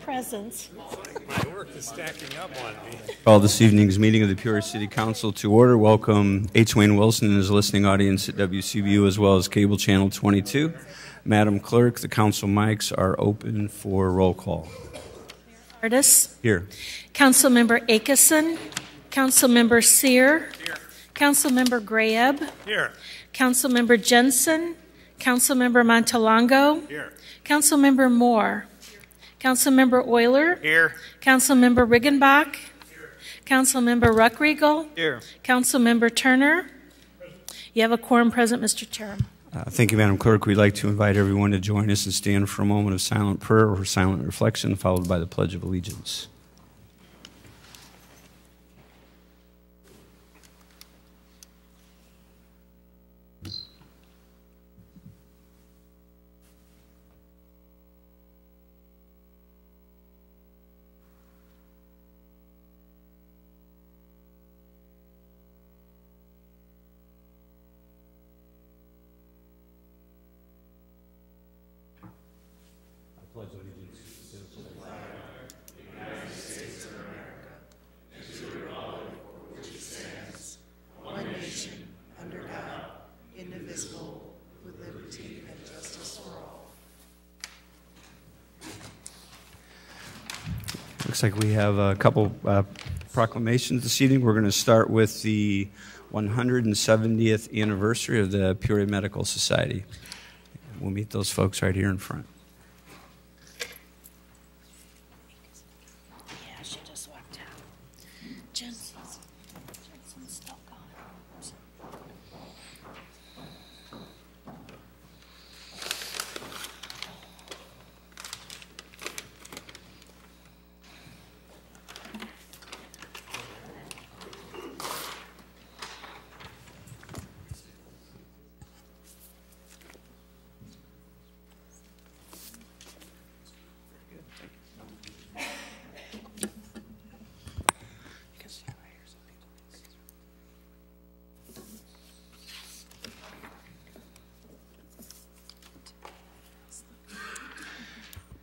presents. My work is stacking up on me. Call this evening's meeting of the Peoria City Council to order. Welcome H. Wayne Wilson and his listening audience at WCBU as well as Cable Channel 22. Madam Clerk, the council mics are open for roll call. Artis. Here. Councilmember Akeson. Councilmember Sear. Here. Councilmember Grayeb. Here. Councilmember Jensen. Councilmember Montalongo. Here. Councilmember Moore. Councilmember Euler. Here. Councilmember Riggenbach. Here. Councilmember Ruckriegel. Here. Councilmember Turner. You have a quorum present, Mr. Chair. Thank you, Madam Clerk. We'd like to invite everyone to join us and stand for a moment of silent prayer or silent reflection, followed by the Pledge of Allegiance. Pledge allegiance to the flag of the United States of America and to the republic for which it stands, one nation, under God, indivisible, with liberty and justice for all. Looks like we have a couple proclamations this evening. We're going to start with the 170th anniversary of the Peoria Medical Society. We'll meet those folks right here in front.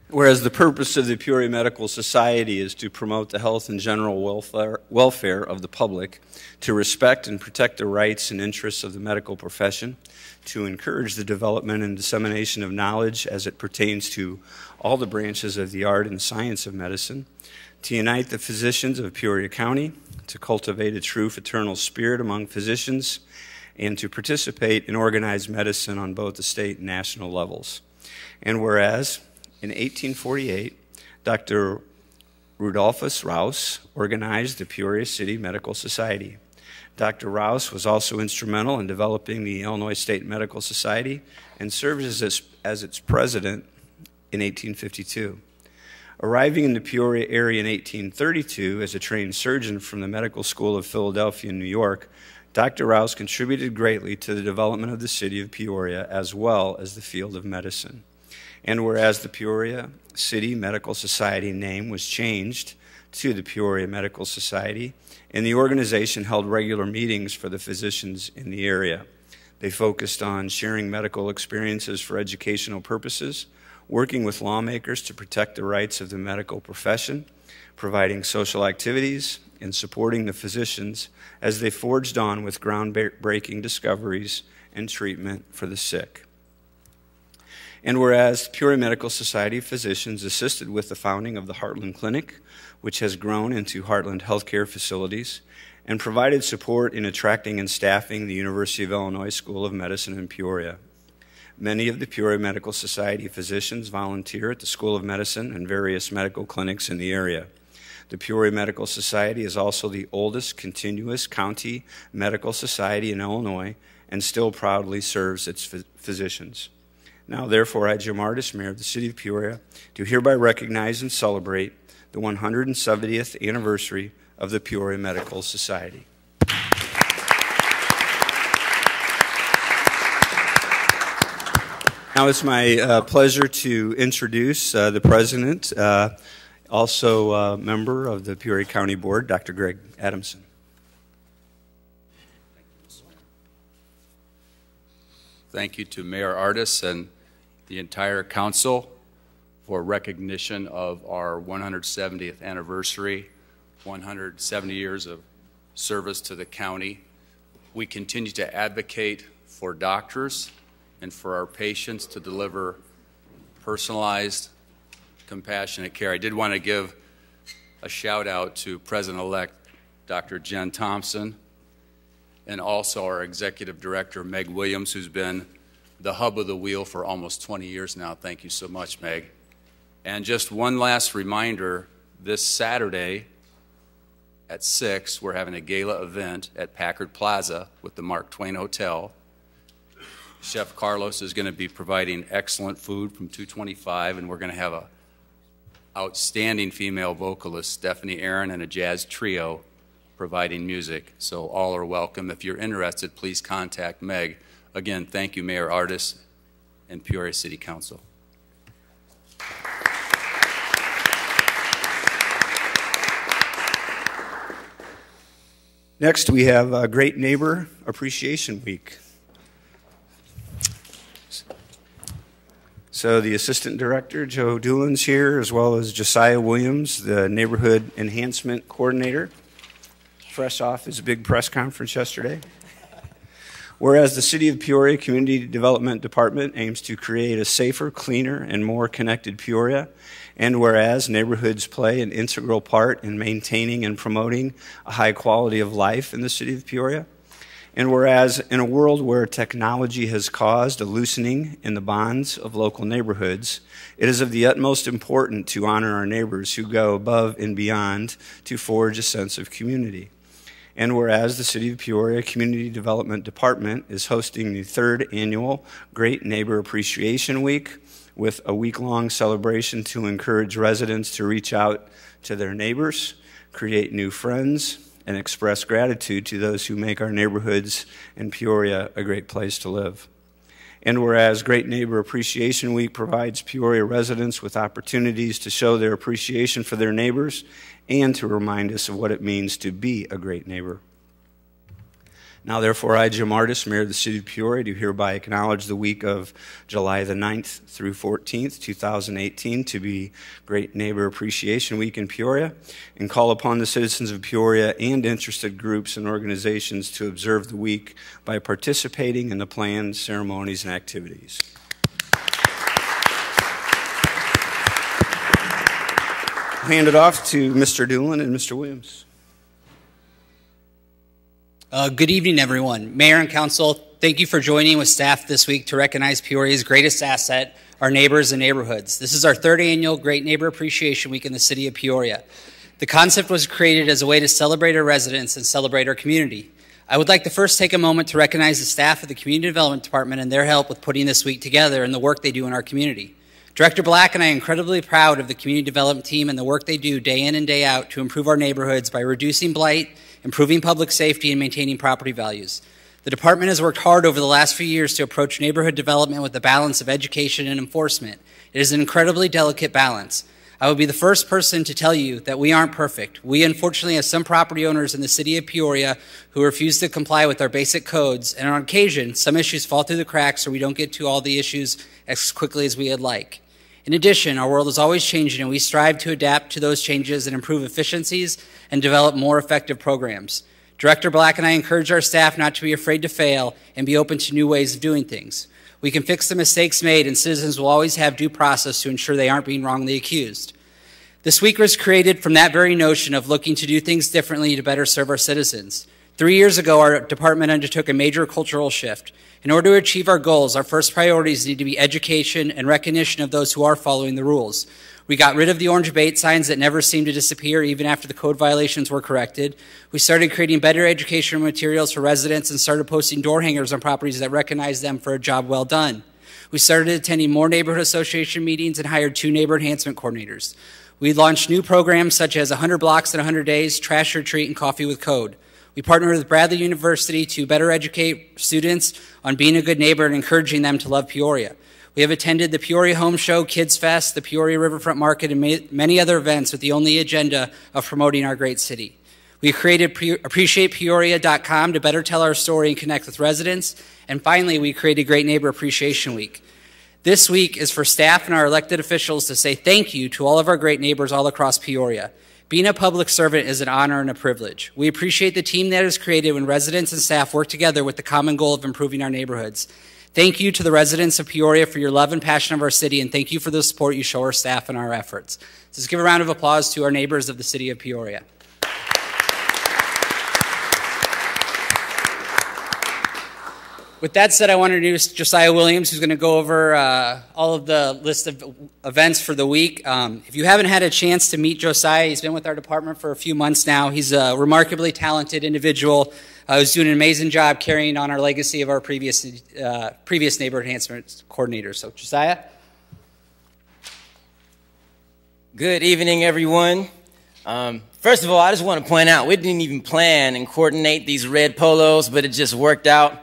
Whereas the purpose of the Peoria Medical Society is to promote the health and general welfare of the public, to respect and protect the rights and interests of the medical profession, to encourage the development and dissemination of knowledge as it pertains to all the branches of the art and science of medicine, to unite the physicians of Peoria County, to cultivate a true fraternal spirit among physicians, and to participate in organized medicine on both the state and national levels. And whereas in 1848, Dr. Rudolphus Rouse organized the Peoria City Medical Society. Dr. Rouse was also instrumental in developing the Illinois State Medical Society and served as its president in 1852. Arriving in the Peoria area in 1832 as a trained surgeon from the Medical School of Philadelphia and New York, Dr. Rouse contributed greatly to the development of the city of Peoria as well as the field of medicine. And whereas the Peoria City Medical Society name was changed to the Peoria Medical Society, and the organization held regular meetings for the physicians in the area. They focused on sharing medical experiences for educational purposes, working with lawmakers to protect the rights of the medical profession, providing social activities, and supporting the physicians as they forged on with groundbreaking discoveries and treatment for the sick. And whereas Peoria Medical Society physicians assisted with the founding of the Heartland Clinic, which has grown into Heartland Healthcare Facilities, and provided support in attracting and staffing the University of Illinois School of Medicine in Peoria. Many of the Peoria Medical Society physicians volunteer at the School of Medicine and various medical clinics in the area. The Peoria Medical Society is also the oldest continuous county medical society in Illinois and still proudly serves its physicians. Now, therefore, I, Jim Artis, Mayor of the City of Peoria, do hereby recognize and celebrate the 170th anniversary of the Peoria Medical Society. Now it's my pleasure to introduce the President, also a member of the Peoria County Board, Dr. Greg Adamson. Thank you to Mayor Artis and the entire council for recognition of our 170th anniversary, 170 years of service to the county. We continue to advocate for doctors and for our patients to deliver personalized, compassionate care. I did want to give a shout out to President-elect Dr. Jen Thompson and also our Executive Director, Meg Williams, who's been the hub of the wheel for almost 20 years now. Thank you so much, Meg. And just one last reminder, this Saturday at 6, we're having a gala event at Packard Plaza with the Mark Twain Hotel. Chef Carlos is going to be providing excellent food from 225, and we're going to have a outstanding female vocalist, Stephanie Aaron, and a jazz trio providing music. So all are welcome. If you're interested, please contact Meg. Again, thank you, Mayor Ardis and Peoria City Council. Next, we have Great Neighbor Appreciation Week. So the Assistant Director, Joe Doolin's here, as well as Josiah Williams, the Neighborhood Enhancement Coordinator, fresh off his big press conference yesterday. Whereas the City of Peoria Community Development Department aims to create a safer, cleaner, and more connected Peoria, and whereas neighborhoods play an integral part in maintaining and promoting a high quality of life in the City of Peoria, and whereas in a world where technology has caused a loosening in the bonds of local neighborhoods, it is of the utmost importance to honor our neighbors who go above and beyond to forge a sense of community. And whereas the City of Peoria Community Development Department is hosting the 3rd annual Great Neighbor Appreciation Week with a week-long celebration to encourage residents to reach out to their neighbors, create new friends, and express gratitude to those who make our neighborhoods and Peoria a great place to live. And whereas Great Neighbor Appreciation Week provides Peoria residents with opportunities to show their appreciation for their neighbors and to remind us of what it means to be a great neighbor. Now, therefore, I, Jim Ardis, Mayor of the City of Peoria, do hereby acknowledge the week of July the 9th through 14th, 2018, to be Great Neighbor Appreciation Week in Peoria, and call upon the citizens of Peoria and interested groups and organizations to observe the week by participating in the planned ceremonies and activities. I'll hand it off to Mr. Doolin and Mr. Williams. Good evening, everyone. Mayor and Council, thank you for joining with staff this week to recognize Peoria's greatest asset, our neighbors and neighborhoods. This is our 3rd annual Great Neighbor Appreciation Week in the City of Peoria. The concept was created as a way to celebrate our residents and celebrate our community. I would like to first take a moment to recognize the staff of the Community Development Department and their help with putting this week together and the work they do in our community. Director Black and I are incredibly proud of the Community Development team and the work they do day in and day out to improve our neighborhoods by reducing blight, improving public safety, and maintaining property values. The department has worked hard over the last few years to approach neighborhood development with a balance of education and enforcement. It is an incredibly delicate balance. I would be the first person to tell you that we aren't perfect. We unfortunately have some property owners in the City of Peoria who refuse to comply with our basic codes, and on occasion, some issues fall through the cracks or we don't get to all the issues as quickly as we would like. In addition, our world is always changing, and we strive to adapt to those changes and improve efficiencies and develop more effective programs. Director Black and I encourage our staff not to be afraid to fail and be open to new ways of doing things. We can fix the mistakes made, and citizens will always have due process to ensure they aren't being wrongly accused. This week was created from that very notion of looking to do things differently to better serve our citizens. 3 years ago, our department undertook a major cultural shift. In order to achieve our goals, our first priorities need to be education and recognition of those who are following the rules. We got rid of the orange bait signs that never seemed to disappear even after the code violations were corrected. We started creating better educational materials for residents and started posting door hangers on properties that recognize them for a job well done. We started attending more neighborhood association meetings and hired 2 neighbor enhancement coordinators. We launched new programs such as 100 Blocks in 100 Days, Trash or Treat, and Coffee with Code. We partnered with Bradley University to better educate students on being a good neighbor and encouraging them to love Peoria. We have attended the Peoria Home Show, Kids Fest, the Peoria Riverfront Market, and many other events with the only agenda of promoting our great city. We created AppreciatePeoria.com to better tell our story and connect with residents. And finally, we created Great Neighbor Appreciation Week. This week is for staff and our elected officials to say thank you to all of our great neighbors all across Peoria. Being a public servant is an honor and a privilege. We appreciate the team that is created when residents and staff work together with the common goal of improving our neighborhoods. Thank you to the residents of Peoria for your love and passion of our city, and thank you for the support you show our staff and our efforts. Let's give a round of applause to our neighbors of the city of Peoria. With that said, I want to introduce Josiah Williams, who's going to go over all of the list of events for the week. If you haven't had a chance to meet Josiah, he's been with our department for a few months now. He's a remarkably talented individual who's doing an amazing job carrying on our legacy of our previous neighborhood enhancement coordinator. So, Josiah. Good evening, everyone. First of all, I just want to point out, we didn't even plan and coordinate these red polos, but it just worked out.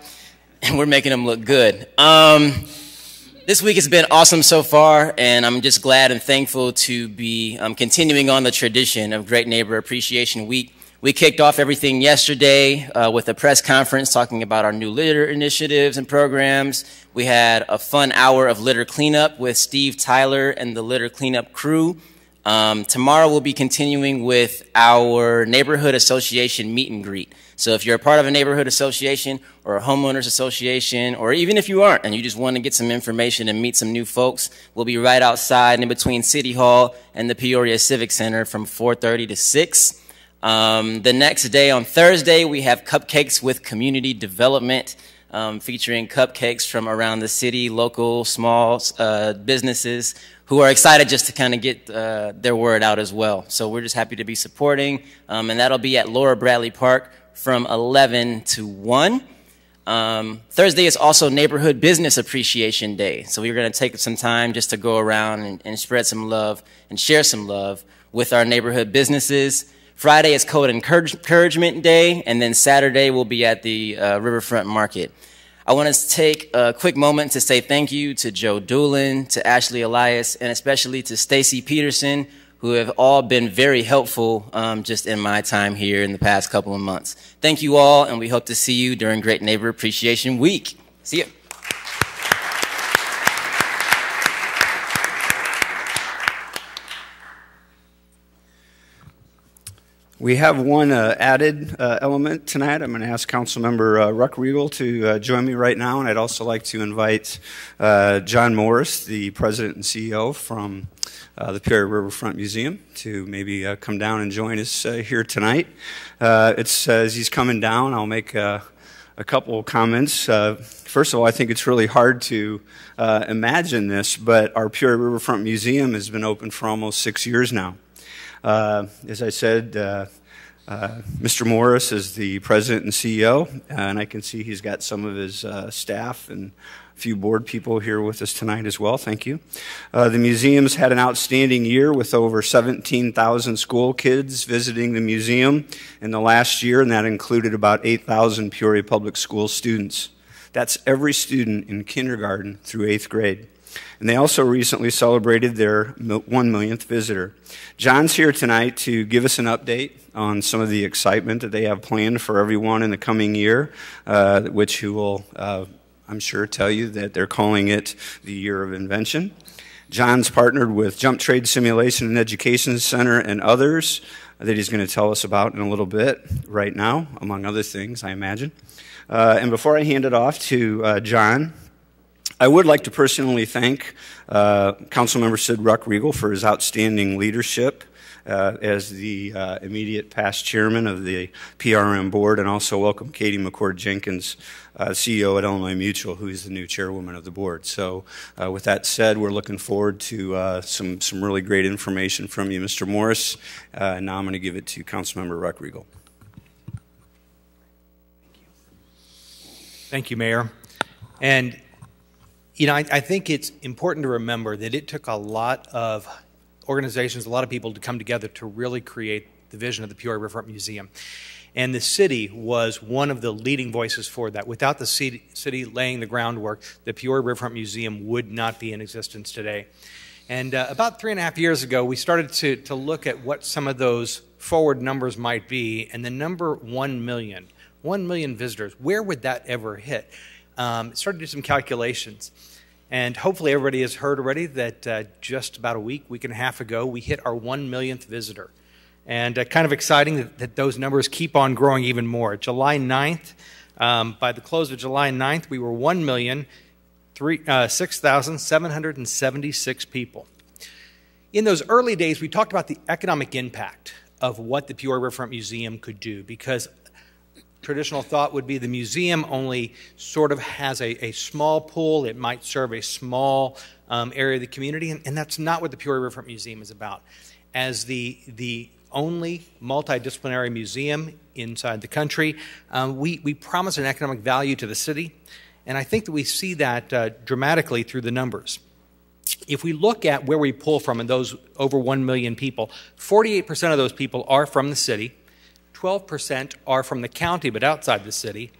And we're making them look good. This week has been awesome so far, and I'm just glad and thankful to be continuing on the tradition of Great Neighbor Appreciation Week. We kicked off everything yesterday with a press conference talking about our new litter initiatives and programs. We had a fun hour of litter cleanup with Steve Tyler and the litter cleanup crew. Tomorrow we'll be continuing with our neighborhood association meet and greet. So if you're a part of a neighborhood association or a homeowners association, or even if you aren't and you just want to get some information and meet some new folks, we'll be right outside in between City Hall and the Peoria Civic Center from 4:30 to 6. The next day on Thursday, we have Cupcakes with Community Development, featuring cupcakes from around the city, local, small businesses who are excited just to kind of get their word out as well. So we're just happy to be supporting, and that'll be at Laura Bradley Park from 11 to 1. Thursday is also Neighborhood Business Appreciation Day. So we're going to take some time just to go around and spread some love and share some love with our neighborhood businesses. Friday is Code Encouragement Day, and then Saturday we'll be at the Riverfront Market. I want to take a quick moment to say thank you to Joe Doolin, to Ashley Elias, and especially to Stacy Peterson, who have all been very helpful just in my time here in the past couple of months. Thank you all, and we hope to see you during Great Neighbor Appreciation Week. See you. We have one added element tonight. I'm going to ask Councilmember Ruckriegel to join me right now, and I'd also like to invite John Morris, the President and CEO from the Peoria Riverfront Museum, to maybe come down and join us here tonight. As he's coming down, I'll make a couple of comments. First of all, I think it's really hard to imagine this, but our Peoria Riverfront Museum has been open for almost 6 years now. As I said, Mr. Morris is the president and CEO, and I can see he's got some of his staff and a few board people here with us tonight as well. Thank you. The museum's had an outstanding year with over 17,000 school kids visiting the museum in the last year, and that included about 8,000 Peoria Public School students. That's every student in kindergarten through 8th grade. And they also recently celebrated their 1 millionth visitor. John's here tonight to give us an update on some of the excitement that they have planned for everyone in the coming year, which he will, I'm sure, tell you that they're calling it the Year of Invention. John's partnered with Jump Trade Simulation and Education Center and others that he's going to tell us about in a little bit right now, among other things, I imagine. And before I hand it off to John, I would like to personally thank Councilmember Sid Ruckriegel for his outstanding leadership as the immediate past chairman of the PRM board, and also welcome Katie McCord Jenkins, CEO at Illinois Mutual, who is the new chairwoman of the board. So with that said, we're looking forward to some really great information from you, Mr. Morris. And now I'm going to give it to Councilmember Ruckriegel. Thank you, Mayor. And you know, I think it's important to remember that it took a lot of organizations, a lot of people to come together to really create the vision of the Peoria Riverfront Museum. And the city was one of the leading voices for that. Without the city laying the groundwork, the Peoria Riverfront Museum would not be in existence today. And about 3.5 years ago, we started to look at what some of those forward numbers might be, and the number 1 million visitors, where would that ever hit? Started to do some calculations. And hopefully everybody has heard already that just about a week and a half ago, we hit our 1 millionth visitor. And kind of exciting that those numbers keep on growing even more. July 9th, by the close of July 9th, we were 1,006,776 people. In those early days, we talked about the economic impact of what the Peoria Riverfront Museum could do, because traditional thought would be the museum only sort of has a small pool. It might serve a small area of the community, and that's not what the Peoria Riverfront Museum is about. As the only multidisciplinary museum inside the country, we promise an economic value to the city, and I think that we see that dramatically through the numbers. If we look at where we pull from, and those over 1 million people, 48% of those people are from the city, 12% are from the county but outside the city,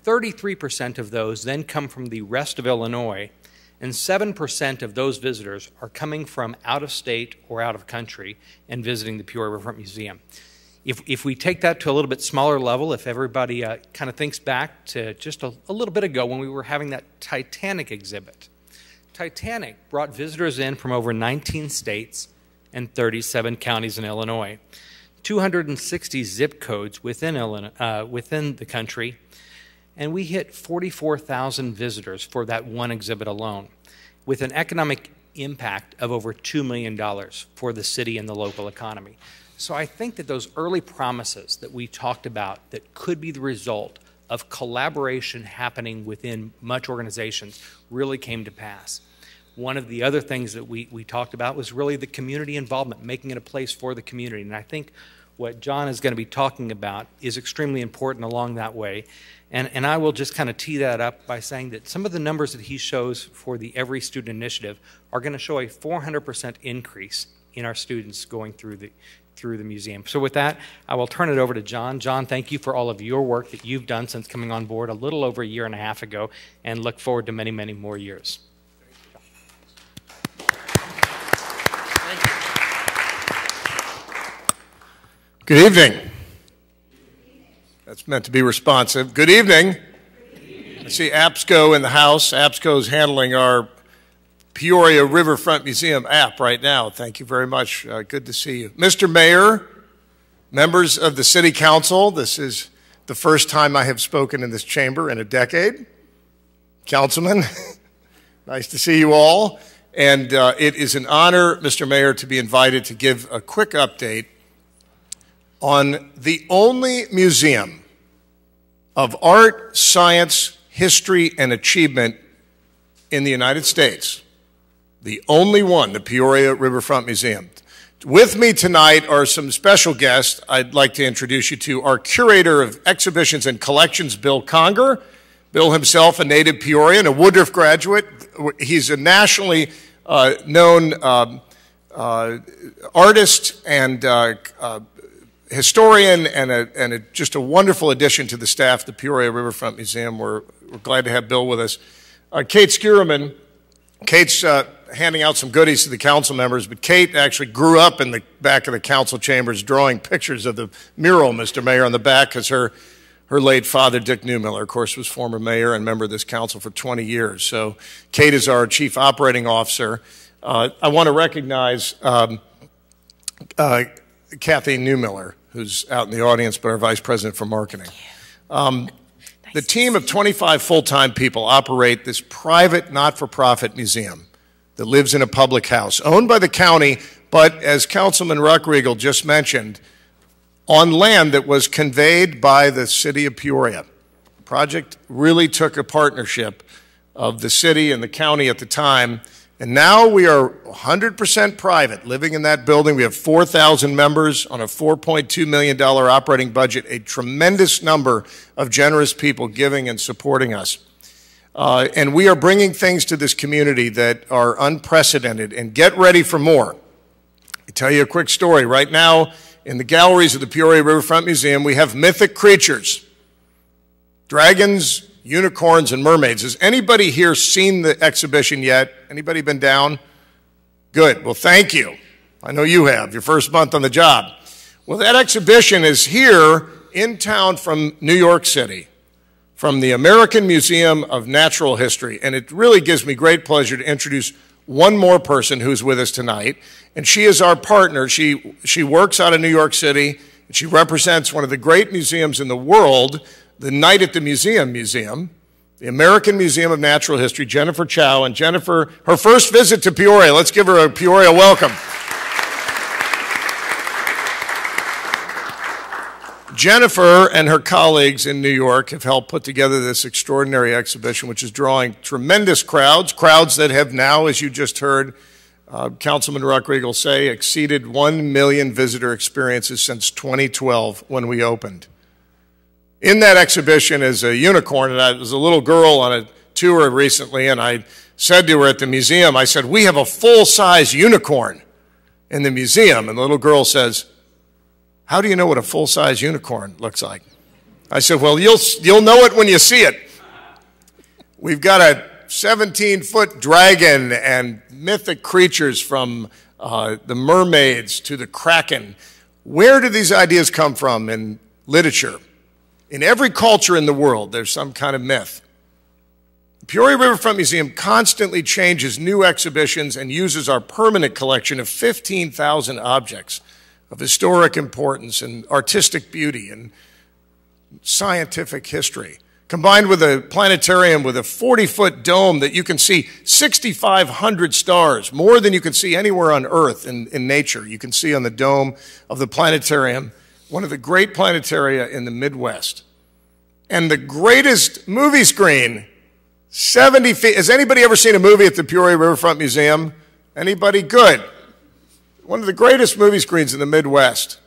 33% of those then come from the rest of Illinois, and 7% of those visitors are coming from out of state or out of country and visiting the Peoria Riverfront Museum. If we take that to a little bit smaller level, if everybody kind of thinks back to just a little bit ago when we were having that Titanic exhibit, Titanic brought visitors in from over 19 states and 37 counties in Illinois. 260 zip codes within the country, and we hit 44,000 visitors for that one exhibit alone, with an economic impact of over $2 million for the city and the local economy. So I think that those early promises that we talked about that could be the result of collaboration happening within much organizations really came to pass. One of the other things that we talked about was really the community involvement, making it a place for the community. And I think what John is going to be talking about is extremely important along that way. And I will just kind of tee that up by saying that some of the numbers that he shows for the Every Student Initiative are going to show a 400% increase in our students going through the museum. So with that, I will turn it over to John. John, thank you for all of your work that you've done since coming on board a little over a year and a half ago, and look forward to many, many more years. Good evening. That's meant to be responsive. Good evening. I see APSCO in the house. APSCO is handling our Peoria Riverfront Museum app right now. Thank you very much. Good to see you. Mr. Mayor, members of the City Council, this is the first time I have spoken in this chamber in a decade. Councilman, nice to see you all. And it is an honor, Mr. Mayor, to be invited to give a quick update on the only museum of art, science, history, and achievement in the United States. The only one, the Peoria Riverfront Museum. With me tonight are some special guests. I'd like to introduce you to our Curator of Exhibitions and Collections, Bill Conger. Bill himself, a native Peorian, a Woodruff graduate. He's a nationally known artist and historian and just a wonderful addition to the staff of the Peoria Riverfront Museum. We're glad to have Bill with us. Kate Skierman. Kate's handing out some goodies to the council members, but Kate actually grew up in the back of the council chambers drawing pictures of the mural, Mr. Mayor, on the back, because her late father, Dick Newmiller, of course, was former mayor and member of this council for 20 years. So Kate is our chief operating officer. I want to recognize Kathy Newmiller, who's out in the audience, but our vice president for marketing. The team of 25 full-time people operate this private, not-for-profit museum that lives in a public house, owned by the county, but as Councilman Ruckriegel just mentioned, on land that was conveyed by the city of Peoria. The project really took a partnership of the city and the county at the time, and now we are 100% private, living in that building. We have 4,000 members on a $4.2 million operating budget, a tremendous number of generous people giving and supporting us. And we are bringing things to this community that are unprecedented, and get ready for more. I'll tell you a quick story. Right now, in the galleries of the Peoria Riverfront Museum, we have mythic creatures, dragons, unicorns, and mermaids. Has anybody here seen the exhibition yet? Anybody been down? Good. Well, thank you. I know you have, your first month on the job. Well, that exhibition is here in town from New York City, from the American Museum of Natural History. And it really gives me great pleasure to introduce one more person who's with us tonight. And she is our partner. She works out of New York City, and she represents one of the great museums in the world, the Night at the Museum, the American Museum of Natural History, Jennifer Chow. And Jennifer, her first visit to Peoria. Let's give her a Peoria welcome. Jennifer and her colleagues in New York have helped put together this extraordinary exhibition, which is drawing tremendous crowds that have now, as you just heard Councilman Ruckriegel say, exceeded 1 million visitor experiences since 2012 when we opened. In that exhibition is a unicorn, and I was a little girl on a tour recently, and I said to her at the museum, I said, "We have a full-size unicorn in the museum." And the little girl says, "How do you know what a full-size unicorn looks like?" I said, "Well, you'll know it when you see it." We've got a 17-foot dragon and mythic creatures from the mermaids to the kraken. Where do these ideas come from in literature? In every culture in the world, there's some kind of myth. The Peoria Riverfront Museum constantly changes new exhibitions and uses our permanent collection of 15,000 objects of historic importance and artistic beauty and scientific history, combined with a planetarium with a 40-foot dome that you can see 6,500 stars, more than you can see anywhere on Earth in nature. You can see on the dome of the planetarium, one of the great planetaria in the Midwest. And the greatest movie screen, 70 feet. Has anybody ever seen a movie at the Peoria Riverfront Museum? Anybody? Good. One of the greatest movie screens in the Midwest.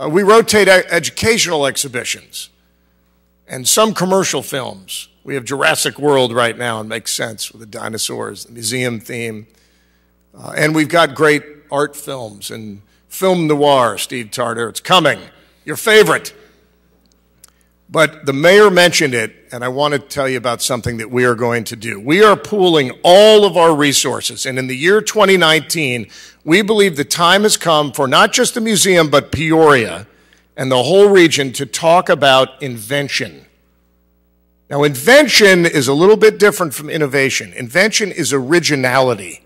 We rotate educational exhibitions and some commercial films. We have Jurassic World right now, and makes sense with the dinosaurs, the museum theme. And we've got great art films and film noir, Steve Tarter. It's coming. Your favorite. But the mayor mentioned it, and I want to tell you about something that we are going to do. We are pooling all of our resources, and in the year 2019, we believe the time has come for not just the museum, but Peoria and the whole region to talk about invention. Now, invention is a little bit different from innovation. Invention is originality.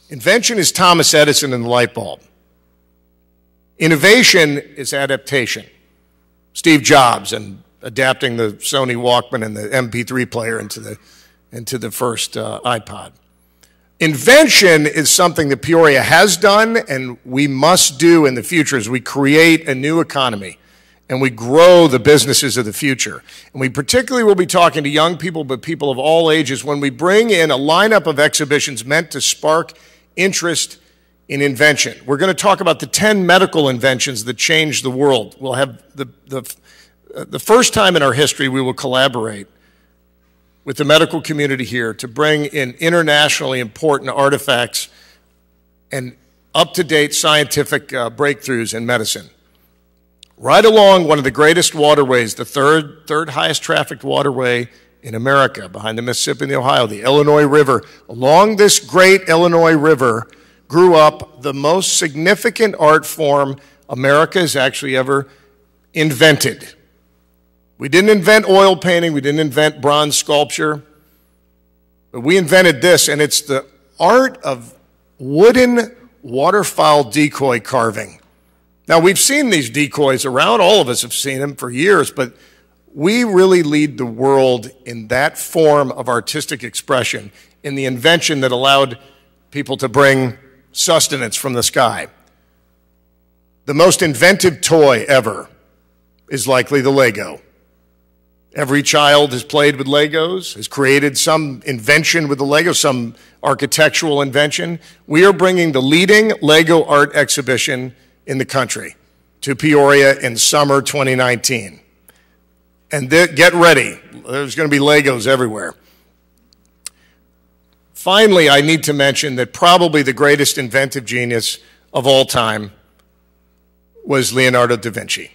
Invention is Thomas Edison and the light bulb. Innovation is adaptation. Steve Jobs and adapting the Sony Walkman and the MP3 player into the first iPod. Invention is something that Peoria has done and we must do in the future as we create a new economy and we grow the businesses of the future. And we particularly will be talking to young people, but people of all ages, when we bring in a lineup of exhibitions meant to spark interest in invention. We're going to talk about the 10 medical inventions that changed the world. We'll have the first time in our history we will collaborate with the medical community here to bring in internationally important artifacts and up-to-date scientific breakthroughs in medicine. Right along one of the greatest waterways, the third highest trafficked waterway in America, behind the Mississippi and the Ohio, the Illinois River. Along this great Illinois River grew up the most significant art form America has actually ever invented. We didn't invent oil painting, we didn't invent bronze sculpture, but we invented this, and it's the art of wooden waterfowl decoy carving. Now, we've seen these decoys around, all of us have seen them for years, but we really lead the world in that form of artistic expression, in the invention that allowed people to bring sustenance from the sky. The most inventive toy ever is likely the Lego. Every child has played with Legos, has created some invention with the Lego, some architectural invention. We are bringing the leading Lego art exhibition in the country to Peoria in summer 2019. And get ready. There's going to be Legos everywhere. Finally, I need to mention that probably the greatest inventive genius of all time was Leonardo da Vinci.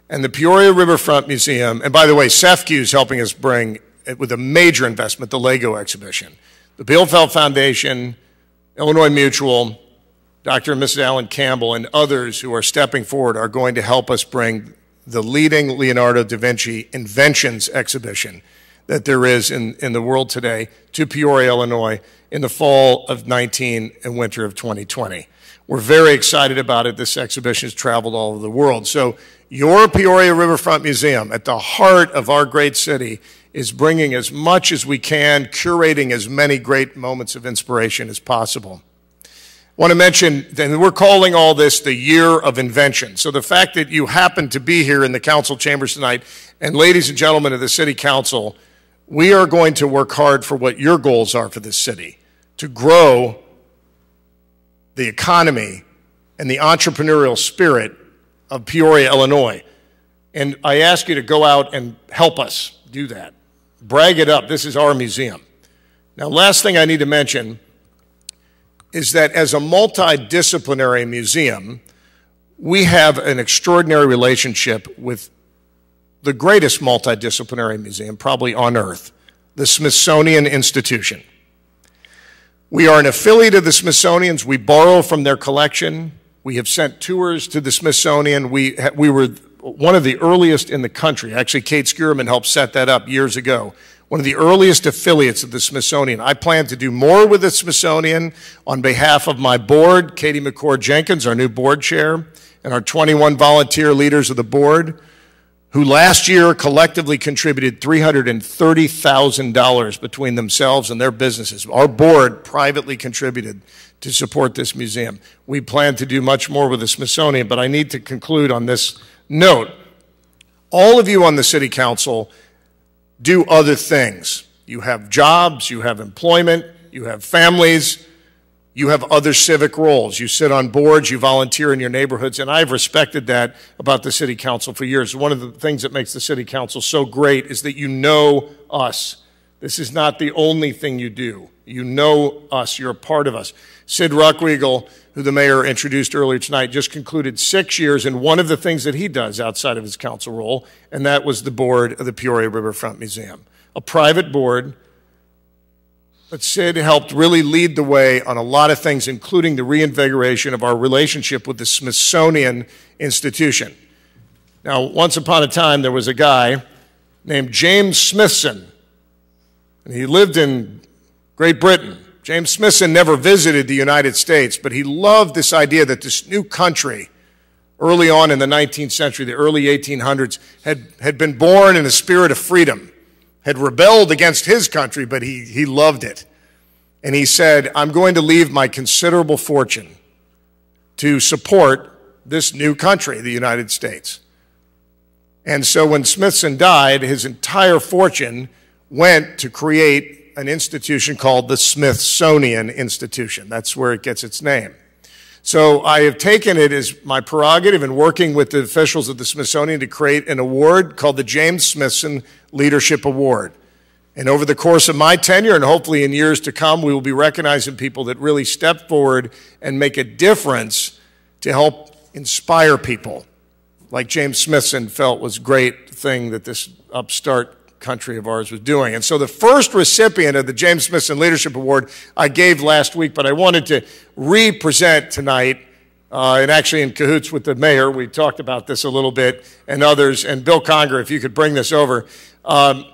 And the Peoria Riverfront Museum, and by the way, SEFCU is helping us bring, with a major investment, the Lego exhibition. The Bielefeld Foundation, Illinois Mutual, Dr. and Mrs. Alan Campbell, and others who are stepping forward are going to help us bring the leading Leonardo da Vinci inventions exhibition that there is in the world today to Peoria, Illinois in the fall of 19 and winter of 2020. We're very excited about it. This exhibition has traveled all over the world. So your Peoria Riverfront Museum, at the heart of our great city, is bringing as much as we can, curating as many great moments of inspiration as possible. I want to mention that we're calling all this the Year of Invention. So the fact that you happen to be here in the council chambers tonight, and ladies and gentlemen of the City Council, we are going to work hard for what your goals are for this city, to grow the economy and the entrepreneurial spirit of Peoria, Illinois. And I ask you to go out and help us do that. Brag it up. This is our museum. Now, last thing I need to mention is that as a multidisciplinary museum, we have an extraordinary relationship with the greatest multidisciplinary museum probably on earth, the Smithsonian Institution. We are an affiliate of the Smithsonian's. We borrow from their collection. We have sent tours to the Smithsonian. We were one of the earliest in the country. Actually, Kate Skierman helped set that up years ago. One of the earliest affiliates of the Smithsonian. I plan to do more with the Smithsonian on behalf of my board, Katie McCord-Jenkins, our new board chair, and our 21 volunteer leaders of the board, who last year collectively contributed $330,000 between themselves and their businesses. Our board privately contributed to support this museum. We plan to do much more with the Smithsonian, but I need to conclude on this note. All of you on the City Council do other things. You have jobs, you have employment, you have families, you have other civic roles. You sit on boards, you volunteer in your neighborhoods, and I've respected that about the City Council for years. One of the things that makes the City Council so great is that you know us. This is not the only thing you do. You know us. You're a part of us. Sid Ruckriegel, who the mayor introduced earlier tonight, just concluded 6 years in one of the things that he does outside of his council role, and that was the board of the Peoria Riverfront Museum, a private board. But Sid helped really lead the way on a lot of things, including the reinvigoration of our relationship with the Smithsonian Institution. Now, once upon a time, there was a guy named James Smithson, and he lived in Great Britain. James Smithson never visited the United States, but he loved this idea that this new country, early on in the 19th century, the early 1800s, had been born in a spirit of freedom, had rebelled against his country, but he loved it. And he said, I'm going to leave my considerable fortune to support this new country, the United States. And so when Smithson died, his entire fortune went to create an institution called the Smithsonian Institution. That's where it gets its name. So I have taken it as my prerogative in working with the officials of the Smithsonian to create an award called the James Smithson Leadership Award. And over the course of my tenure, and hopefully in years to come, we will be recognizing people that really step forward and make a difference to help inspire people, like James Smithson felt was a great thing that this upstart country of ours was doing. And so the first recipient of the James Smithson Leadership Award I gave last week, but I wanted to re-present tonight, and actually in cahoots with the mayor, we talked about this a little bit, and others, and Bill Conger, if you could bring this over. And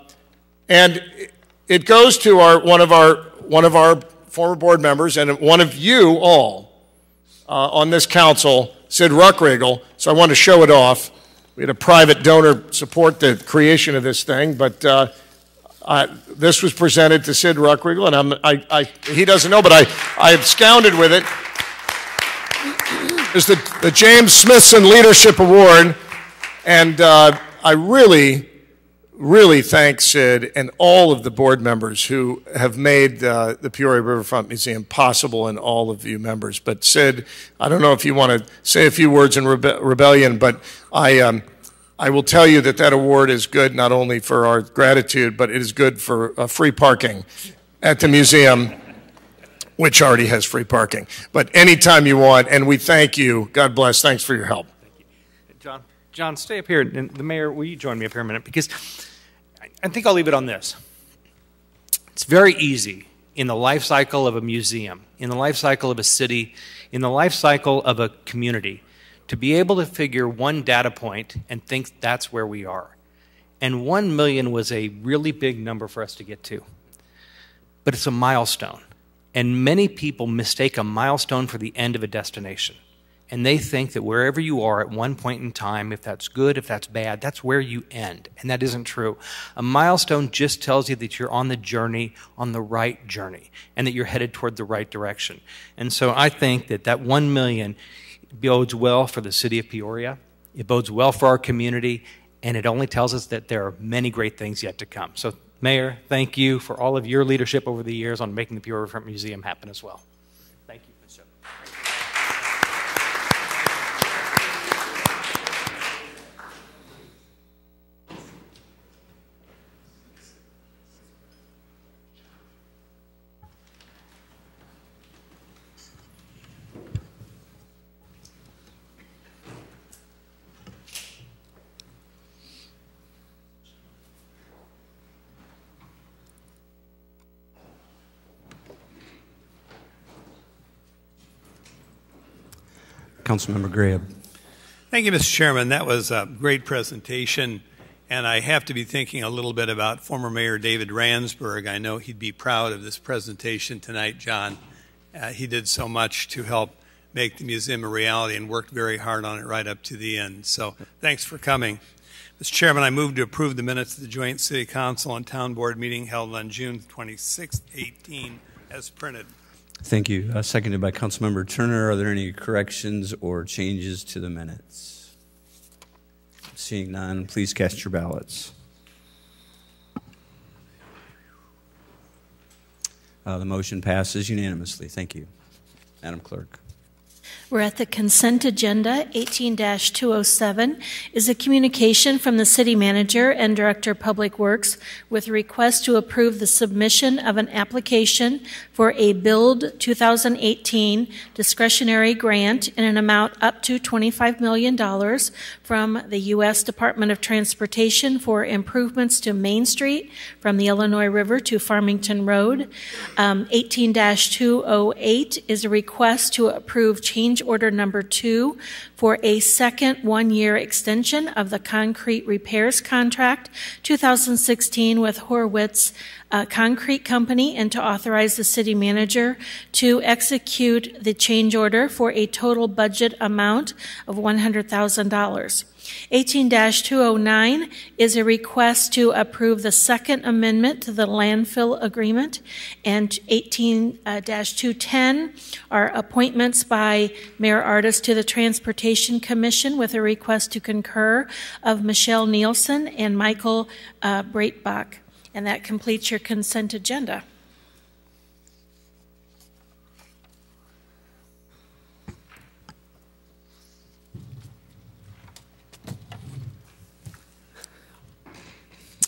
it goes to one of our former board members and one of you all on this council, Sid Ruckriegel, so I want to show it off. We had a private donor support the creation of this thing, but this was presented to Sid Ruckriegel, and he doesn't know, but I absconded with it. It's the James Smithson Leadership Award, and I really thank Sid and all of the board members who have made the Peoria Riverfront Museum possible, and all of you members. But Sid, I don't know if you want to say a few words in rebellion, but I will tell you that that award is good not only for our gratitude, but it is good for free parking at the museum, which already has free parking. But anytime you want, and we thank you. God bless. Thanks for your help. Thank you. John, stay up here. And the mayor, will you join me up here a minute? Because I think I'll leave it on this. It's very easy in the life cycle of a museum, in the life cycle of a city, in the life cycle of a community, to be able to figure one data point and think that's where we are. And 1 million was a really big number for us to get to. But it's a milestone. And many people mistake a milestone for the end of a destination. And they think that wherever you are at one point in time, if that's good, if that's bad, that's where you end. And that isn't true. A milestone just tells you that you're on the journey, on the right journey, and that you're headed toward the right direction. And so I think that that 1 million bodes well for the city of Peoria. It bodes well for our community, and it only tells us that there are many great things yet to come. So, Mayor, thank you for all of your leadership over the years on making the Peoria Riverfront Museum happen as well. Thank you. Councilmember Graham. Thank you, Mr. Chairman. That was a great presentation, and I have to be thinking a little bit about former Mayor David Ransburg. I know he'd be proud of this presentation tonight, John. He did so much to help make the museum a reality and worked very hard on it right up to the end. So thanks for coming. Mr. Chairman, I move to approve the minutes of the Joint City Council and Town Board meeting held on June 26, 2018, as printed. Thank you. Seconded by Councilmember Turner. Are there any corrections or changes to the minutes? Seeing none, please cast your ballots. The motion passes unanimously. Thank you. Madam Clerk. We're at the consent agenda. 18-207 is a communication from the City Manager and Director of Public Works with a request to approve the submission of an application for a Build 2018 discretionary grant in an amount up to $25 million from the U.S. Department of Transportation for improvements to Main Street from the Illinois River to Farmington Road. 18-208 is a request to approve change order number 2 for a second 1-year extension of the concrete repairs contract 2016 with Horwitz Concrete Company, and to authorize the city manager to execute the change order for a total budget amount of $100,000. 18-209 is a request to approve the second amendment to the landfill agreement, and 18-210 are appointments by Mayor Ardis to the Transportation Commission with a request to concur of Michelle Nielsen and Michael Breitbach. And that completes your consent agenda.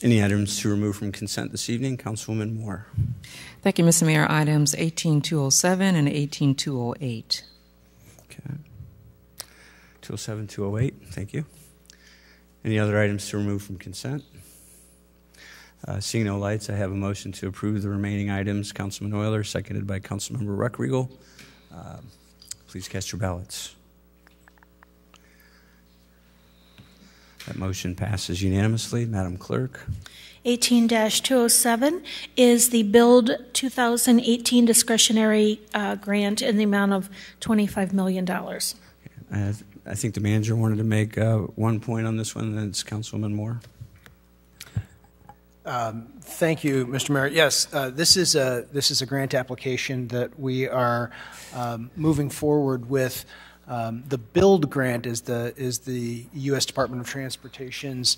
Any items to remove from consent this evening? Councilwoman Moore. Thank you, Mr. Mayor. Items 18207 and 18208. Okay. 207, 208. Thank you. Any other items to remove from consent? Seeing no lights, I have a motion to approve the remaining items. Councilman Euler, seconded by Councilmember Ruckriegel. Please cast your ballots. That motion passes unanimously. Madam Clerk. 18-207 is the Build 2018 discretionary grant in the amount of $25 million. I think the manager wanted to make one point on this one. That's Councilwoman Moore. Thank you, Mr. Mayor. Yes, this is a grant application that we are moving forward with. The Build grant is the U.S. Department of Transportation's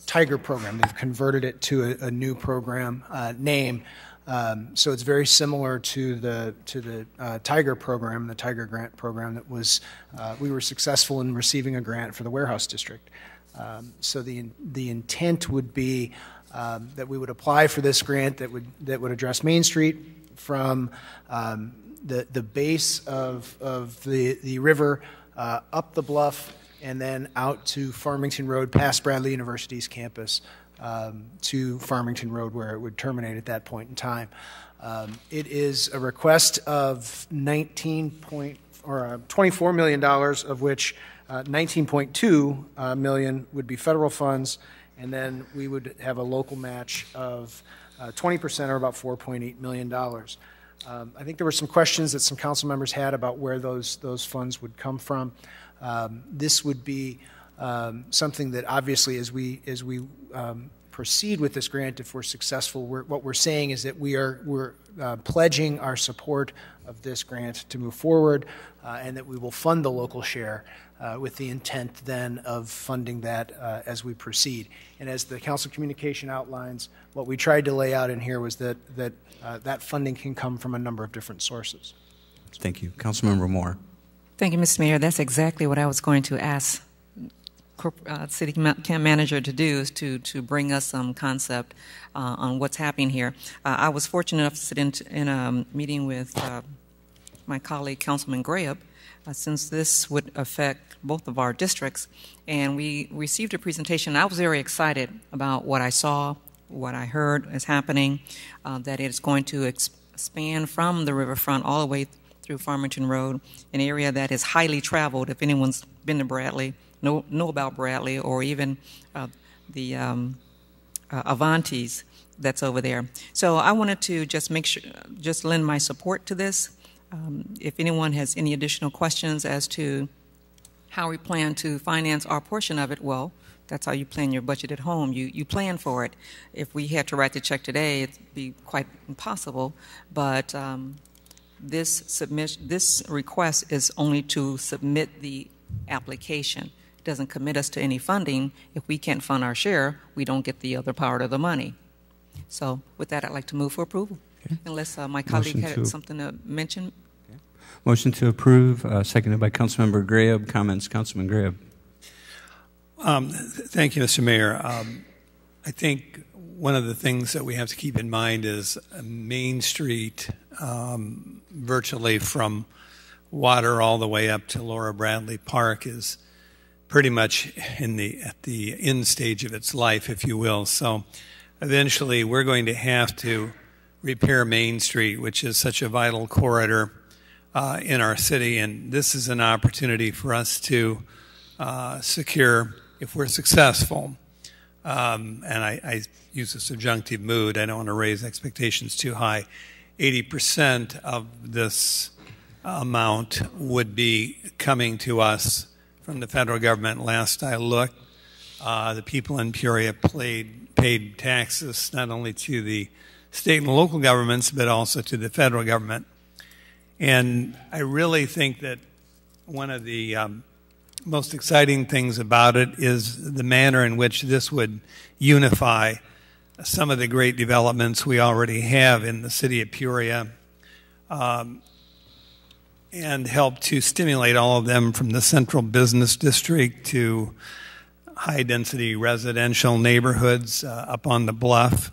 Tiger program. They've converted it to a new program name, so it's very similar to the Tiger program, the Tiger grant program that was. We were successful in receiving a grant for the warehouse district. So the intent would be that we would apply for this grant that would address Main Street from the base of the river up the bluff and then out to Farmington Road past Bradley University's campus to Farmington Road where it would terminate at that point in time. It is a request of $19.5 $24 million, of which $19.2 million would be federal funds, and then we would have a local match of 20%, or about $4.8 million. I think there were some questions that some council members had about where those funds would come from. This would be something that obviously, as we proceed with this grant, if we're successful, what we're saying is that we're pledging our support of this grant to move forward, and that we will fund the local share with the intent then of funding that as we proceed. And as the council communication outlines, what we tried to lay out in here was that that funding can come from a number of different sources. Thank you. Councilmember Moore. Thank you, Mr. Mayor. That's exactly what I was going to ask City Camp Manager to do, is to bring us some concept on what's happening here. I was fortunate enough to sit in a meeting with my colleague, Councilman Graham, since this would affect both of our districts, and we received a presentation. I was very excited about what I saw, what I heard is happening, that it's going to expand from the riverfront all the way through Farmington Road, an area that is highly traveled. If anyone's been to Bradley, know about Bradley, or even the Avantis that's over there. So I wanted to just just lend my support to this. If anyone has any additional questions as to how we plan to finance our portion of it, well, that's how you plan your budget at home. You plan for it. If we had to write the check today, it'd be quite impossible. But this request is only to submit the application. It doesn't commit us to any funding. If we can't fund our share, we don't get the other part of the money. So with that, I'd like to move for approval. Okay. Unless my colleague had something to mention. Okay. Motion to approve, seconded by Councilmember Graham. Comments, Councilman Graham. Thank you, Mr. Mayor. I think one of the things that we have to keep in mind is Main Street, virtually from Water all the way up to Laura Bradley Park, is pretty much at the end stage of its life, if you will. So eventually we're going to have to repair Main Street, which is such a vital corridor in our city, and this is an opportunity for us to secure, if we're successful, and I use a subjunctive mood, I don't want to raise expectations too high, 80% of this amount would be coming to us from the federal government. Last I looked, the people in Peoria paid taxes not only to the state and local governments, but also to the federal government. And I really think that one of the most exciting things about it is the manner in which this would unify some of the great developments we already have in the city of Peoria, and help to stimulate all of them, from the central business district to high-density residential neighborhoods up on the bluff.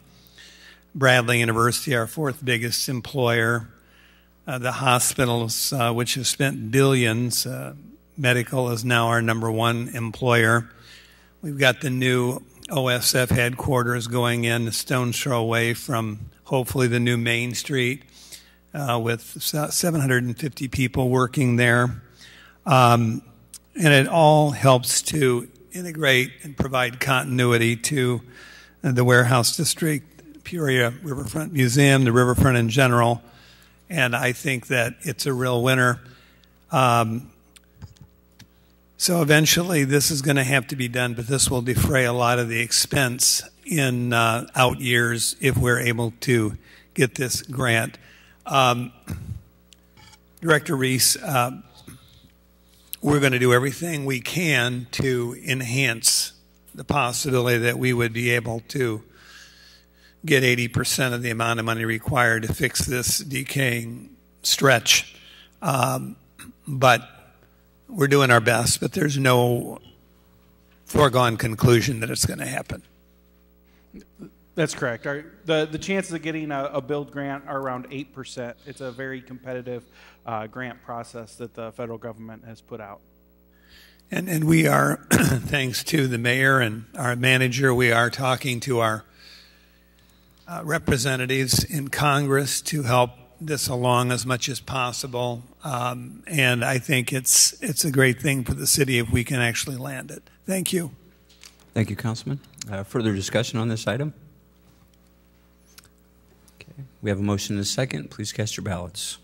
Bradley University, our fourth biggest employer. The hospitals, which have spent billions. Medical is now our #1 employer. We've got the new OSF headquarters going in a stone's throw away from hopefully the new Main Street, with 750 people working there. And it all helps to integrate and provide continuity to the warehouse district, Peoria Riverfront Museum, the riverfront in general. And I think that it's a real winner. So eventually this is going to have to be done, but this will defray a lot of the expense in out years if we're able to get this grant. Director Reese, we're going to do everything we can to enhance the possibility that we would be able to get 80% of the amount of money required to fix this decaying stretch. But we're doing our best, but there's no foregone conclusion that it's going to happen. That's correct. The chances of getting a build grant are around 8%. It's a very competitive grant process that the federal government has put out. And we are, thanks to the mayor and our manager, we are talking to our representatives in Congress to help this along as much as possible, and I think it's a great thing for the city if we can actually land it. Thank you. Thank you, Councilman. Further discussion on this item? Okay. We have a motion and a second. Please cast your ballots.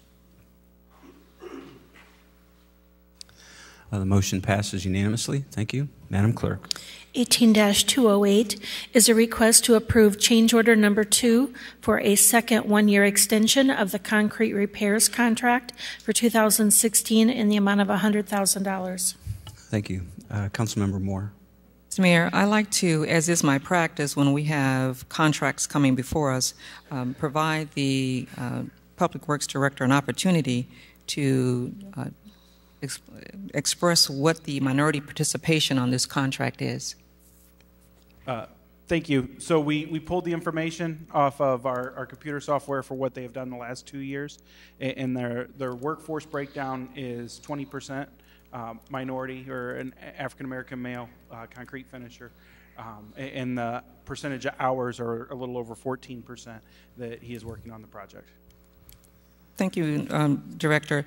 The motion passes unanimously. Thank you. Madam Clerk. 18-208 is a request to approve change order number 2 for a second one-year extension of the concrete repairs contract for 2016 in the amount of $100,000. Thank you. Councilmember Moore. Mr. Mayor, I like to, as is my practice when we have contracts coming before us, provide the Public Works Director an opportunity to express what the minority participation on this contract is. Thank you. So we pulled the information off of our computer software for what they have done the last 2 years, and their workforce breakdown is 20% minority or an African-American male concrete finisher, and the percentage of hours are a little over 14% that he is working on the project. Thank you, Director.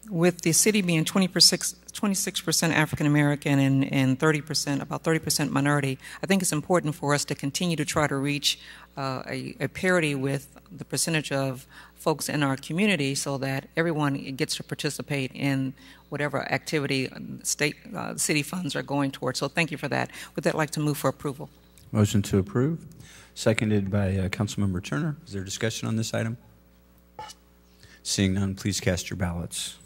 With the city being 26% African American and 30%, about 30% minority, I think it's important for us to continue to try to reach a parity with the percentage of folks in our community, so that everyone gets to participate in whatever activity city funds are going towards. So thank you for that. Would that like to move for approval? Motion to approve, seconded by Councilmember Turner. Is there discussion on this item? Seeing none, please cast your ballots.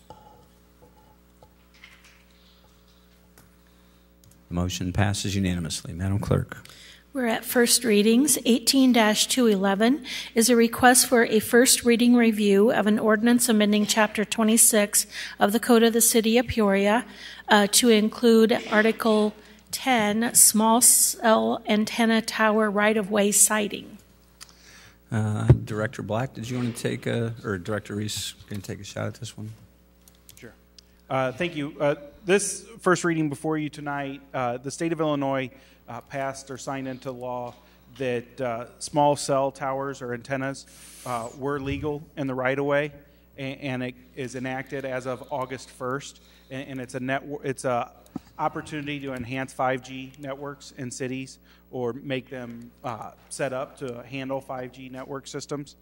The motion passes unanimously. Madam Clerk. We're at first readings. 18-211 is a request for a first reading review of an ordinance amending Chapter 26 of the Code of the City of Peoria to include Article 10, small cell antenna tower right-of-way siting. Director Black, did you want to take or Director Reese going to take a shot at this one? Sure. Thank you. This first reading before you tonight, the state of Illinois passed or signed into law that small cell towers or antennas were legal in the right-of-way, and it is enacted as of August 1st, and it's a opportunity to enhance 5G networks in cities or make them set up to handle 5G network systems.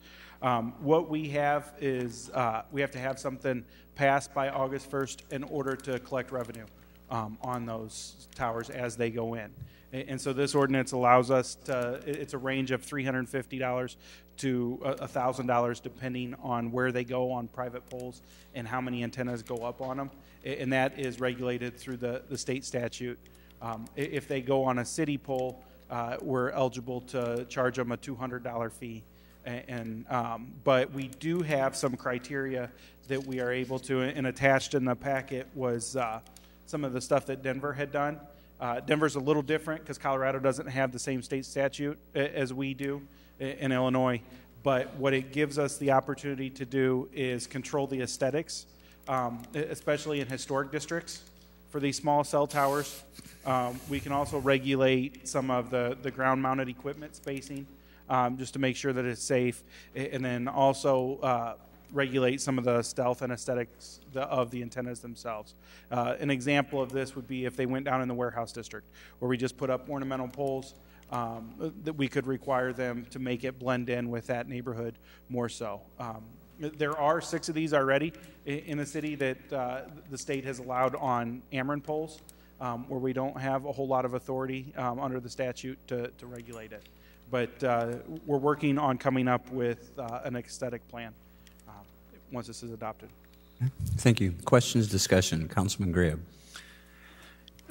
What we have is we have to have something passed by August 1st in order to collect revenue on those towers as they go in. And so this ordinance allows us to, it's a range of $350 to $1,000 depending on where they go on private poles and how many antennas go up on them. And that is regulated through the state statute. If they go on a city pole, we're eligible to charge them a $200 fee. But we do have some criteria that we are able to, and attached in the packet was some of the stuff that Denver had done. Denver's a little different because Colorado doesn't have the same state statute as we do in Illinois. But what it gives us the opportunity to do is control the aesthetics, especially in historic districts for these small cell towers. We can also regulate some of the ground-mounted equipment spacing just to make sure that it's safe, and then also regulate some of the stealth and aesthetics of the antennas themselves. An example of this would be if they went down in the warehouse district, where we just put up ornamental poles, that we could require them to make it blend in with that neighborhood more so. There are 6 of these already in the city that the state has allowed on Ameren poles, where we don't have a whole lot of authority under the statute to regulate it. But we're working on coming up with an aesthetic plan once this is adopted. Thank you. Questions, discussion. Councilman Graham.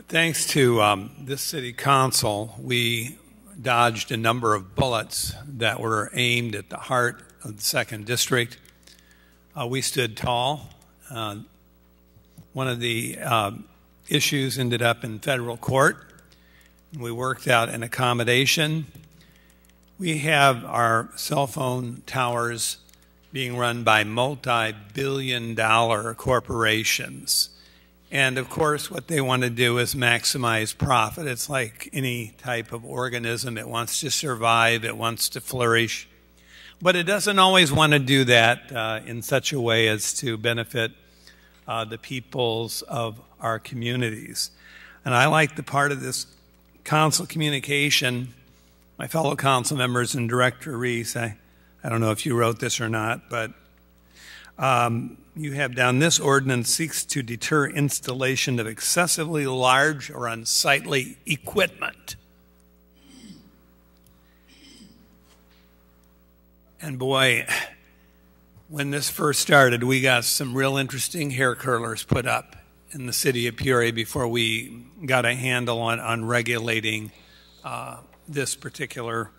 Thanks to this city council, we dodged a number of bullets that were aimed at the heart of the 2nd District. We stood tall. One of the issues ended up in federal court. We worked out an accommodation. We have our cell phone towers being run by multi-billion-dollar corporations. And of course, what they want to do is maximize profit. It's like any type of organism. It wants to survive. It wants to flourish. But it doesn't always want to do that in such a way as to benefit the peoples of our communities. And I like the part of this council communication, my fellow council members and Director Reese, I don't know if you wrote this or not, but you have down, this ordinance seeks to deter installation of excessively large or unsightly equipment. And boy, when this first started, we got some real interesting hair curlers put up in the city of Peoria before we got a handle on regulating this particular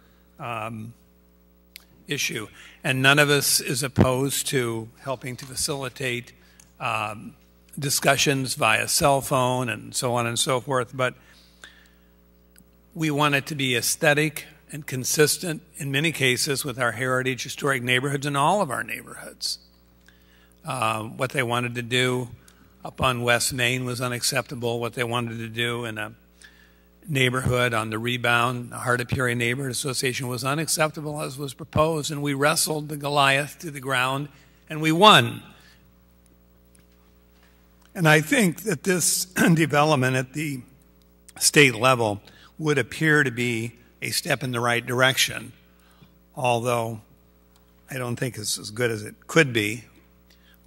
issue. And none of us is opposed to helping to facilitate discussions via cell phone and so on and so forth, but we want it to be aesthetic and consistent in many cases with our heritage historic neighborhoods and all of our neighborhoods. What they wanted to do up on West Main was unacceptable. What they wanted to do in a neighborhood on the Rebound, the Heart of Peoria Neighborhood Association, was unacceptable as was proposed, and we wrestled the Goliath to the ground, and we won. And I think that this development at the state level would appear to be a step in the right direction, although I don't think it's as good as it could be.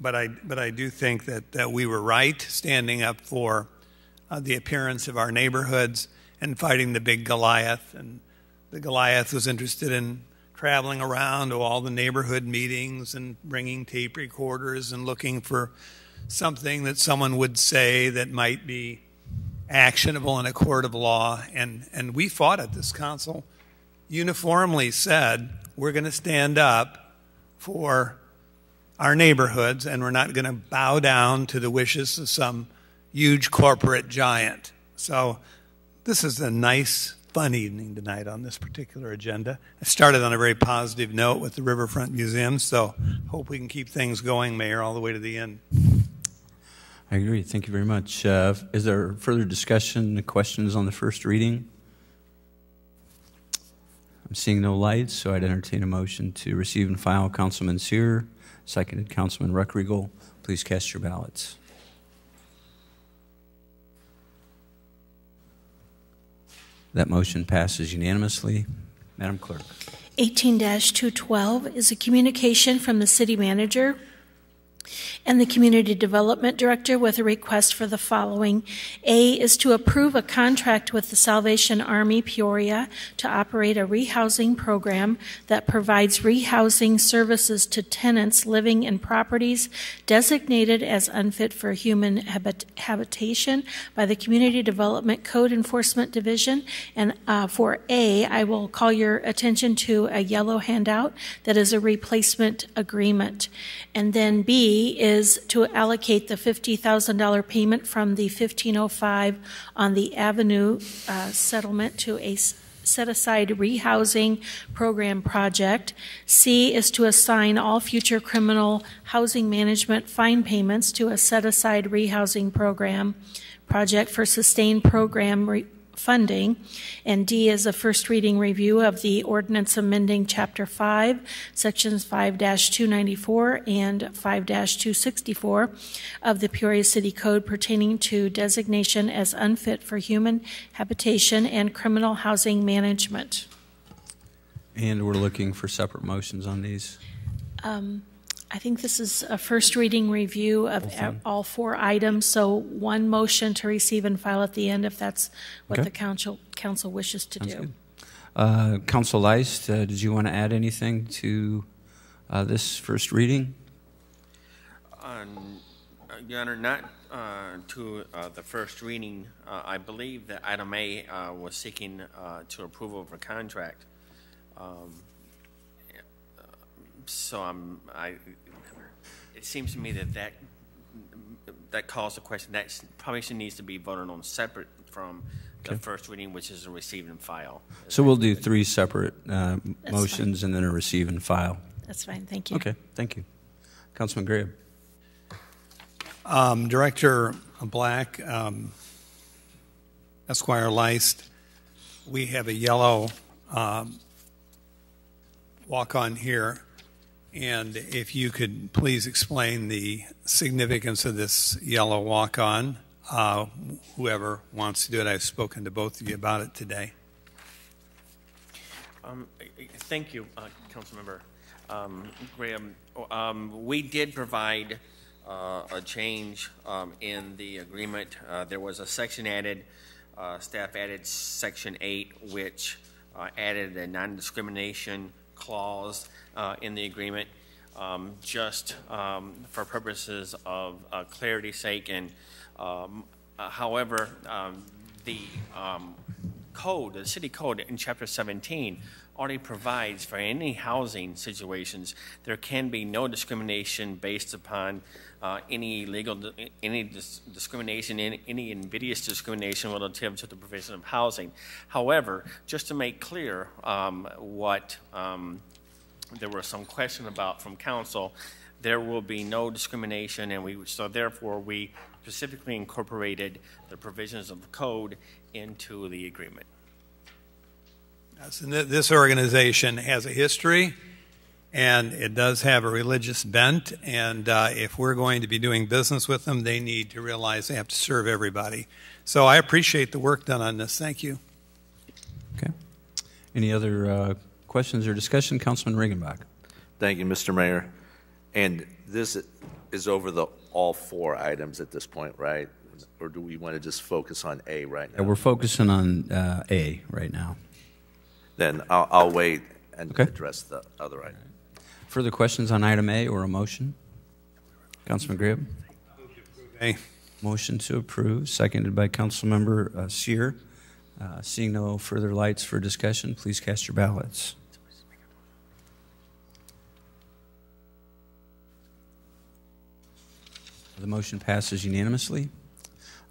But I do think that we were right standing up for the appearance of our neighborhoods and fighting the big Goliath. And the Goliath was interested in traveling around to all the neighborhood meetings and bringing tape recorders and looking for something that someone would say that might be actionable in a court of law. And we fought at this council, uniformly said, we're going to stand up for our neighborhoods, and we're not going to bow down to the wishes of some huge corporate giant. So this is a nice, fun evening tonight on this particular agenda. I started on a very positive note with the Riverfront Museum, so hope we can keep things going, Mayor, all the way to the end. I agree. Thank you very much. Is there further discussion, questions on the first reading? I'm seeing no lights, so I'd entertain a motion to receive and file. Councilman Sear, seconded Councilman Ruckriegel. Please cast your ballots. That motion passes unanimously. Madam Clerk. 18-212 is a communication from the city manager and the Community Development Director with a request for the following. A is to approve a contract with the Salvation Army Peoria to operate a rehousing program that provides rehousing services to tenants living in properties designated as unfit for human habitation by the Community Development Code Enforcement Division. And for A, I will call your attention to a yellow handout that is a replacement agreement. And then B is to allocate the $50,000 payment from the 1505 on the Avenue settlement to a set-aside rehousing program project. C is to assign all future criminal housing management fine payments to a set-aside rehousing program project for sustained program funding. And D is a first reading review of the ordinance amending Chapter 5, Sections 5-294 and 5-264 of the Peoria City Code pertaining to designation as unfit for human habitation and criminal housing management. And we're looking for separate motions on these. I think this is a first reading review of all four items, so one motion to receive and file at the end if that's what the council wishes to do. Council Leist, did you want to add anything to this first reading? Your Honor, not to the first reading. I believe that item A was seeking to approval of a contract. So it seems to me that calls the question that probably needs to be voted on separate from the first reading, which is a receive and file. So we'll do three separate motions and then a receive and file. That's fine. Thank you. Okay. Thank you. Councilman Graham. Director Black, Esquire Leist, we have a yellow walk-on here, and if you could please explain the significance of this yellow walk-on. Whoever wants to do it, I've spoken to both of you about it today. Thank you, Councilmember Graham. We did provide a change in the agreement. There was a section added, staff added Section 8, which added a non-discrimination clause in the agreement, just for purposes of clarity's sake. And however, the code, the city code in Chapter 17 already provides for any housing situations there can be no discrimination based upon any discrimination, any invidious discrimination relative to the provision of housing. However, just to make clear what there was some question about from council, there will be no discrimination, and so therefore we specifically incorporated the provisions of the code into the agreement. Yes, and this organization has a history, and it does have a religious bent, and if we're going to be doing business with them, they need to realize they have to serve everybody. So I appreciate the work done on this. Thank you. Okay. Any other questions or discussion? Councilman Regenbach. Thank you, Mr. Mayor. And this is over all four items at this point, right? Or do we want to just focus on A right now? Yeah, we're focusing on A right now. Then I'll wait and address the other item. Further questions on item A or a motion? Councilman Gribb? A. Motion to approve, seconded by Councilmember Sear. Seeing no further lights for discussion, please cast your ballots. The motion passes unanimously.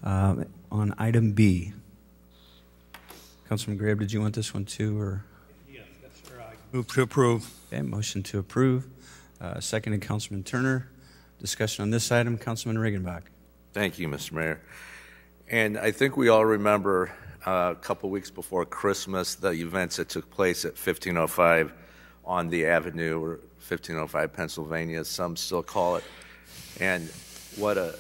On item B, Councilman Gribb, did you want this one too, or? Yes, sir. Move to approve. Okay, motion to approve. Seconded, Councilman Turner. Discussion on this item, Councilman Regenbach. Thank you, Mr. Mayor. And I think we all remember a couple weeks before Christmas the events that took place at 1505 on the Avenue, or 1505 Pennsylvania, as some still call it. And what a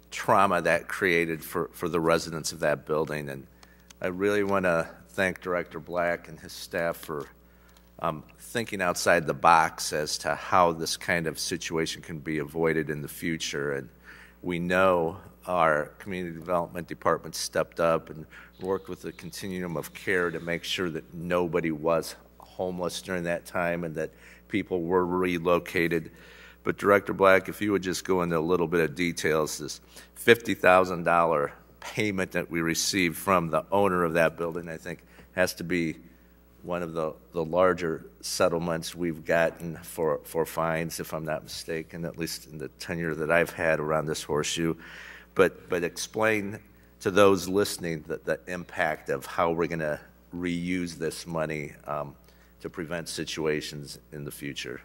trauma that created for the residents of that building. And I really want to thank Director Black and his staff for thinking outside the box as to how this kind of situation can be avoided in the future. And we know our community development department stepped up and worked with the continuum of care to make sure that nobody was homeless during that time and that people were relocated. But Director Black, if you would just go into a little bit of details, this $50,000 payment that we received from the owner of that building, I think, has to be one of the larger settlements we've gotten for fines, if I'm not mistaken, at least in the tenure that I've had around this horseshoe. But explain to those listening the impact of how we're going to reuse this money to prevent situations in the future.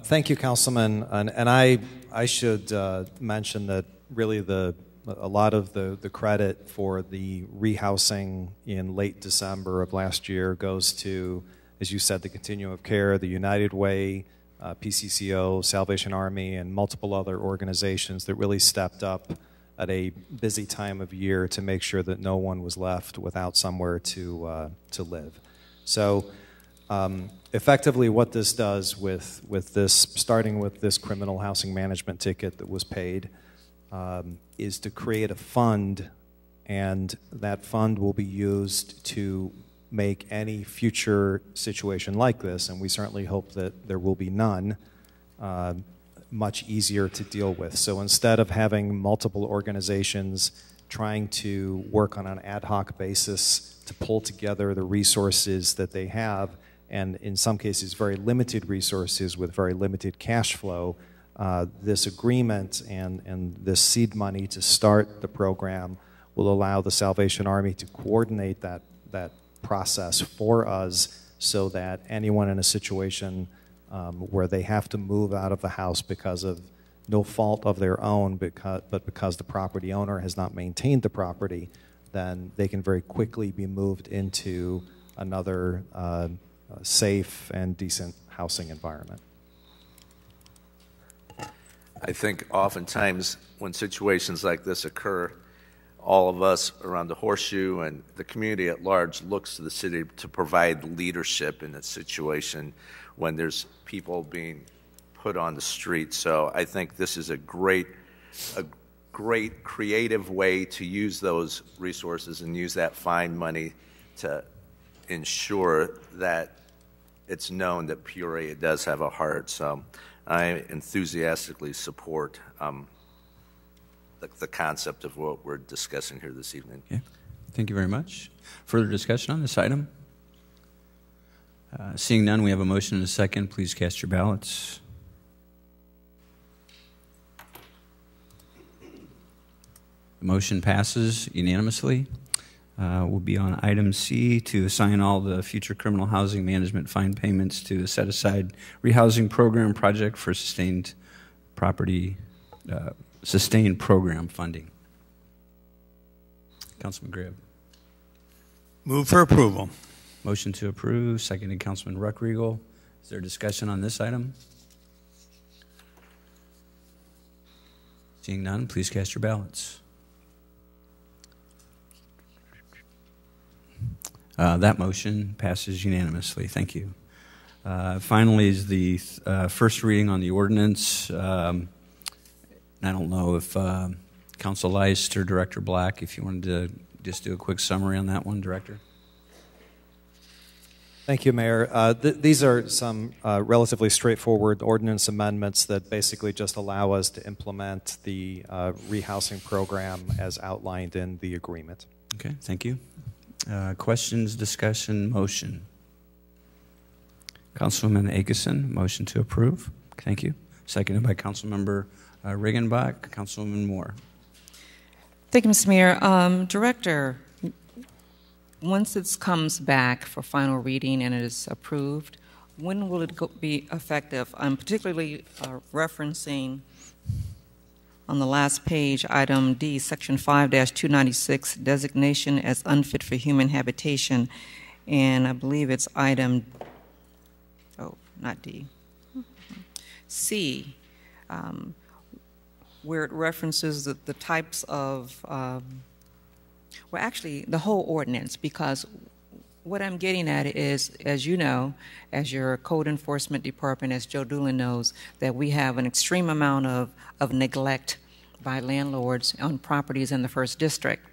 Thank you, Councilman. And I should mention that really a lot of the credit for the rehousing in late December of last year goes to, as you said, the Continuum of Care, the United Way, PCCO, Salvation Army, and multiple other organizations that really stepped up at a busy time of year to make sure that no one was left without somewhere to live. So effectively what this does with this, starting with this criminal housing management ticket that was paid, is to create a fund, and that fund will be used to make any future situation like this, and we certainly hope that there will be none, much easier to deal with. So instead of having multiple organizations trying to work on an ad hoc basis to pull together the resources that they have, and in some cases very limited resources with very limited cash flow, this agreement and this seed money to start the program will allow the Salvation Army to coordinate that process for us, so that anyone in a situation where they have to move out of the house because of no fault of their own, but because the property owner has not maintained the property, then they can very quickly be moved into another safe and decent housing environment. I think oftentimes when situations like this occur, all of us around the Horseshoe and the community at large looks to the city to provide leadership in a situation when there's people being put on the street. So I think this is a great creative way to use those resources and use that fine money to ensure that it's known that Peoria does have a heart. So I enthusiastically support the concept of what we're discussing here this evening. Okay. Thank you very much. Further discussion on this item? Seeing none, we have a motion and a second. Please cast your ballots. The motion passes unanimously. We'll be on item C to assign all the future criminal housing management fine payments to the set-aside rehousing program project for sustained program funding. Councilman Gribb. Move for approval. Motion to approve, seconded Councilman Ruckriegel. Is there discussion on this item? Seeing none, please cast your ballots. That motion passes unanimously. Thank you. Finally is the first reading on the ordinance. I don't know if Council Leist or Director Black, if you wanted to just do a quick summary on that one, Director. Thank you, Mayor. These are some relatively straightforward ordinance amendments that basically just allow us to implement the rehousing program as outlined in the agreement. Okay, thank you. Questions, discussion, motion. Councilwoman Akeson, motion to approve. Thank you. Seconded by Councilmember Riggenbach. Councilwoman Moore. Thank you, Mr. Mayor. Director, once it comes back for final reading and it is approved, when will it be effective? I'm particularly referencing on the last page, item D, section 5-296, designation as unfit for human habitation. And I believe it's item, not D, C, where it references the types of, well, actually, the whole ordinance, because what I'm getting at is, as you know, as your code enforcement department, as Joe Doolin knows, that we have an extreme amount of neglect by landlords on properties in the first district.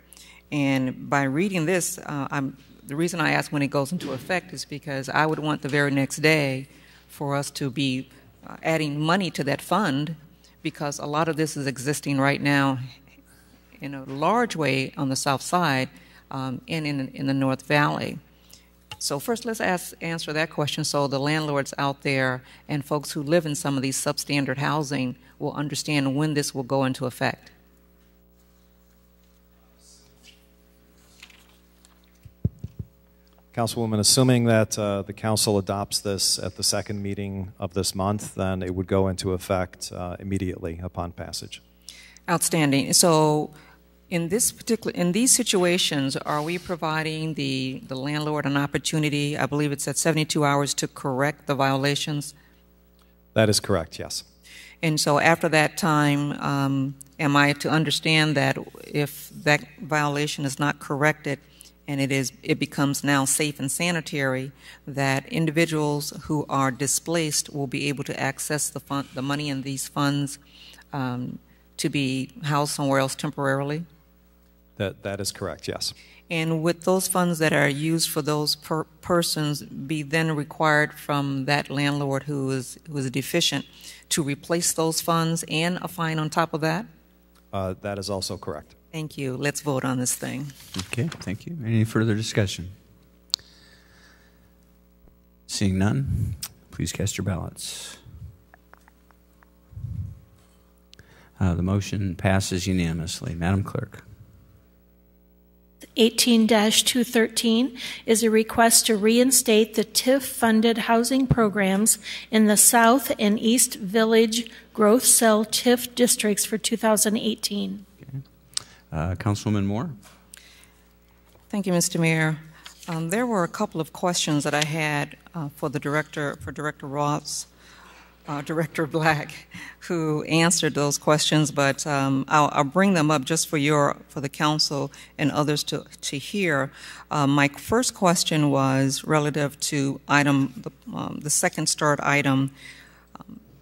And by reading this, the reason I ask when it goes into effect is because I would want the very next day for us to be adding money to that fund, because a lot of this is existing right now in a large way on the south side and in the North Valley. So first, let's answer that question so the landlords out there and folks who live in some of these substandard housing will understand when this will go into effect. Councilwoman, assuming that the council adopts this at the second meeting of this month, then it would go into effect immediately upon passage. Outstanding. So in these situations, are we providing the landlord an opportunity, I believe it's at 72 hours, to correct the violations? That is correct, yes. And so after that time, am I to understand that if that violation is not corrected and it becomes now safe and sanitary, that individuals who are displaced will be able to access the money in these funds to be housed somewhere else temporarily? That is correct, yes. And would those funds that are used for those persons be then required from that landlord who is deficient to replace those funds and a fine on top of that? That is also correct. Thank you. Let's vote on this thing. Okay, thank you. Any further discussion? Seeing none, please cast your ballots. The motion passes unanimously. Madam Clerk. 18-213 is a request to reinstate the TIF-funded housing programs in the South and East Village Growth Cell TIF districts for 2018. Councilwoman Moore. Thank you, Mr. Mayor. There were a couple of questions that I had for Director Ross, Director Black, who answered those questions, but I'll bring them up just for the council and others to hear. My first question was relative to the second start item,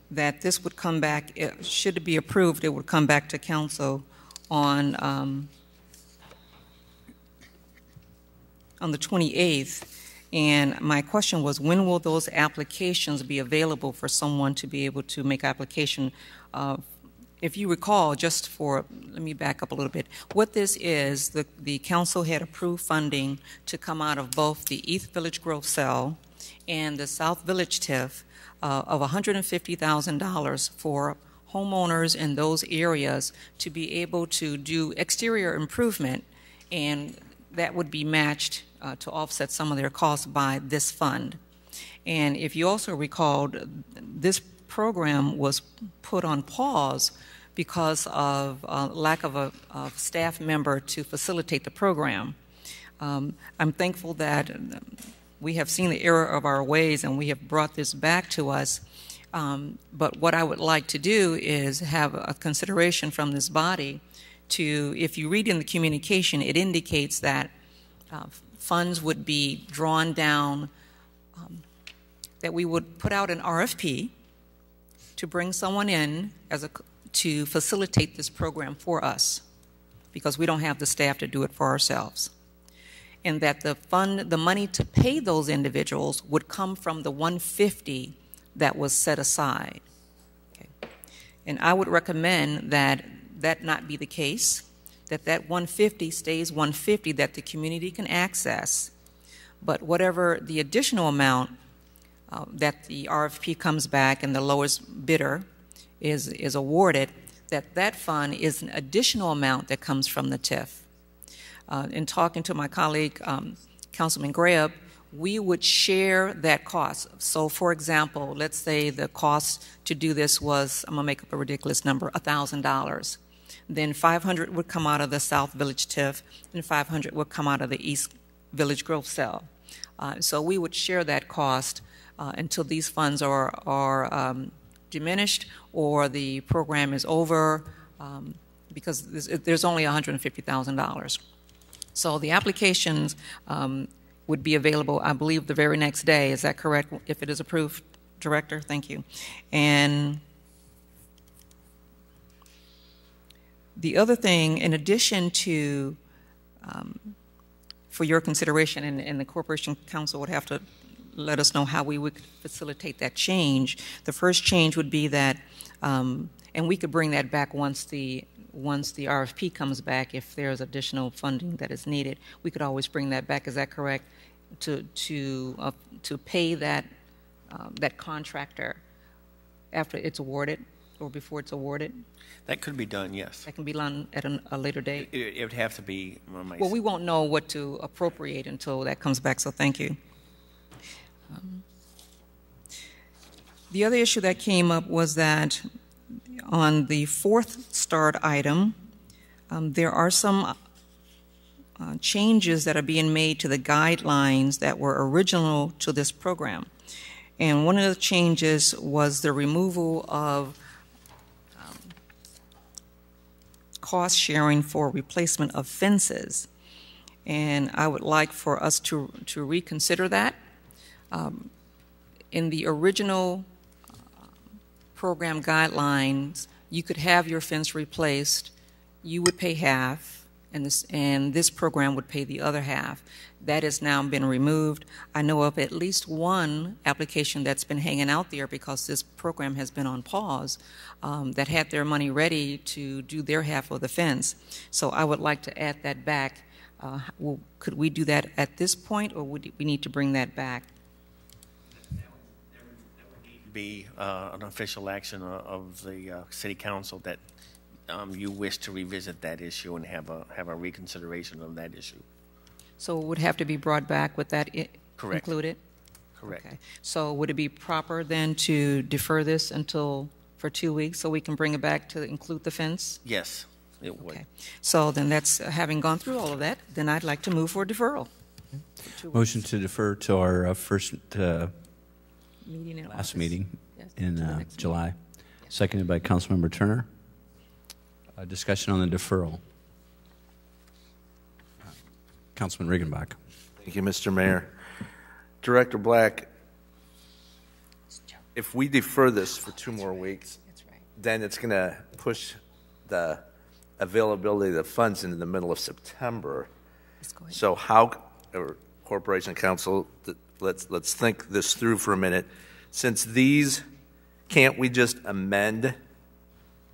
that this would come back, should it be approved, it would come back to council on the 28th. And my question was, when will those applications be available for someone to be able to make application? If you recall, let me back up a little bit. What this is, the council had approved funding to come out of both the East Village Grove Cell and the South Village TIF of $150,000 for homeowners in those areas to be able to do exterior improvement, and that would be matched to offset some of their costs by this fund. And if you also recalled, this program was put on pause because of lack of a staff member to facilitate the program. I'm thankful that we have seen the error of our ways and we have brought this back to us. But what I would like to do is have a consideration from this body to, if you read in the communication, it indicates that funds would be drawn down, that we would put out an RFP to bring someone in to facilitate this program for us, because we don't have the staff to do it for ourselves. And that the money to pay those individuals would come from the $150 that was set aside. Okay. And I would recommend that not be the case, that $150 stays $150 that the community can access, but whatever the additional amount that the RFP comes back and the lowest bidder is awarded, that fund is an additional amount that comes from the TIF. In talking to my colleague, Councilman Greb, we would share that cost. So, for example, let's say the cost to do this was, I'm going to make up a ridiculous number, $1,000. Then $500 would come out of the South Village TIF, and $500 would come out of the East Village Grove Cell. So we would share that cost until these funds are diminished or the program is over, because there's only $150,000. So the applications would be available, I believe, the very next day. Is that correct, if it is approved, Director? Thank you. And the other thing, in addition to, for your consideration, and the Corporation Council would have to let us know how we would facilitate that change. The first change would be that, and we could bring that back once the RFP comes back, if there's additional funding that is needed. We could always bring that back. Is that correct? To pay that contractor after it's awarded or before it's awarded? That could be done, yes. That can be done at a later date? It would have to be. Well, we won't know what to appropriate until that comes back, so thank you. The other issue that came up was that on the fourth start item, there are some changes that are being made to the guidelines that were original to this program. And one of the changes was the removal of cost sharing for replacement of fences. And I would like for us to reconsider that. In the original program guidelines, you could have your fence replaced, you would pay half, and this program would pay the other half. That has now been removed. I know of at least one application that's been hanging out there because this program has been on pause, that had their money ready to do their half of the fence. So I would like to add that back. Could we do that at this point, or would we need to bring that back? Be an official action of the City Council that you wish to revisit that issue and have a reconsideration of that issue. So it would have to be brought back with that Correct. included? Correct. Okay. So would it be proper then to defer this for 2 weeks so we can bring it back to include the fence? Yes, it would. Okay. So then having gone through all of that, then I'd like to move for deferral. Motion to defer to our first Meeting in last August. meeting Yes, in to the next July. meeting. Seconded by Councilmember Turner. Discussion on the deferral. Councilman Riggenbach. Thank you, Mr. Mayor. Director Black, if we defer this for 2 more weeks, then it's going to push the availability of the funds into the middle of September. So how, or Corporation Council, let's think this through for a minute. Since these, can't we just amend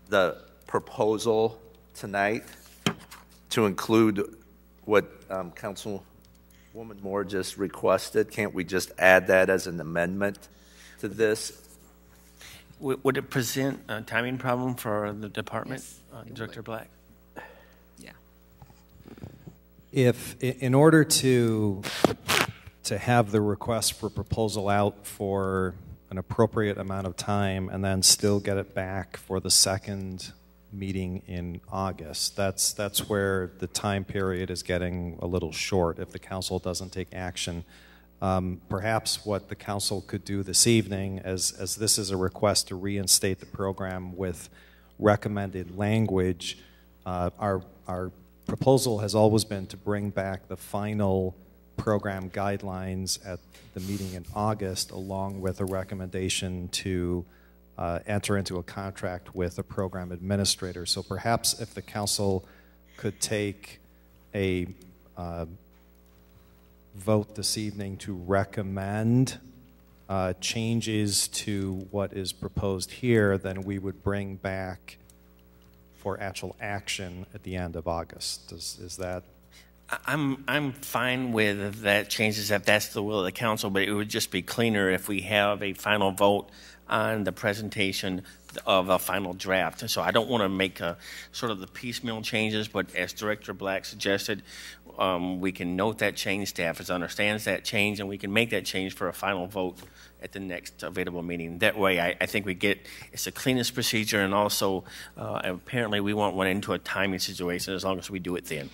the proposal tonight to include what Councilwoman Moore just requested? Can't we just add that as an amendment to this? Would it present a timing problem for the department, Yes, Director Black? Yeah. If, in order to have the request for proposal out for an appropriate amount of time and then still get it back for the second meeting in August, that's where the time period is getting a little short if the council doesn't take action. Perhaps what the council could do this evening, as this is a request to reinstate the program with recommended language, our proposal has always been to bring back the final program guidelines at the meeting in August, along with a recommendation to enter into a contract with a program administrator. So perhaps if the council could take a vote this evening to recommend changes to what is proposed here, then we would bring back for actual action at the end of August. Is that? I'm fine with that changes if that's the will of the council, but it would just be cleaner if we have a final vote on the presentation of a final draft. So I don't want to make sort of the piecemeal changes, but as Director Black suggested, we can note that change, staff understands that change, and we can make that change for a final vote at the next available meeting. That way, I think it's the cleanest procedure, and also apparently we won't run into a timing situation as long as we do it then.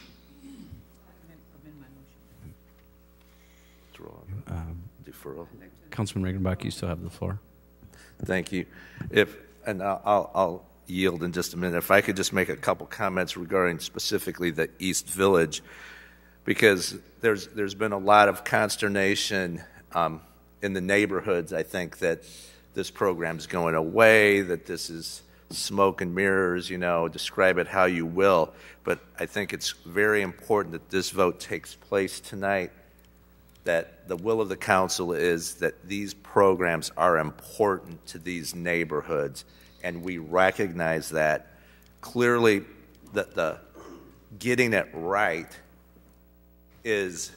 Deferral. Councilman Riggenbach, you still have the floor. Thank you. I'll yield in just a minute. If I could just make a couple comments regarding specifically the East Village, because there's been a lot of consternation in the neighborhoods, I think, that this program's going away, that this is smoke and mirrors, describe it how you will. But I think it's very important that this vote takes place tonight, that the will of the council is that these programs are important to these neighborhoods, and we recognize that. Clearly, that the getting it right is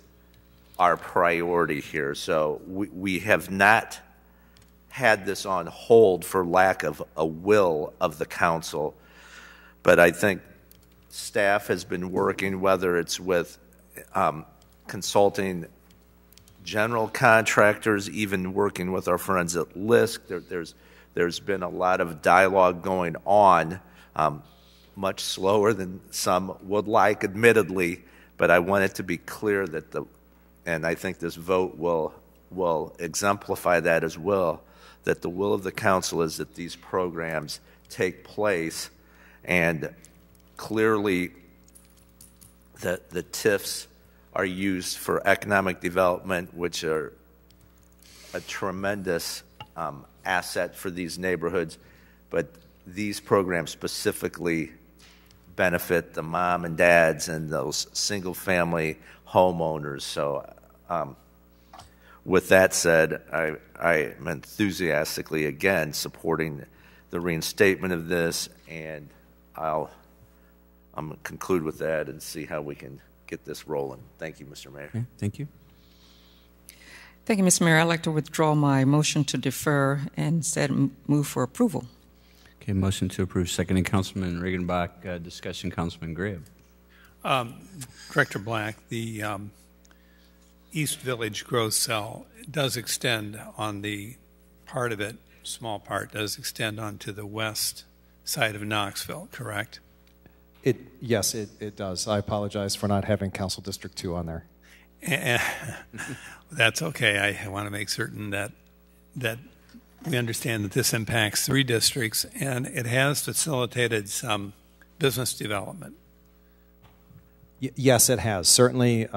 our priority here. So we have not had this on hold for lack of a will of the council, but I think staff has been working, whether it's with consulting general contractors, even working with our friends at LISC. There's been a lot of dialogue going on, much slower than some would like, admittedly, but I want it to be clear that and I think this vote will exemplify that as well, that the will of the council is that these programs take place, and clearly the TIFs are used for economic development, which are a tremendous asset for these neighborhoods, but these programs specifically benefit the mom and dads and those single-family homeowners. So with that said, I am enthusiastically, again, supporting the reinstatement of this, and I'm going to conclude with that and see how we can get this rolling. Thank you, Mr. Mayor. Okay, thank you. Thank you, Mr. Mayor. I'd like to withdraw my motion to defer and instead move for approval. Okay, motion to approve. Seconded, Councilman Riggenbach. Discussion, Councilman Graham. Director Black, the East Village growth cell does extend on the part of it, small part, does extend onto the west side of Knoxville, correct? Yes, it does. I apologize for not having Council District 2 on there. That's okay. I want to make certain that we understand that this impacts 3 districts, and it has facilitated some business development. Yes, it has. Certainly,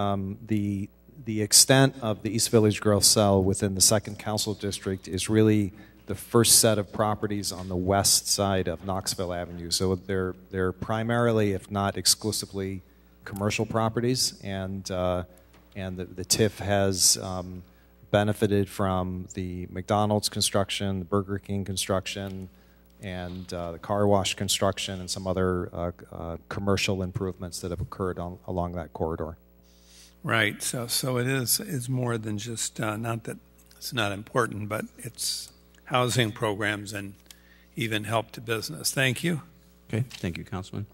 the extent of the East Village growth cell within the 2nd Council District is really the first set of properties on the west side of Knoxville Avenue. So they're primarily, if not exclusively, commercial properties, and the TIF has benefited from the McDonald's construction, the Burger King construction, and the car wash construction, and some other commercial improvements that have occurred along that corridor. Right. So it is more than just, not that it's not important, but it's housing programs and even help to business. Thank you. Okay. Thank you, Councilman.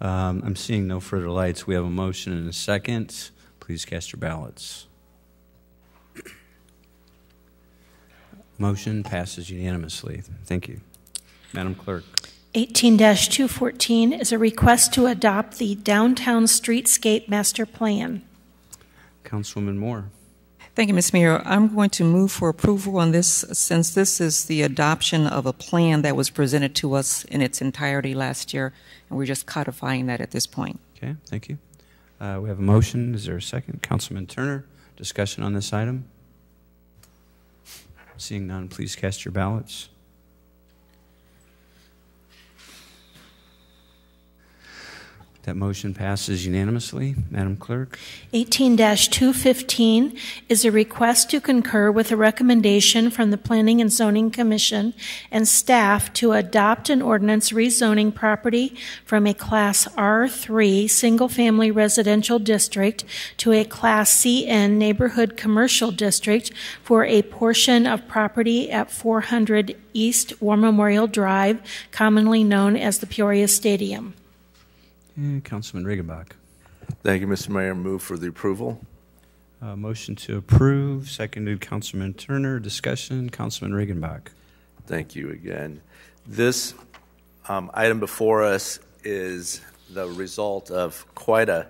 I'm seeing no further lights. We have a motion and a second. Please cast your ballots. Motion passes unanimously. Thank you. Madam Clerk. 18-214 is a request to adopt the Downtown Streetscape Master Plan. Councilwoman Moore. Thank you, Ms. Mayor. I'm going to move for approval on this, since this is the adoption of a plan that was presented to us in its entirety last year, and we're just codifying that at this point. Okay, thank you. We have a motion. Is there a second? Councilman Turner, discussion on this item? Seeing none, please cast your ballots. That motion passes unanimously. Madam Clerk. 18-215 is a request to concur with a recommendation from the Planning and Zoning Commission and staff to adopt an ordinance rezoning property from a Class R3 single-family residential district to a Class CN neighborhood commercial district for a portion of property at 400 East War Memorial Drive, commonly known as the Peoria Stadium. Councilman Regenbach. Thank you, Mr. Mayor. Move for the approval. Motion to approve, seconded Councilman Turner. Discussion, Councilman Regenbach. Thank you again. This item before us is the result of quite a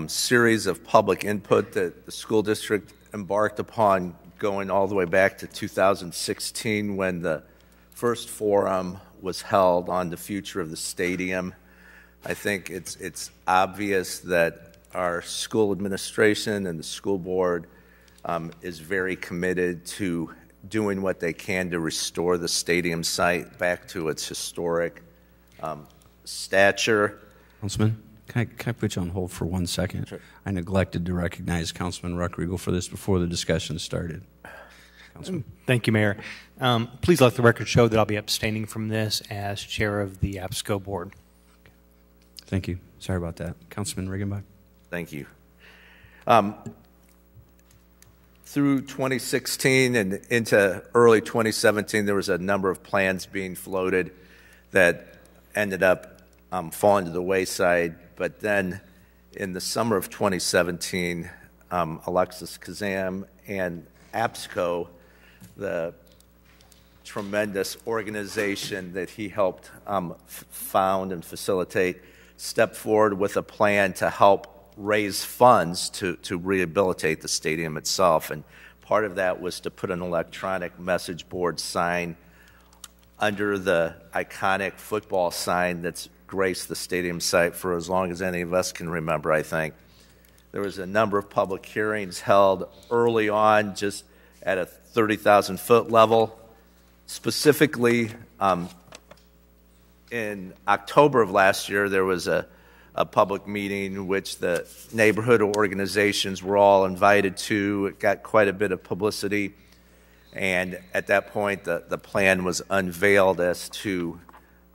series of public input that the school district embarked upon going all the way back to 2016 when the first forum was held on the future of the stadium. I think it's obvious that our school administration and the school board is very committed to doing what they can to restore the stadium site back to its historic stature. Councilman, can I put you on hold for 1 second? Sure. I neglected to recognize Councilman Ruckriegel for this before the discussion started. Councilman. Thank you, Mayor. Please let the record show that I'll be abstaining from this as chair of the APSCO board. Thank you. Sorry about that. Councilman Regenbach. Thank you. Through 2016 and into early 2017, there was a number of plans being floated that ended up falling to the wayside. But then in the summer of 2017, Alexis Kazam and APSCO, the tremendous organization that he helped found and facilitate, stepped forward with a plan to help raise funds to rehabilitate the stadium itself. And part of that was to put an electronic message board sign under the iconic football sign that's graced the stadium site for as long as any of us can remember, I think. There was a number of public hearings held early on just at a 30,000-foot level. Specifically, in October of last year, there was a public meeting in which the neighborhood organizations were all invited to. It got quite a bit of publicity. And at that point, the plan was unveiled as to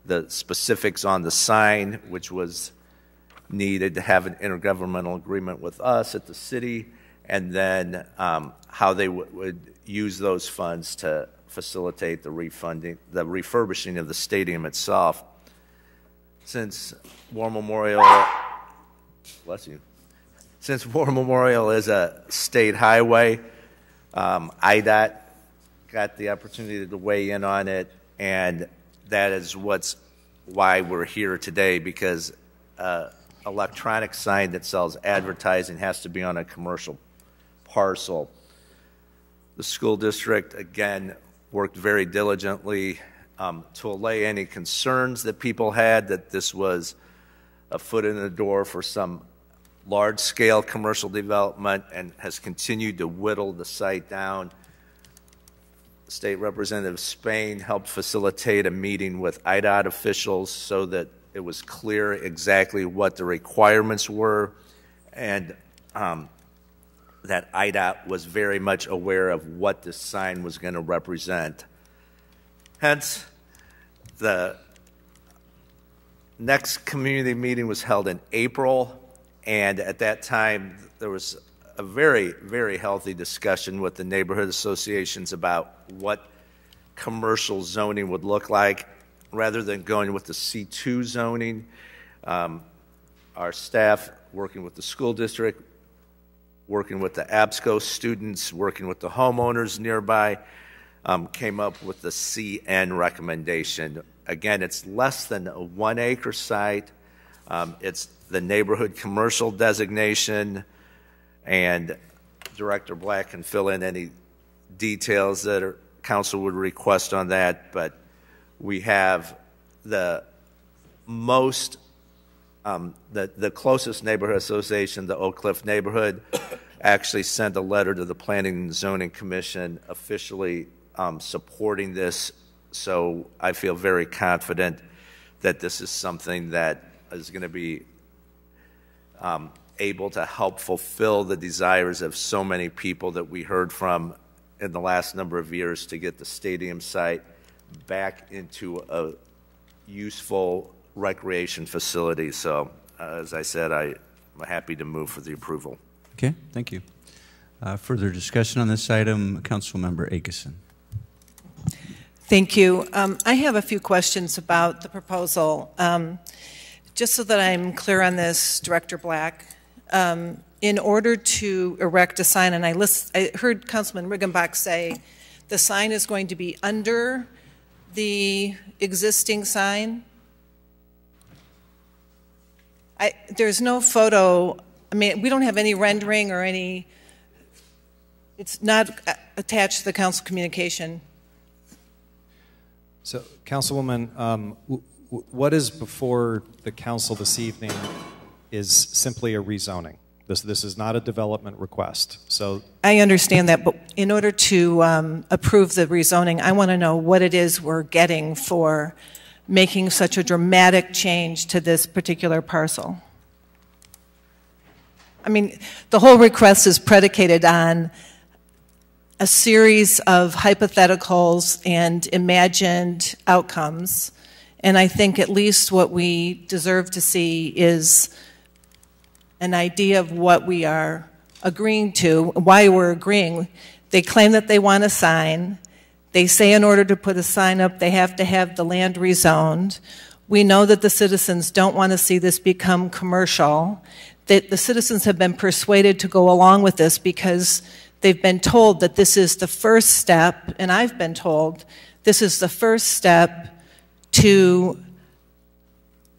the specifics on the sign, which was needed to have an intergovernmental agreement with us at the city, and then how they would use those funds to facilitate the refurbishing of the stadium itself. Since War Memorial, bless you. Since War Memorial is a state highway, IDOT got the opportunity to weigh in on it, and that is why we're here today, because electronic sign that sells advertising has to be on a commercial parcel. The school district, again, worked very diligently to allay any concerns that people had that this was a foot in the door for some large-scale commercial development, and has continued to whittle the site down. State Representative Spain helped facilitate a meeting with IDOT officials so that it was clear exactly what the requirements were, and that IDOT was very much aware of what this sign was going to represent. Hence, the next community meeting was held in April, and at that time there was a very, very healthy discussion with the neighborhood associations about what commercial zoning would look like. Rather than going with the C2 zoning, our staff, working with the school district, working with the ABSCO students, working with the homeowners nearby, came up with the CN recommendation. Again, it's less than a 1 acre site. It's the neighborhood commercial designation, and Director Black can fill in any details that council would request on that, but we have the most, the closest neighborhood association, the Oak Cliff neighborhood, actually sent a letter to the Planning and Zoning Commission officially supporting this. So I feel very confident that this is something that is going to be able to help fulfill the desires of so many people that we heard from in the last number of years to get the stadium site back into a useful recreation facility. So, as I said, I'm happy to move for the approval. Okay, thank you. Further discussion on this item, Councilmember Akeson. Thank you. I have a few questions about the proposal. Just so that I'm clear on this, Director Black, in order to erect a sign, and I heard Councilman Riggenbach say the sign is going to be under the existing sign. There's no photo. I mean, we don't have any rendering or any. It's not attached to the council communication. So, Councilwoman, what is before the council this evening is simply a rezoning. This is not a development request. So I understand that, but in order to approve the rezoning, I want to know what it is we're getting for making such a dramatic change to this particular parcel. I mean, the whole request is predicated on a series of hypotheticals and imagined outcomes, and I think at least what we deserve to see is an idea of what we are agreeing to, why we're agreeing. They claim that they want a sign. They say in order to put a sign up, they have to have the land rezoned. We know that the citizens don't want to see this become commercial, that the citizens have been persuaded to go along with this because they've been told that this is the first step, and I've been told this is the first step to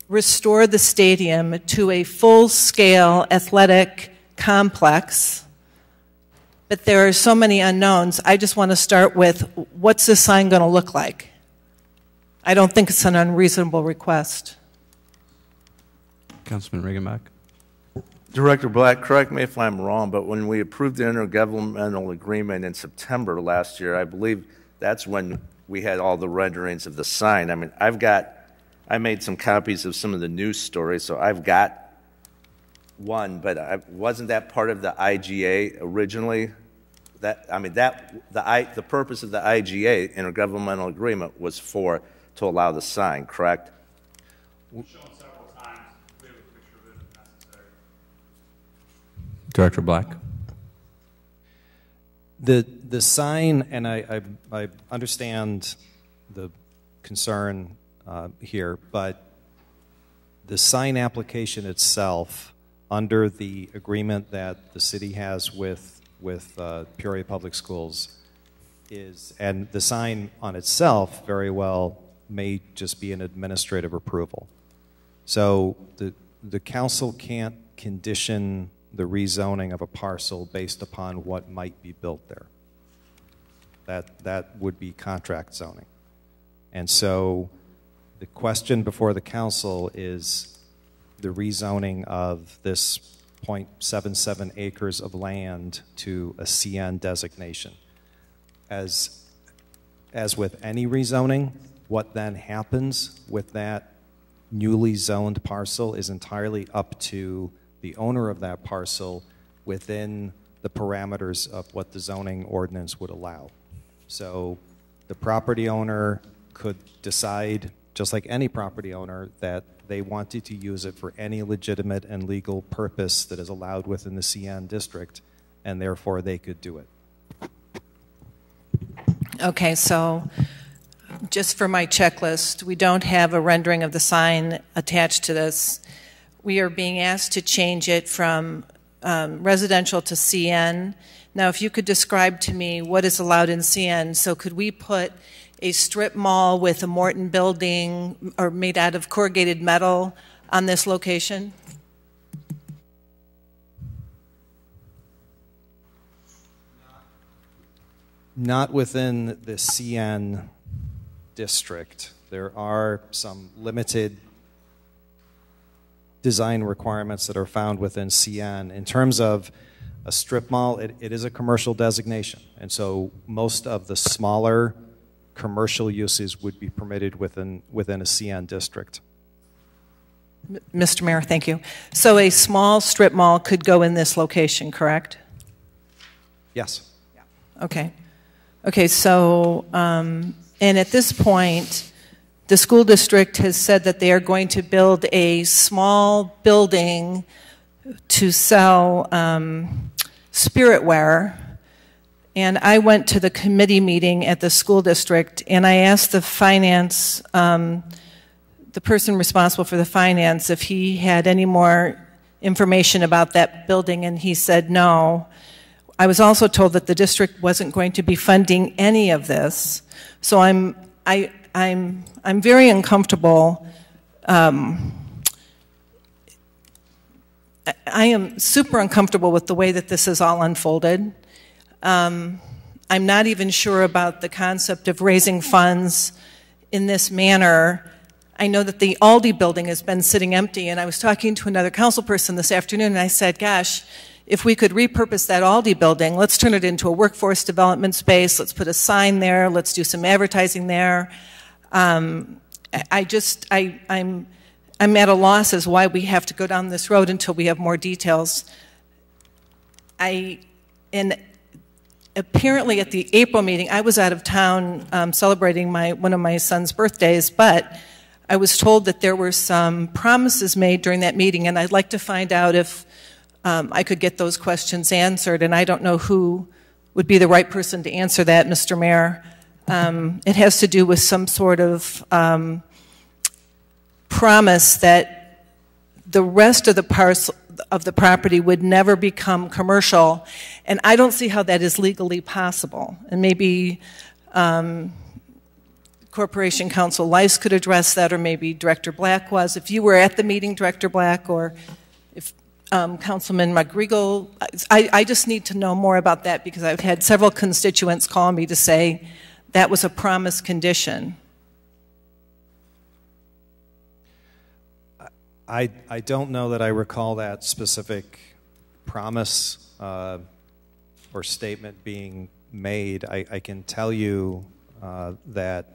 restore the stadium to a full-scale athletic complex. But there are so many unknowns. I just want to start with, what's this sign going to look like? I don't think it's an unreasonable request. Councilman Riggenbach. Director Black, correct me if I'm wrong, but when we approved the intergovernmental agreement in September last year, I believe that's when we had all the renderings of the sign. I mean, I made some copies of some of the news stories, so I've got one, but wasn't that part of the IGA originally? The purpose of the IGA, intergovernmental agreement, was to allow the sign, correct? Shown several times. We have a picture of it if necessary. Director Black. The sign, and I understand the concern here, but the sign application itself, under the agreement that the city has with Peoria Public Schools, and the sign on itself very well may just be an administrative approval. So the council can't condition the rezoning of a parcel based upon what might be built there. That would be contract zoning. And so the question before the council is the rezoning of this 0.77 acres of land to a CN designation. As with any rezoning, what then happens with that newly zoned parcel is entirely up to the owner of that parcel within the parameters of what the zoning ordinance would allow. So the property owner could decide, just like any property owner, that they wanted to use it for any legitimate and legal purpose that is allowed within the CN district, and therefore they could do it. Okay, so just for my checklist, we don't have a rendering of the sign attached to this. We are being asked to change it from residential to CN. Now, if you could describe to me what is allowed in CN, so could we put a strip mall with a Morton building or made out of corrugated metal on this location? Not within the CN district. There are some limited design requirements that are found within CN. In terms of a strip mall, it is a commercial designation. And so most of the smaller commercial uses would be permitted within a CN district. Mr. Mayor, thank you. So a small strip mall could go in this location, correct? Yes. Okay. Okay, so, and at this point, the school district has said that they are going to build a small building to sell spiritware. And I went to the committee meeting at the school district, and I asked the finance, the person responsible for the finance, if he had any more information about that building, and he said no. I was also told that the district wasn't going to be funding any of this. So I'm very uncomfortable. I am super uncomfortable with the way that this is all unfolded. I'm not even sure about the concept of raising funds in this manner. I know that the Aldi building has been sitting empty, and I was talking to another council person this afternoon, and I said, gosh, if we could repurpose that Aldi building, let's turn it into a workforce development space, let's put a sign there, let's do some advertising there. I'm at a loss as why we have to go down this road until we have more details. And apparently at the April meeting, I was out of town celebrating one of my son's birthdays, but I was told that there were some promises made during that meeting, and I'd like to find out if I could get those questions answered, and I don't know who would be the right person to answer that, Mr. Mayor. It has to do with some sort of promise that the rest of the parcel of the property would never become commercial, and I don't see how that is legally possible. And maybe Corporation Counsel Lice could address that, or maybe Director Black was. If you were at the meeting, Director Black, or if Councilman McGregal, I just need to know more about that, because I've had several constituents call me to say that was a promise condition. I don't know that I recall that specific promise or statement being made. I can tell you that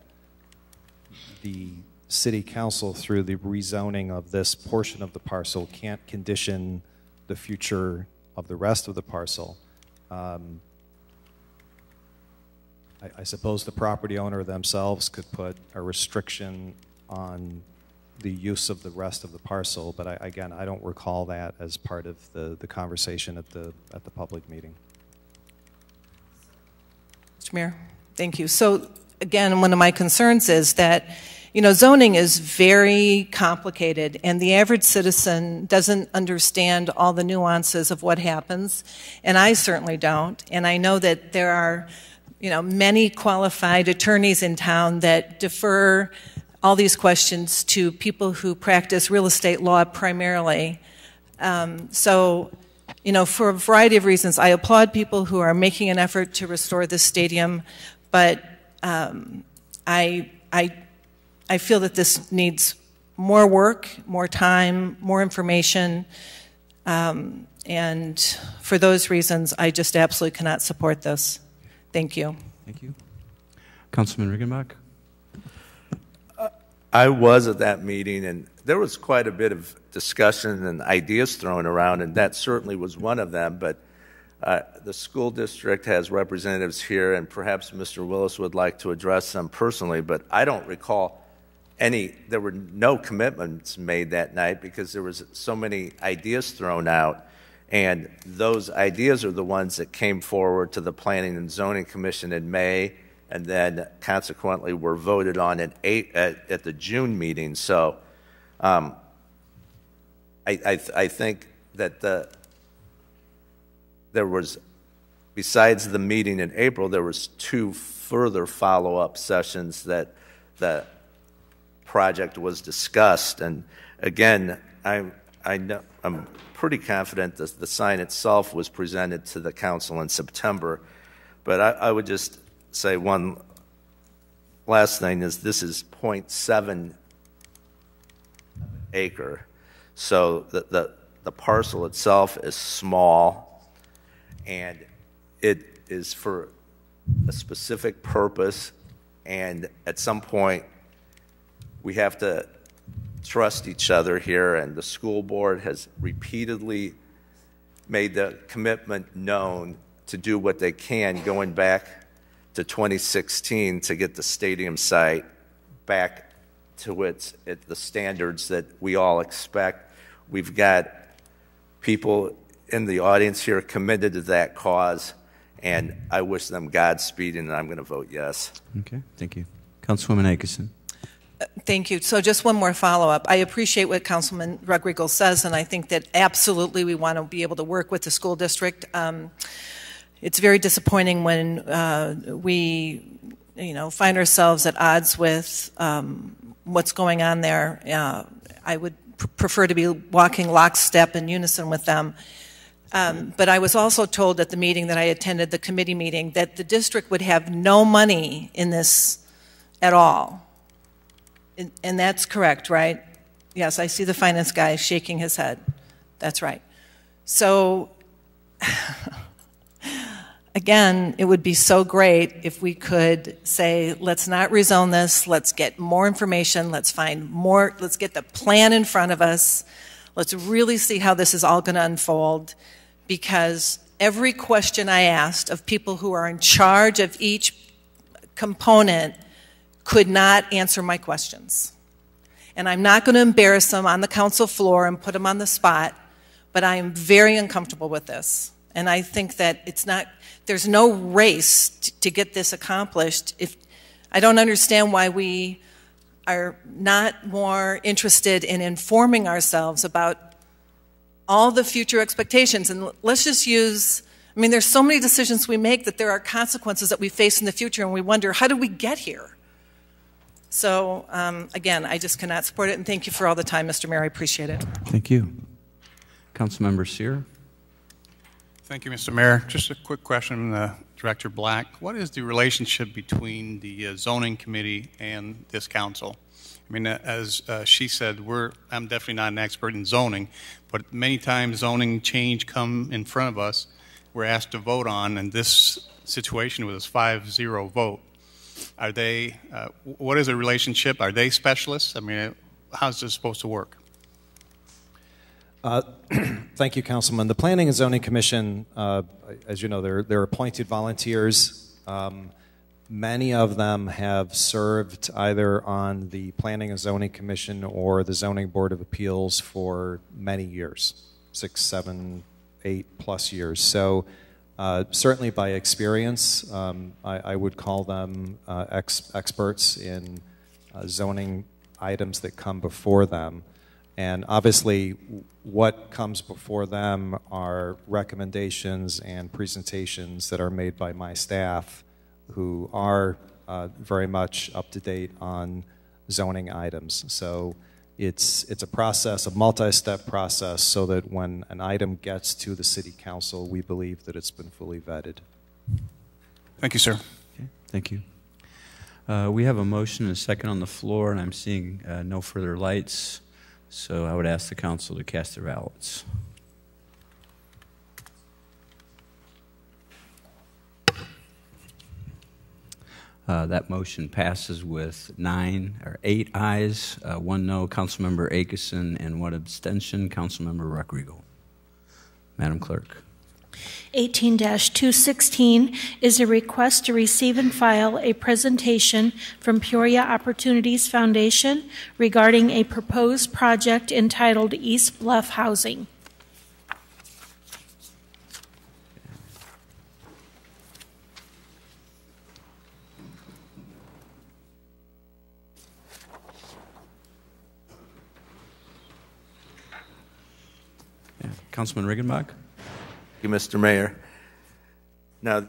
the City Council, through the rezoning of this portion of the parcel, can't condition the future of the rest of the parcel. I suppose the property owner themselves could put a restriction on the use of the rest of the parcel, but again, I don't recall that as part of the conversation at the public meeting. Mr. Mayor, thank you. So again, one of my concerns is that, you know, zoning is very complicated, and the average citizen doesn't understand all the nuances of what happens, and I certainly don't. And I know that there are, you know, many qualified attorneys in town that defer all these questions to people who practice real estate law primarily. So, you know, for a variety of reasons, I applaud people who are making an effort to restore this stadium, but I feel that this needs more work, more time, more information, and for those reasons, I just absolutely cannot support this. Thank you. Thank you. Councilman Riggenbach? I was at that meeting, and there was quite a bit of discussion and ideas thrown around, and that certainly was one of them. But the school district has representatives here, and perhaps Mr. Willis would like to address them personally, but I don't recall there were no commitments made that night because there was so many ideas thrown out, and those ideas are the ones that came forward to the Planning and Zoning Commission in May, and then consequently were voted on at the June meeting. So I think that there was, besides the meeting in April, there was 2 further follow-up sessions that the project was discussed. And again, I'm pretty confident that the sign itself was presented to the council in September. But I would just say one last thing is this is 0.7 acre. So the parcel itself is small, and it is for a specific purpose, and at some point we have to trust each other here, and the school board has repeatedly made the commitment known to do what they can going back to 2016 to get the stadium site back to the standards that we all expect. We've got people in the audience here committed to that cause, and I wish them Godspeed, and I'm going to vote yes. Okay, thank you. Councilwoman Akeson. Thank you. So just one more follow-up. I appreciate what Councilman Rodriguez says, and I think that absolutely we want to be able to work with the school district. It's very disappointing when we, find ourselves at odds with what's going on there. I would prefer to be walking lockstep in unison with them. But I was also told at the meeting that I attended, the committee meeting, that the district would have no money in this at all. And that's correct, right? Yes, I see the finance guy shaking his head. That's right. So, again, it would be so great if we could say, let's not rezone this, let's get more information, let's find more, let's get the plan in front of us, let's really see how this is all going to unfold, because every question I asked of people who are in charge of each component could not answer my questions. And I'm not going to embarrass them on the council floor and put them on the spot, but I am very uncomfortable with this. And I think that there's no race to get this accomplished. I don't understand why we are not more interested in informing ourselves about all the future expectations. And let's just use, there's so many decisions we make that there are consequences that we face in the future, and we wonder, how did we get here? So, again, I just cannot support it, and thank you for all the time, Mr. Mayor. I appreciate it. Thank you. Councilmember Sear. Thank you, Mr. Mayor. Just a quick question, Director Black. What is the relationship between the zoning committee and this council? As she said, I'm definitely not an expert in zoning, but many times zoning change come in front of us, we're asked to vote on, and this situation was a 5-0 vote. Are they, what is the relationship? Are they specialists? How's this supposed to work? Thank you, Councilman. The Planning and Zoning Commission, as you know, they're appointed volunteers. Many of them have served either on the Planning and Zoning Commission or the Zoning Board of Appeals for many years, 6, 7, 8+ years. So certainly by experience, I would call them experts in zoning items that come before them. And obviously, what comes before them are recommendations and presentations that are made by my staff, who are very much up to date on zoning items. So it's a process, a multi-step process, so that when an item gets to the City Council, we believe that it's been fully vetted. Thank you, sir. Okay, thank you. We have a motion and a second on the floor, and I'm seeing no further lights, so I would ask the council to cast their ballots. That motion passes with 8 ayes, 1 no, Councilmember Akeson, and 1 abstention, Councilmember Rockriegel. Madam Clerk. 18-216 is a request to receive and file a presentation from Peoria Opportunities Foundation regarding a proposed project entitled East Bluff Housing. Councilman Riggenbach. Thank you, Mr. Mayor. Now,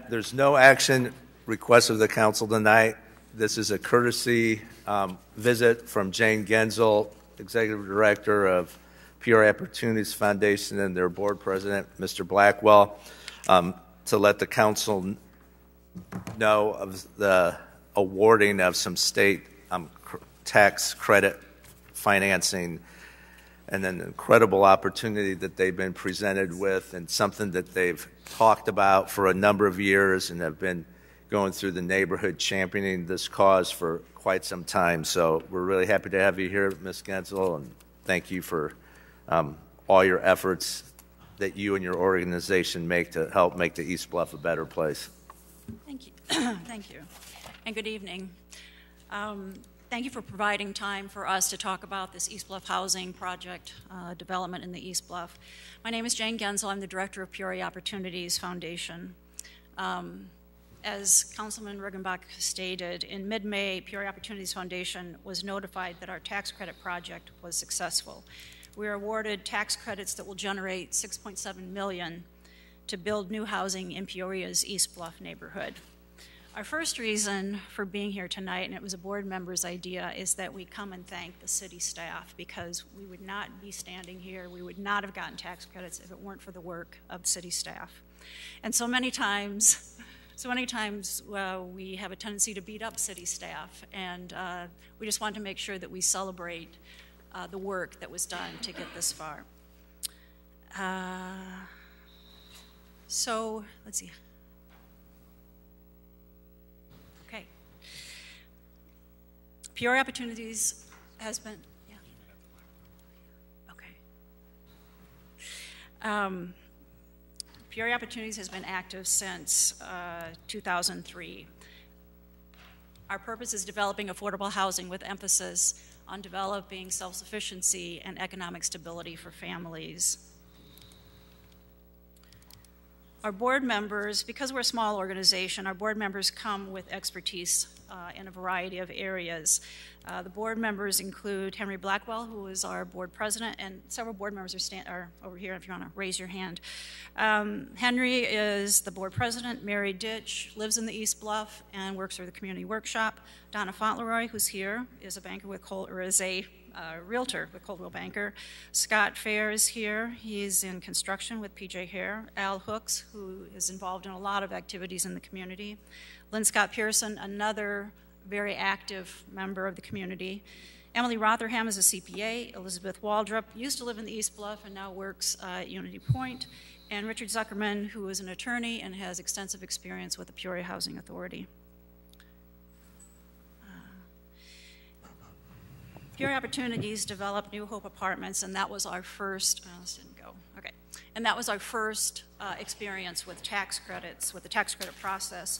there's no action request of the council tonight. This is a courtesy visit from Jane Genzel, Executive Director of Peoria Opportunities Foundation, and their board president, Mr. Blackwell, to let the council know of the awarding of some state tax credit financing, and an incredible opportunity that they've been presented with, and something that they've talked about for a number of years and have been going through the neighborhood championing this cause for quite some time. So we're really happy to have you here, Ms. Genzel, and thank you for all your efforts that you and your organization make to help make the East Bluff a better place. Thank you. Thank you. And good evening. Thank you for providing time for us to talk about this East Bluff housing project development in the East Bluff. My name is Jane Genzel. I'm the director of Peoria Opportunities Foundation. As Councilman Riggenbach stated, in mid-May, Peoria Opportunities Foundation was notified that our tax credit project was successful. We were awarded tax credits that will generate $6.7 million to build new housing in Peoria's East Bluff neighborhood. Our first reason for being here tonight, and it was a board member's idea, is that we come and thank the city staff, because we would not be standing here, we would not have gotten tax credits if it weren't for the work of city staff. And so many times we have a tendency to beat up city staff, and we just want to make sure that we celebrate the work that was done to get this far. So let's see. Okay. Peoria Opportunities has been, yeah. Okay. Peoria Opportunities has been active since 2003. Our purpose is developing affordable housing with emphasis on developing self-sufficiency and economic stability for families. Our board members, because we're a small organization, our board members come with expertise in a variety of areas. The board members include Henry Blackwell, who is our board president, and several board members are over here if you want to raise your hand. Henry is the board president. Mary Ditch lives in the East Bluff and works for the community workshop. Donna Fauntleroy, who's here, is a banker with realtor with Coldwell Banker. Scott Fair is here. He's in construction with PJ Hare. Al Hooks, who is involved in a lot of activities in the community. Lynn Scott Pearson, another very active member of the community. Emily Rotherham is a CPA. Elizabeth Waldrop used to live in the East Bluff and now works at Unity Point. And Richard Zuckerman, who is an attorney and has extensive experience with the Peoria Housing Authority. Peoria Opportunities developed New Hope Apartments, and that was our first, this didn't go, okay. And that was our first experience with tax credits, with the tax credit process.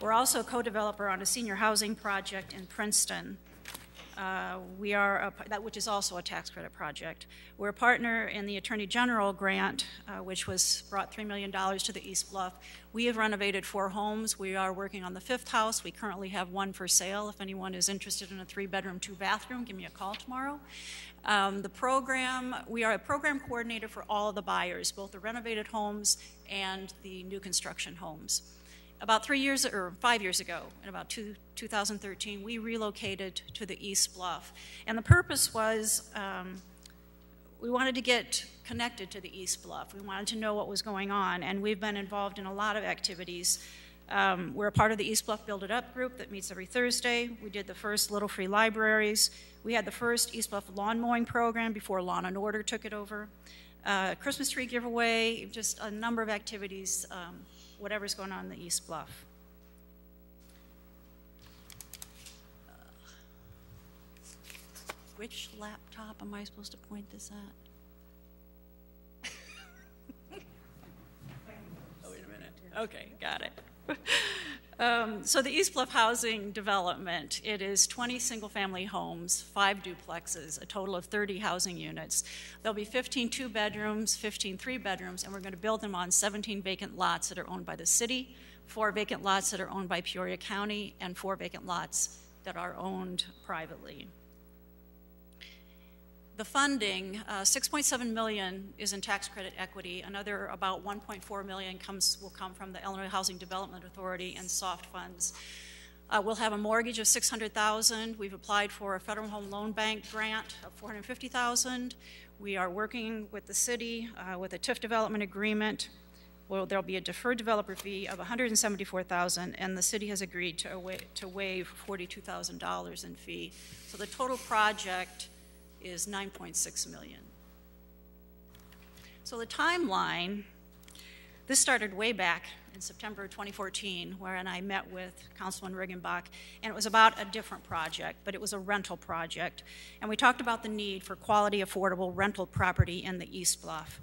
We're also a co-developer on a senior housing project in Princeton. Which is also a tax credit project. We're a partner in the Attorney General grant, which brought $3 million to the East Bluff. We have renovated 4 homes. We are working on the 5th house. We currently have 1 for sale. If anyone is interested in a 3-bedroom, 2-bathroom, give me a call tomorrow. We are a program coordinator for all of the buyers, both the renovated homes and the new construction homes. About 5 years ago, in about 2013, we relocated to the East Bluff. And the purpose was we wanted to get connected to the East Bluff. We wanted to know what was going on, and we've been involved in a lot of activities. We're a part of the East Bluff Build It Up group that meets every Thursday. We did the first Little Free Libraries. We had the first East Bluff lawn mowing program before Law and Order took it over. Christmas tree giveaway, just a number of activities, whatever's going on in the East Bluff. Which laptop am I supposed to point this at? Oh, wait a minute. Okay, got it. So the East Bluff Housing Development, it is 20 single-family homes, 5 duplexes, a total of 30 housing units. There'll be 15 two-bedrooms, 15 three-bedrooms, and we're going to build them on 17 vacant lots that are owned by the city, 4 vacant lots that are owned by Peoria County, and 4 vacant lots that are owned privately. The funding, $6.7 million is in tax credit equity. Another about $1.4 million will come from the Illinois Housing Development Authority and soft funds. We'll have a mortgage of $600,000. We've applied for a Federal Home Loan Bank grant of $450,000. We are working with the city with a TIF development agreement. Well, there'll be a deferred developer fee of $174,000, and the city has agreed to waive $42,000 in fee. So the total project is $9.6 million. So the timeline, this started way back in September 2014, wherein I met with Councilman Riggenbach, and it was about a different project, but it was a rental project. And we talked about the need for quality, affordable rental property in the East Bluff.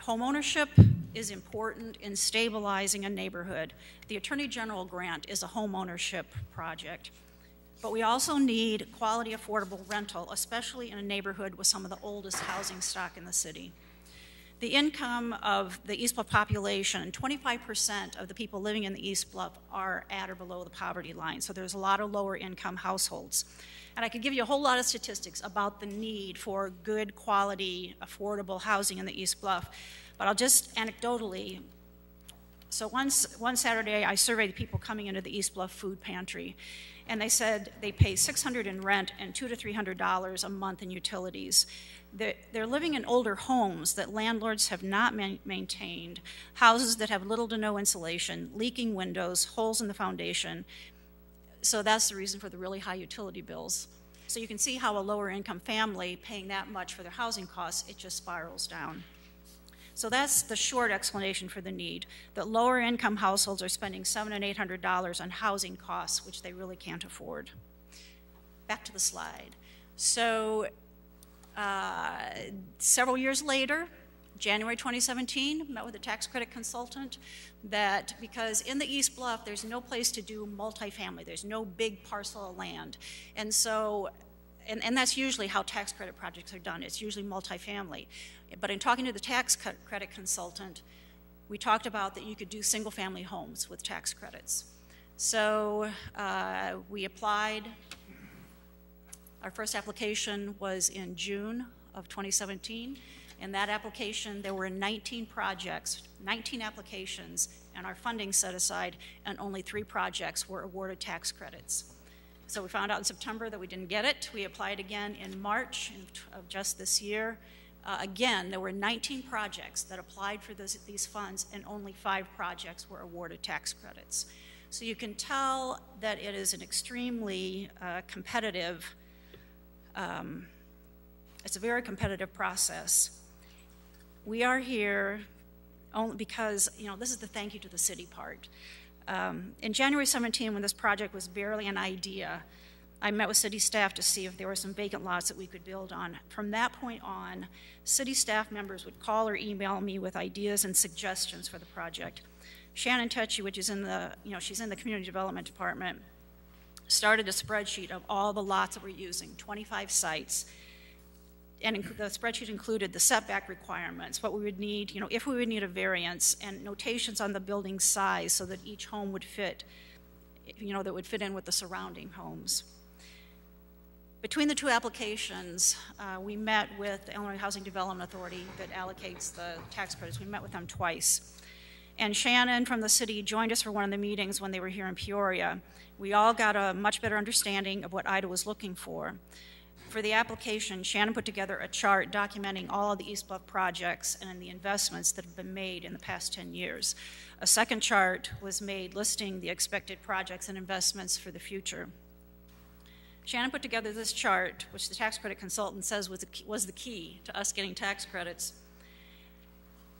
Homeownership is important in stabilizing a neighborhood. The Attorney General grant is a homeownership project. But we also need quality, affordable rental, especially in a neighborhood with some of the oldest housing stock in the city. The income of the East Bluff population, 25% of the people living in the East Bluff are at or below the poverty line, so there's a lot of lower income households. And I could give you a whole lot of statistics about the need for good quality, affordable housing in the East Bluff, but I'll just anecdotally. So one Saturday, I surveyed the people coming into the East Bluff food pantry, and they said they pay $600 in rent and $200 to $300 a month in utilities. They're living in older homes that landlords have not maintained, houses that have little to no insulation, leaking windows, holes in the foundation. So that's the reason for the really high utility bills. So you can see how a lower income family paying that much for their housing costs, it just spirals down. So that's the short explanation for the need, that lower income households are spending $700 and $800 on housing costs, which they really can't afford. Back to the slide. So several years later, January 2017, met with a tax credit consultant that because in the East Bluff, there's no place to do multifamily. There's no big parcel of land. And so, and that's usually how tax credit projects are done. It's usually multifamily. But in talking to the tax credit consultant, we talked about that you could do single family homes with tax credits. So we applied. Our first application was in June of 2017. In that application, there were 19 projects, 19 applications, and our funding set aside, and only 3 projects were awarded tax credits. So we found out in September that we didn't get it. We applied again in March of just this year. Again, there were 19 projects that applied for these funds, and only 5 projects were awarded tax credits. So you can tell that it is an extremely competitive, it's a very competitive process. We are here only because, you know, this is the thank you to the city part. In January 17, when this project was barely an idea, I met with city staff to see if there were some vacant lots that we could build on. From that point on, city staff members would call or email me with ideas and suggestions for the project. Shannon Tetchy, which is in the, she's in the community development department, started a spreadsheet of all the lots that we're using, 25 sites. And the spreadsheet included the setback requirements, what we would need, if we would need a variance, and notations on the building size so that each home would fit, that would fit in with the surrounding homes. Between the 2 applications, we met with the Illinois Housing Development Authority that allocates the tax credits. We met with them twice. And Shannon from the city joined us for one of the meetings when they were here in Peoria. We all got a much better understanding of what IDA was looking for. For the application, Shannon put together a chart documenting all of the East Bluff projects and the investments that have been made in the past 10 years. A second chart was made listing the expected projects and investments for the future. Shannon put together this chart, which the tax credit consultant says was the key to us getting tax credits.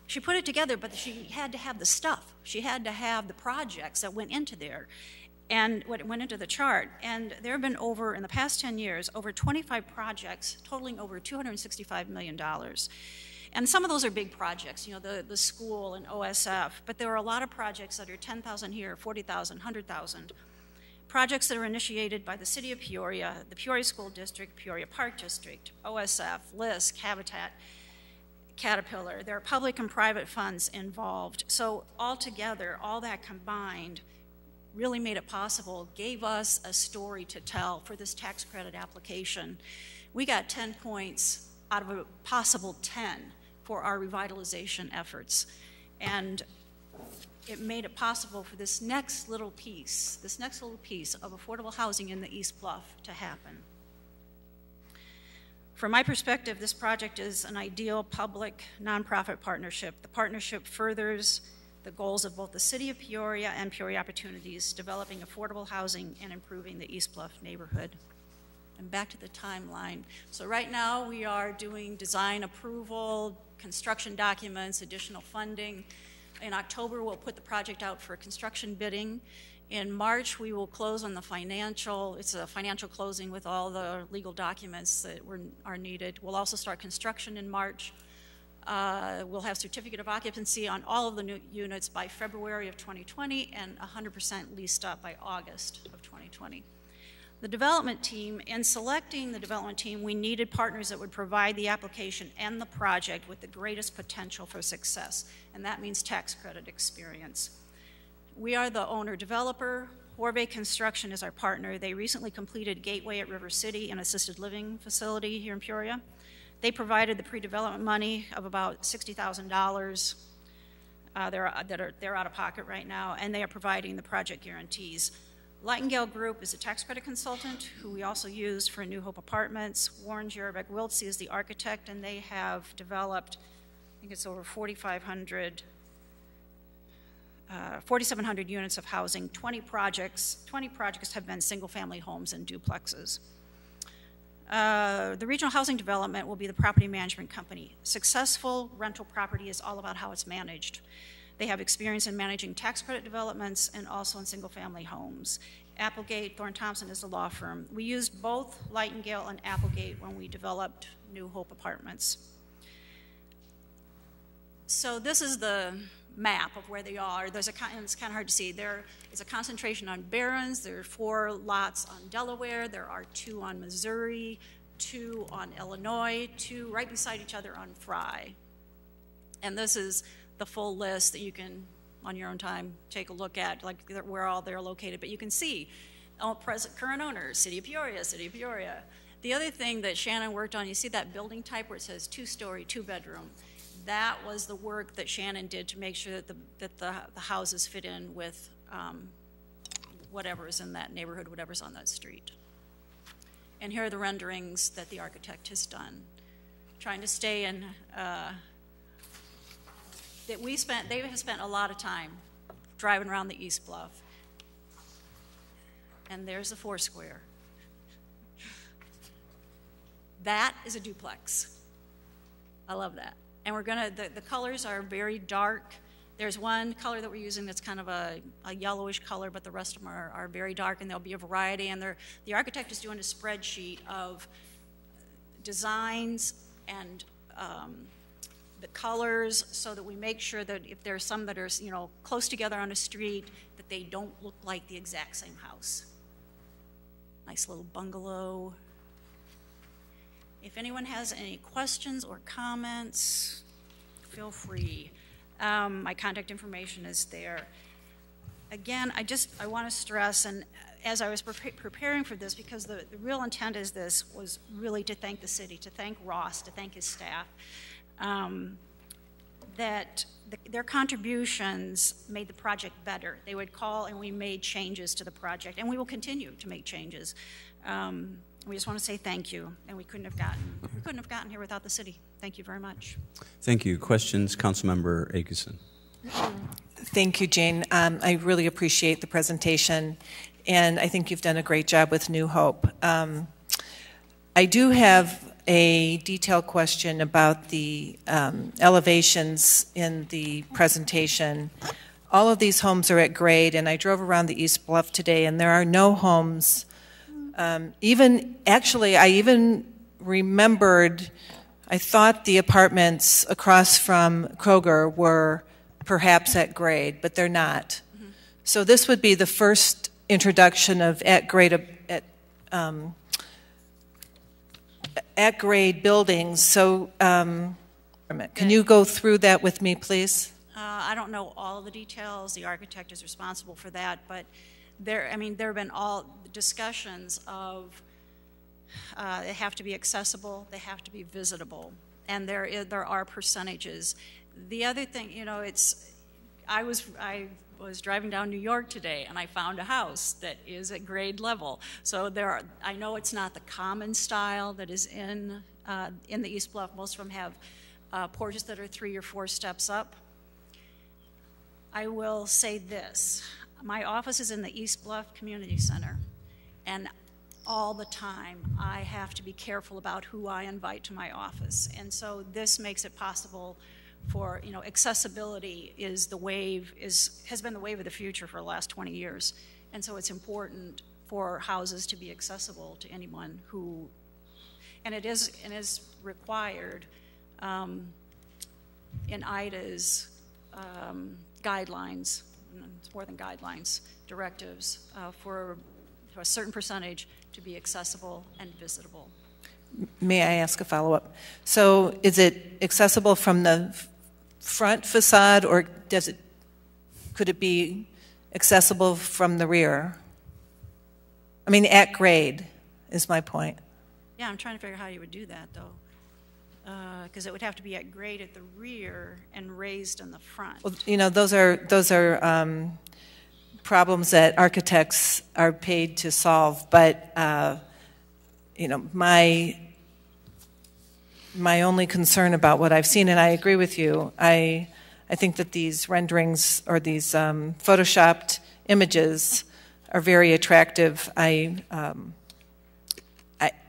She put it together, but she had to have the stuff. She had to have the projects that went into there and what went into the chart. And there have been in the past 10 years, over 25 projects totaling over $265 million. And some of those are big projects, the school and OSF, but there are a lot of projects that are 10,000 here, 40,000, 100,000. Projects that are initiated by the City of Peoria, the Peoria School District, Peoria Park District, OSF, LISC, Habitat, Caterpillar. There are public and private funds involved. So altogether, all that combined really made it possible, gave us a story to tell for this tax credit application. We got 10 points out of a possible 10 for our revitalization efforts. And it made it possible for this next little piece of affordable housing in the East Bluff to happen. From my perspective, this project is an ideal public nonprofit partnership. The partnership furthers the goals of both the City of Peoria and Peoria Opportunities, developing affordable housing and improving the East Bluff neighborhood. And back to the timeline. So right now we are doing design approval, construction documents, additional funding. In October, we'll put the project out for construction bidding. In March, we will close on the it's a financial closing with all the legal documents that are needed. We'll also start construction in March. We'll have certificate of occupancy on all of the new units by February of 2020 and 100% leased up by August of 2020. The development team, in selecting the development team, we needed partners that would provide the application and the project with the greatest potential for success, and that means tax credit experience. We are the owner-developer. Horvey Construction is our partner. They recently completed Gateway at River City, an assisted living facility here in Peoria. They provided the pre-development money of about $60,000. They're out of pocket right now, and they are providing the project guarantees. Lightingale Group is a tax credit consultant who we also used for New Hope Apartments. Warren Jerebeck Wiltsey is the architect, and they have developed, I think it's over 4,700 units of housing. 20 projects have been single-family homes and duplexes. The regional housing development will be the property management company. Successful rental property is all about how it's managed. They have experience in managing tax credit developments and also in single-family homes. Applegate Thorne Thompson is the law firm. We used both Lightingale and Applegate when we developed New Hope Apartments. So this is the map of where they are. It's kind of hard to see. There is a concentration on Barrens. There are 4 lots on Delaware. There are 2 on Missouri, 2 on Illinois, 2 right beside each other on Fry. And this is the full list that you can, on your own time, take a look at, like where all they're located. But you can see current owners, City of Peoria, City of Peoria. The other thing that Shannon worked on, you see that building type where it says 2-story, 2-bedroom. That was the work that Shannon did to make sure that the houses fit in with whatever's in that neighborhood, whatever's on that street. And here are the renderings that the architect has done, trying to stay in. They have spent a lot of time driving around the East Bluff. And there's the Foursquare. That is a duplex. I love that. And the colors are very dark. There's one color that we're using that's kind of a yellowish color, but the rest of them are very dark, and there'll be a variety. And the architect is doing a spreadsheet of designs and the colors so that we make sure that if there's some that are close together on a street, that they don't look like the exact same house. Nice little bungalow. If anyone has any questions or comments, feel free. My contact information is there. Again, I want to stress, and as I was preparing for this, because the real intent is this was really to thank the city, to thank Ross, to thank his staff. that their contributions made the project better. They would call and we made changes to the project, and we will continue to make changes. We just want to say thank you, and we couldn't have gotten here without the city. Thank you very much. Thank you. Questions, Councilmember Akeson. Thank you, Jane. I really appreciate the presentation, and I think you've done a great job with New Hope. I do have a detailed question about the elevations in the presentation. All of these homes are at grade, and I drove around the East Bluff today, and there are no homes. I even remembered, I thought the apartments across from Kroger were perhaps at grade, but they're not. Mm-hmm. So this would be the first introduction of at grade buildings. So can you go through that with me, please? I don't know all of the details. The architect is responsible for that, but there have been all discussions of they have to be accessible, they have to be visitable, and there are percentages. The other thing, I was driving down New York today, and I found a house that is at grade level. So I know it's not the common style that is in the East Bluff. Most of them have porches that are 3 or 4 steps up. I will say this. My office is in the East Bluff Community Center, and all the time I have to be careful about who I invite to my office. And so this makes it possible for, accessibility has been the wave of the future for the last 20 years. And so it's important for houses to be accessible to anyone who, and it is required in IDA's guidelines, it's more than guidelines, directives for a certain percentage to be accessible and visitable. May I ask a follow-up? So is it accessible from the front facade, or could it be accessible from the rear? I mean, at grade is my point. Yeah, I'm trying to figure out how you would do that, though. Because it would have to be at grade at the rear and raised in the front. Well, those are problems that architects are paid to solve. But my only concern about what I've seen, and I agree with you, I think that these renderings or these photoshopped images are very attractive.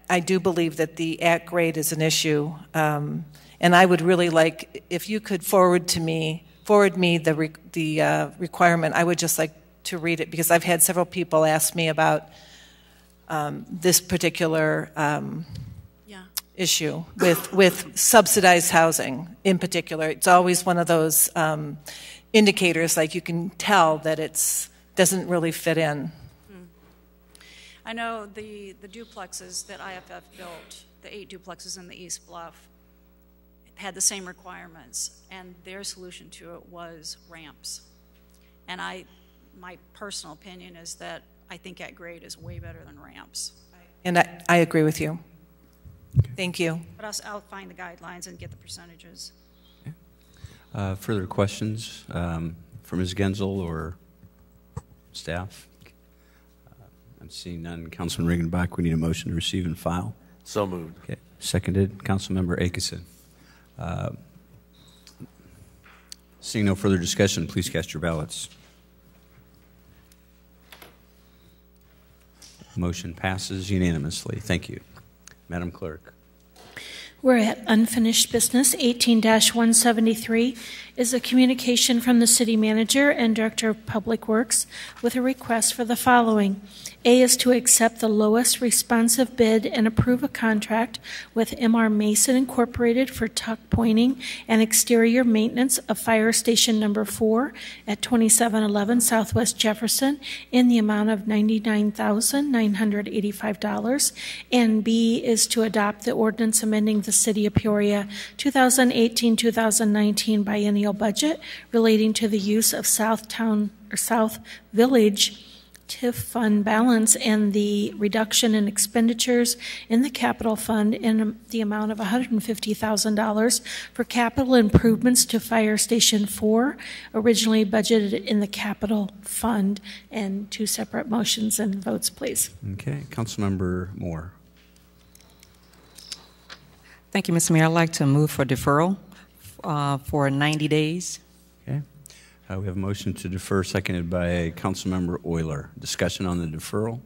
I do believe that the at grade is an issue, and I would really like if you could forward me the requirement. I would just like to read it, because I've had several people ask me about this particular issue with subsidized housing in particular. It's always one of those indicators, like you can tell that it doesn't really fit in. I know the duplexes that IFF built, the 8 duplexes in the East Bluff, had the same requirements, and their solution to it was ramps. And my personal opinion is that I think at grade is way better than ramps. And I agree with you. Thank you. But I'll find the guidelines and get the percentages. Okay. Further questions for Ms. Genzel or staff? I'm seeing none. Councilman Regenbach, we need a motion to receive and file. So moved. Okay. Seconded. Councilmember Akeson. Seeing no further discussion, please cast your ballots. Motion passes unanimously. Thank you. Madam Clerk. We're at unfinished business. 18-173 is a communication from the City Manager and Director of Public Works with a request for the following. A is to accept the lowest responsive bid and approve a contract with M.R. Mason Incorporated for tuck pointing and exterior maintenance of Fire Station Number 4 at 2711 Southwest Jefferson in the amount of $99,985. And B is to adopt the ordinance amending the City of Peoria 2018-2019 biennial budget relating to the use of South Village TIF fund balance and the reduction in expenditures in the capital fund in the amount of $150,000 for capital improvements to Fire Station 4, originally budgeted in the capital fund, and two separate motions and votes, please. Okay, Councilmember Moore. Thank you, Mr. Mayor. I'd like to move for deferral for 90 days. Okay. We have a motion to defer, seconded by Councilmember Euler. Discussion on the deferral.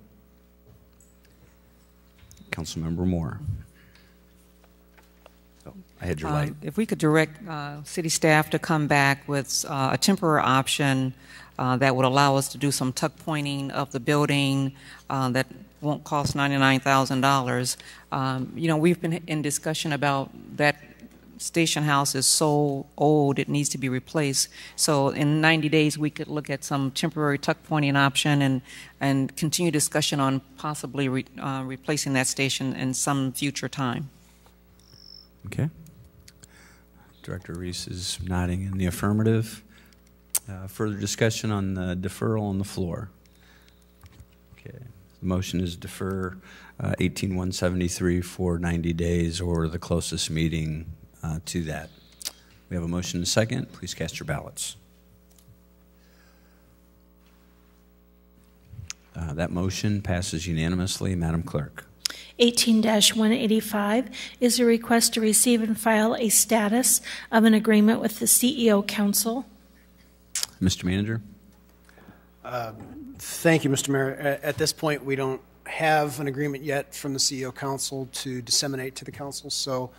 Councilmember Moore. Oh, I had your light. If we could direct city staff to come back with a temporary option that would allow us to do some tuck pointing of the building that won't cost $99,000. You know, we've been in discussion about that station house is so old it needs to be replaced. So in 90 days we could look at some temporary tuck pointing option and continue discussion on possibly replacing that station in some future time. Okay. Director Reese is nodding in the affirmative. Further discussion on the deferral on the floor. Okay. The motion is defer 18173 for 90 days or the closest meeting to that. We have a motion and a second. Please cast your ballots. That motion passes unanimously. Madam Clerk. 18-185 is a request to receive and file a status of an agreement with the CEO Council. Mr. Manager. Thank you, Mr. Mayor. At this point, we don't have an agreement yet from the CEO Council to disseminate to the Council, so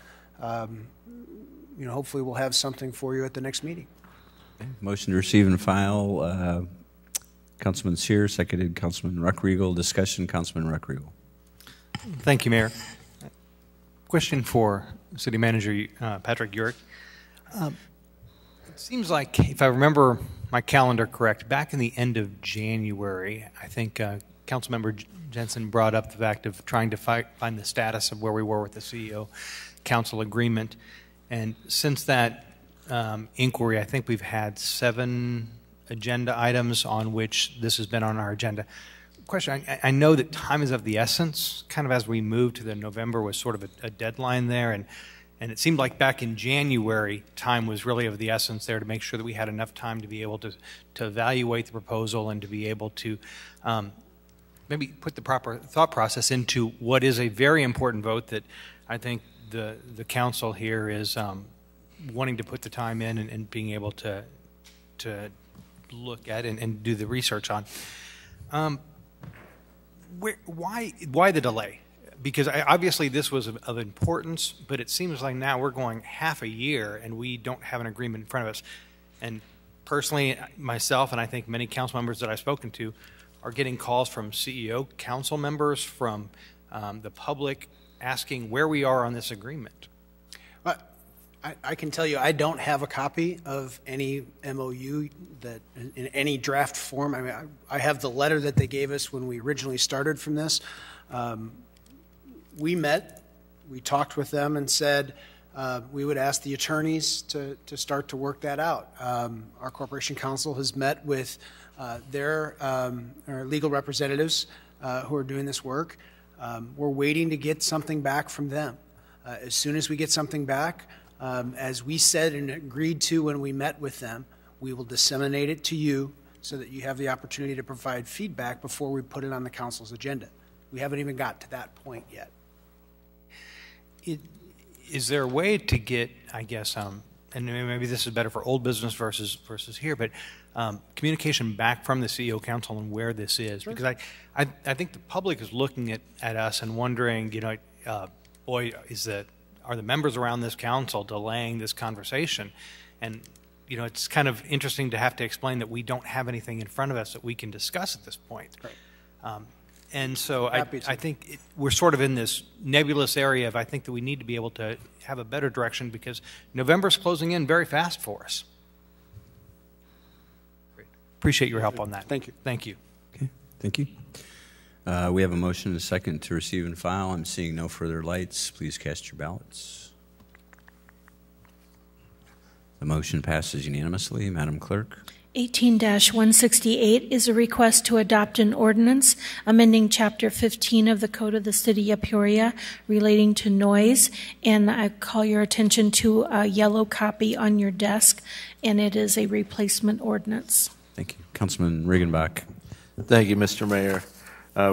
you know, hopefully we'll have something for you at the next meeting. Okay. Motion to receive and file. Councilman Sear, seconded Councilman Ruckriegel. Discussion, Councilman Ruckriegel. Thank you, Mayor. Question for City Manager Patrick Urick. It seems like, if I remember my calendar correct, back in the end of January, I think Councilmember Jensen brought up the fact of trying to find the status of where we were with the CEO Council agreement. And since that inquiry, I think we've had 7 agenda items on which this has been on our agenda. Question, I know that time is of the essence, kind of as we moved to the November was sort of a deadline there, and it seemed like back in January, time was really of the essence there to make sure that we had enough time to be able to evaluate the proposal and to be able to maybe put the proper thought process into what is a very important vote that I think the council here is wanting to put the time in and being able to look at and do the research on. Why the delay? Because obviously this was of importance, but it seems like now we're going half a year and we don't have an agreement in front of us. And personally, myself and I think many council members that I've spoken to are getting calls from CEO council members, from the public, asking where we are on this agreement. I can tell you I don't have a copy of any MOU that in any draft form. I mean, I have the letter that they gave us when we originally started from this. We met, we talked with them and said we would ask the attorneys to start to work that out. Our corporation counsel has met with their legal representatives who are doing this work. We're waiting to get something back from them. As soon as we get something back, as we said and agreed to when we met with them, we will disseminate it to you so that you have the opportunity to provide feedback before we put it on the council's agenda. We haven't even got to that point yet. Is there a way to get, I guess, and maybe this is better for old business versus here, but communication back from the CEO Council on where this is? Sure. Because I think the public is looking at us and wondering, you know, boy, are the members around this council delaying this conversation? And, you know, it's kind of interesting to have to explain that we don't have anything in front of us that we can discuss at this point. Right. And so I think we're sort of in this nebulous area of I think that we need to be able to have a better direction because November's closing in very fast for us. Great. Appreciate your help on that. Thank you. Thank you. Okay. Thank you. We have a motion and a second to receive and file. I'm seeing no further lights. Please cast your ballots. The motion passes unanimously. Madam Clerk. 18-168 is a request to adopt an ordinance amending Chapter 15 of the Code of the City of Peoria relating to noise. And I call your attention to a yellow copy on your desk, and it is a replacement ordinance. Thank you. Councilman Regenbach. Thank you, Mr. Mayor.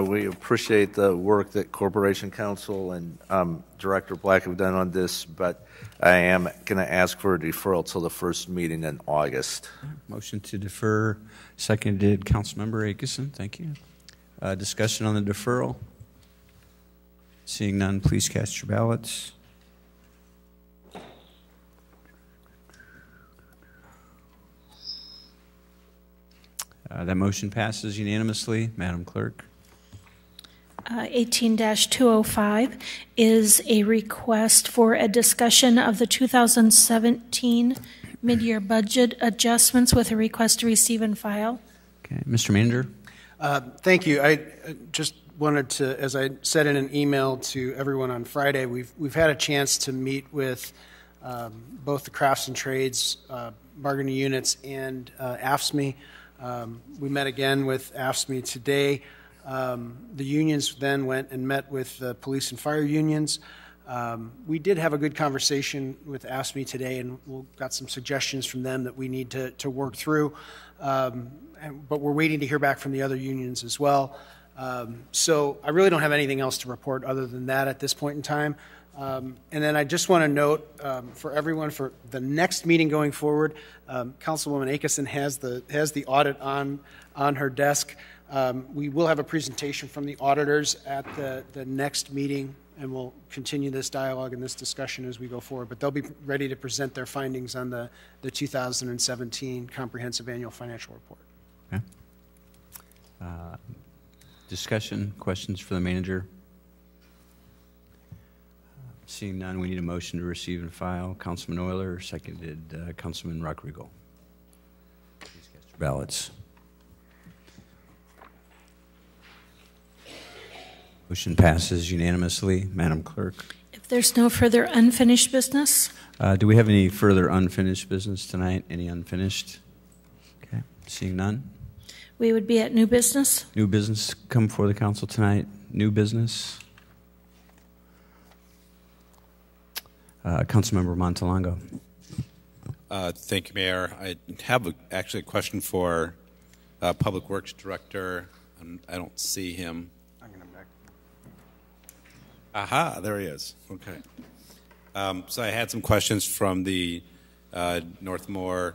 We appreciate the work that Corporation Counsel and Director Black have done on this, but I am going to ask for a deferral till the first meeting in August. Motion to defer, seconded Councilmember Akeson. Thank you. Discussion on the deferral. Seeing none, please cast your ballots. That motion passes unanimously. Madam Clerk. 18-205 is a request for a discussion of the 2017 mid-year budget adjustments with a request to receive and file. Okay, Mr. Manager. Thank you. I just wanted to, as I said in an email to everyone on Friday, we've had a chance to meet with both the crafts and trades bargaining units and AFSCME. We met again with AFSCME today. The unions then went and met with the police and fire unions. We did have a good conversation with AFSCME today, and we got some suggestions from them that we need to work through. But we're waiting to hear back from the other unions as well. So I really don't have anything else to report other than that at this point in time. And then I just want to note for everyone, for the next meeting going forward, Councilwoman Akeson has the audit on her desk. We will have a presentation from the auditors at the next meeting, and we'll continue this dialogue and this discussion as we go forward. But they'll be ready to present their findings on the 2017 Comprehensive Annual Financial Report. Okay. Discussion, questions for the manager? Seeing none, we need a motion to receive and file. Councilman Euler, seconded Councilman Rodrigo. Please cast your ballots. Motion passes unanimously. Madam Clerk. If there's no further unfinished business. Do we have any further unfinished business tonight? Any unfinished? Okay. Seeing none. We would be at new business. New business come before the council tonight. New business. Councilmember Montalongo. Thank you, Mayor. I have actually a question for Public Works Director. I don't see him. I'm going to back. Aha, there he is. Okay. So I had some questions from the Northmore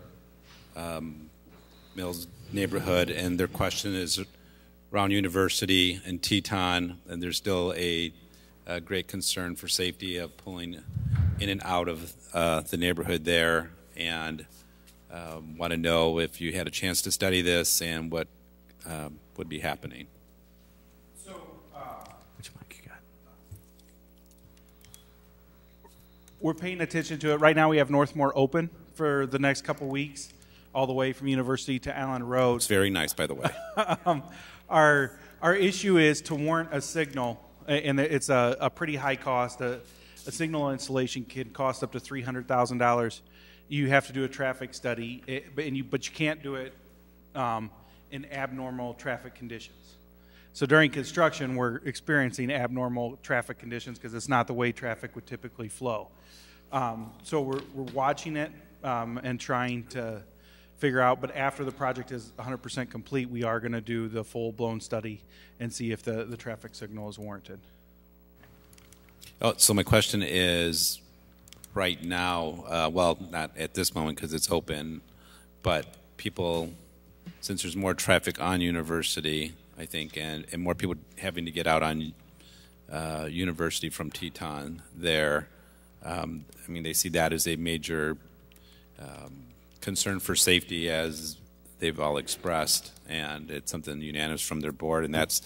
Mills neighborhood, and their question is around University and Teton, and there's still a great concern for safety of pulling in and out of the neighborhood there, and want to know if you had a chance to study this and what would be happening. So, which mic you got? We're paying attention to it. Right now we have Northmore open for the next couple weeks, all the way from University to Allen Road. It's very nice, by the way. Our issue is to warrant a signal, and it's a pretty high cost. A signal installation can cost up to $300,000. You have to do a traffic study, but you can't do it in abnormal traffic conditions. So during construction, we're experiencing abnormal traffic conditions because it's not the way traffic would typically flow. So we're watching it and trying to figure out, but after the project is 100% complete, we are going to do the full-blown study and see if the traffic signal is warranted. Oh, so my question is, right now, well, not at this moment because it's open, but people, since there's more traffic on University, I think, and more people having to get out on University from Teton there, I mean, they see that as a major concern for safety, as they've all expressed, and it's something unanimous from their board, and that's,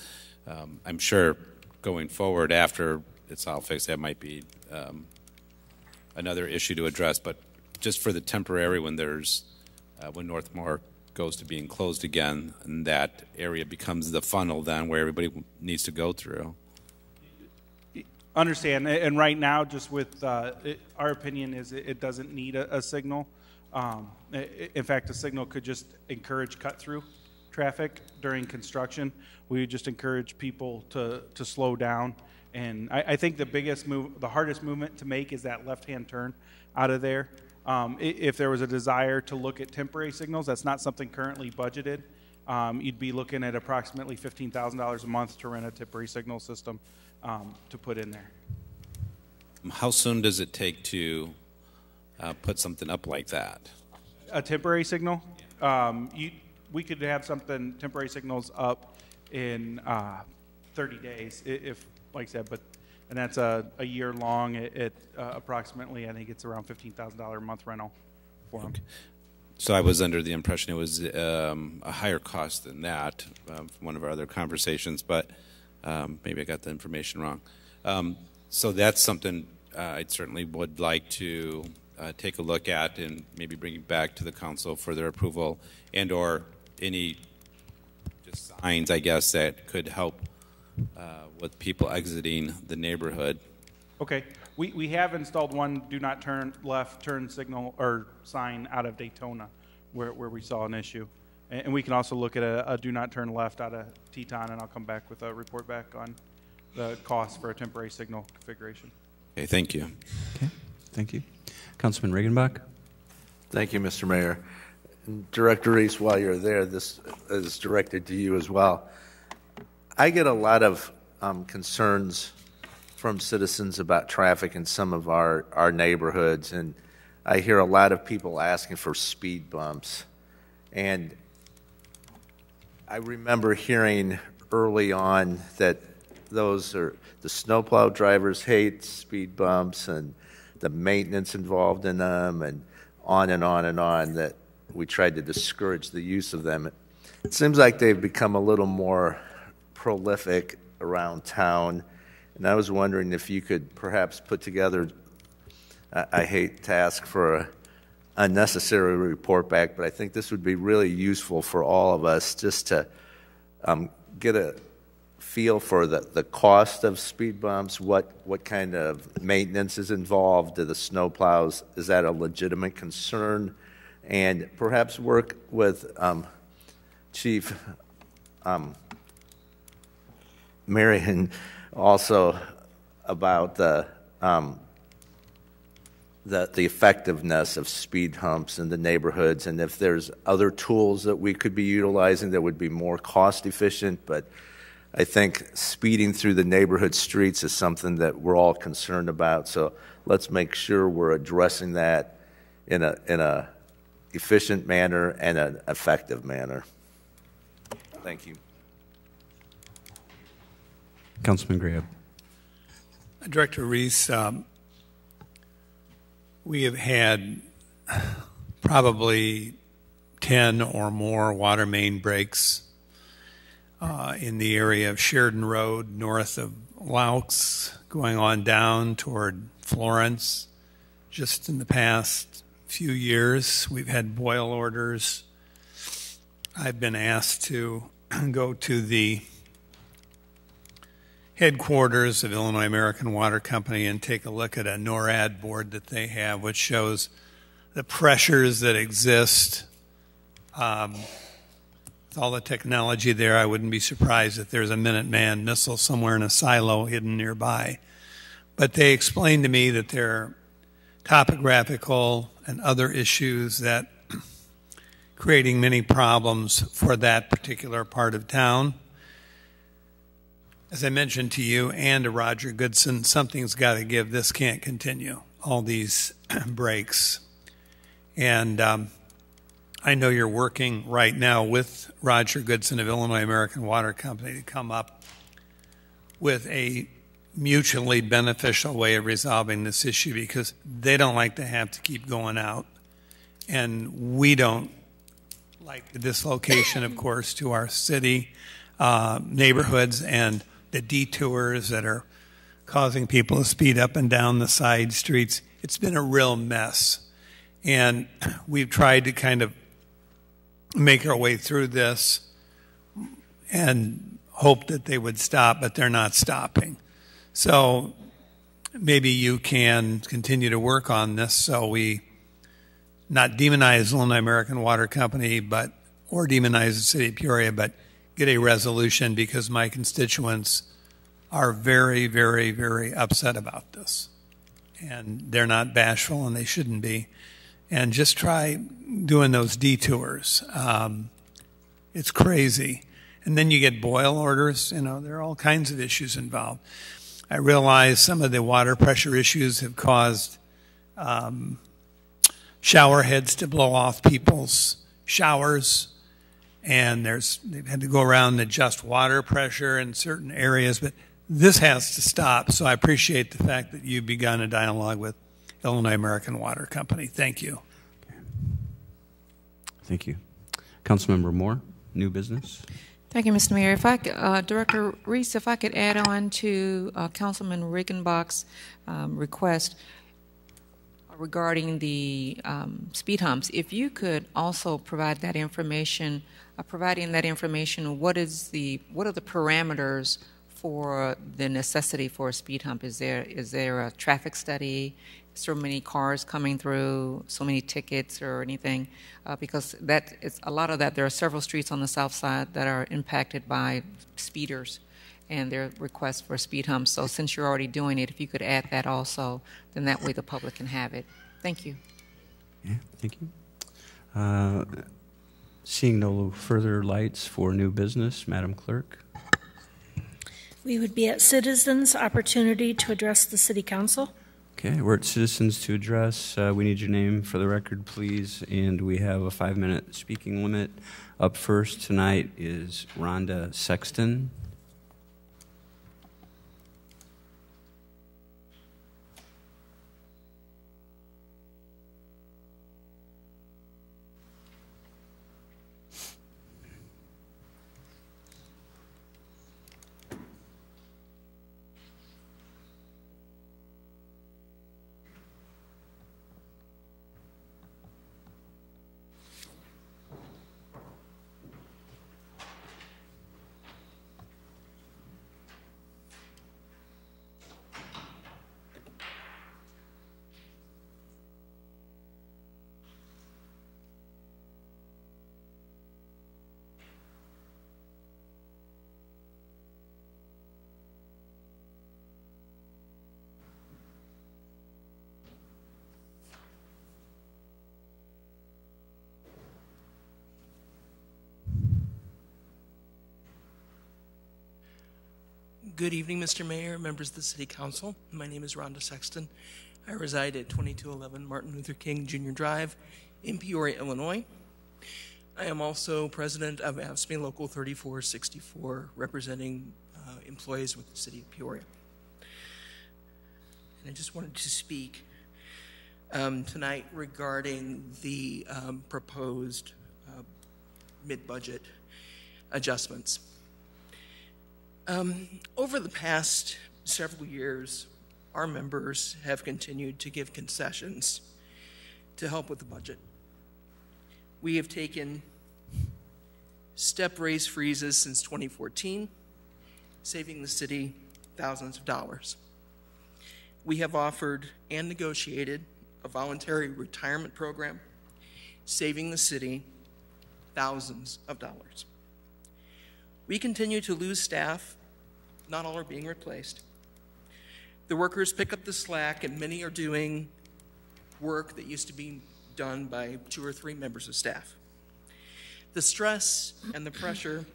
I'm sure, going forward after it's all fixed, that might be another issue to address, but just for the temporary, when there's when Northmore goes to being closed again, and that area becomes the funnel then where everybody needs to go through. Understand, and right now, just with our opinion is it doesn't need a signal. In fact, a signal could just encourage cut-through traffic during construction. We would just encourage people to slow down. And I think the hardest movement to make is that left-hand turn out of there. If there was a desire to look at temporary signals, that's not something currently budgeted. You'd be looking at approximately $15,000 a month to rent a temporary signal system to put in there. How soon does it take to put something up like that? A temporary signal? We could have temporary signals up in 30 days, if like I said, and that's a year long at approximately, I think it's around $15,000 a month rental for them. Okay. So I was under the impression it was a higher cost than that from one of our other conversations, but maybe I got the information wrong. So that's something I certainly would like to take a look at and maybe bring it back to the council for their approval, and or any just signs, I guess, that could help with people exiting the neighborhood. Okay. We have installed one do not turn left turn signal or sign out of Daytona where we saw an issue. And we can also look at a do not turn left out of Teton, and I'll come back with a report back on the cost for a temporary signal configuration. Okay, thank you. Okay, thank you. Councilman Regenbach. Thank you, Mr. Mayor. And Director Reese, while you're there, this is directed to you as well. I get a lot of concerns from citizens about traffic in some of our neighborhoods, and I hear a lot of people asking for speed bumps. And I remember hearing early on that the snowplow drivers hate speed bumps and the maintenance involved in them, and on and on and on, that we tried to discourage the use of them. It seems like they've become a little more prolific around town. And I was wondering if you could perhaps put together, I hate to ask for an unnecessary report back, but I think this would be really useful for all of us just to get a feel for the cost of speed bumps, what kind of maintenance is involved, do the snowplows, is that a legitimate concern? And perhaps work with Chief Marion also about the effectiveness of speed humps in the neighborhoods, and if there's other tools that we could be utilizing that would be more cost efficient. But I think speeding through the neighborhood streets is something that we're all concerned about. So let's make sure we're addressing that in a efficient manner and an effective manner. Thank you. Councilman Graham. Director Reese, we have had probably 10 or more water main breaks in the area of Sheridan Road, north of Laux, going on down toward Florence. Just in the past few years, we've had boil orders. I've been asked to go to the headquarters of Illinois American Water Company and take a look at a NORAD board that they have, which shows the pressures that exist. With all the technology there, I wouldn't be surprised if there's a Minuteman missile somewhere in a silo hidden nearby. But they explained to me that there are topographical and other issues that creating many problems for that particular part of town. As I mentioned to you and to Roger Goodson, something's got to give. This can't continue, all these breaks. And I know you're working right now with Roger Goodson of Illinois American Water Company to come up with a mutually beneficial way of resolving this issue, because they don't like to have to keep going out. And we don't like the dislocation, of course, to our city neighborhoods and the detours that are causing people to speed up and down the side streets. It's been a real mess. And we've tried to kind of make our way through this and hope that they would stop, but they're not stopping. So maybe you can continue to work on this so we not demonize Illinois American Water Company, or demonize the city of Peoria, but get a resolution, because my constituents are very, very, very upset about this. And they're not bashful, and they shouldn't be. And just try doing those detours. It's crazy. And then you get boil orders. You know, there are all kinds of issues involved. I realize some of the water pressure issues have caused shower heads to blow off people's showers. And they've had to go around and adjust water pressure in certain areas. But this has to stop. So I appreciate the fact that you've begun a dialogue with Illinois American Water Company. Thank you. Thank you. Councilmember Moore, new business. Thank you, Mr. Mayor. If I could, Director Reese, if I could add on to Councilman Riggenbach's request regarding the speed humps, if you could also provide that information, providing that information, what are the parameters for the necessity for a speed hump? Is there a traffic study? So many cars coming through, so many tickets or anything? Because a lot of that, there are several streets on the south side that are impacted by speeders and their requests for speed humps. So since you're already doing it, if you could add that also, then that way the public can have it. Thank you. Yeah, thank you. Seeing no further lights for new business, Madam Clerk. We would be at citizens' opportunity to address the City Council. Okay, we're at citizens to address. We need your name for the record, please, and we have a 5-minute speaking limit. Up first tonight is Rhonda Sexton. Good evening, Mr. Mayor, members of the City Council. My name is Rhonda Sexton. I reside at 2211 Martin Luther King Jr. Drive in Peoria, Illinois. I am also president of AFSCME Local 3464, representing employees with the City of Peoria. And I just wanted to speak tonight regarding the proposed mid-budget adjustments. Over the past several years, our members have continued to give concessions to help with the budget. We have taken step raise freezes since 2014, saving the city thousands of dollars. We have offered and negotiated a voluntary retirement program, saving the city thousands of dollars. We continue to lose staff. Not all are being replaced. The workers pick up the slack, and many are doing work that used to be done by 2 or 3 members of staff. The stress and the pressure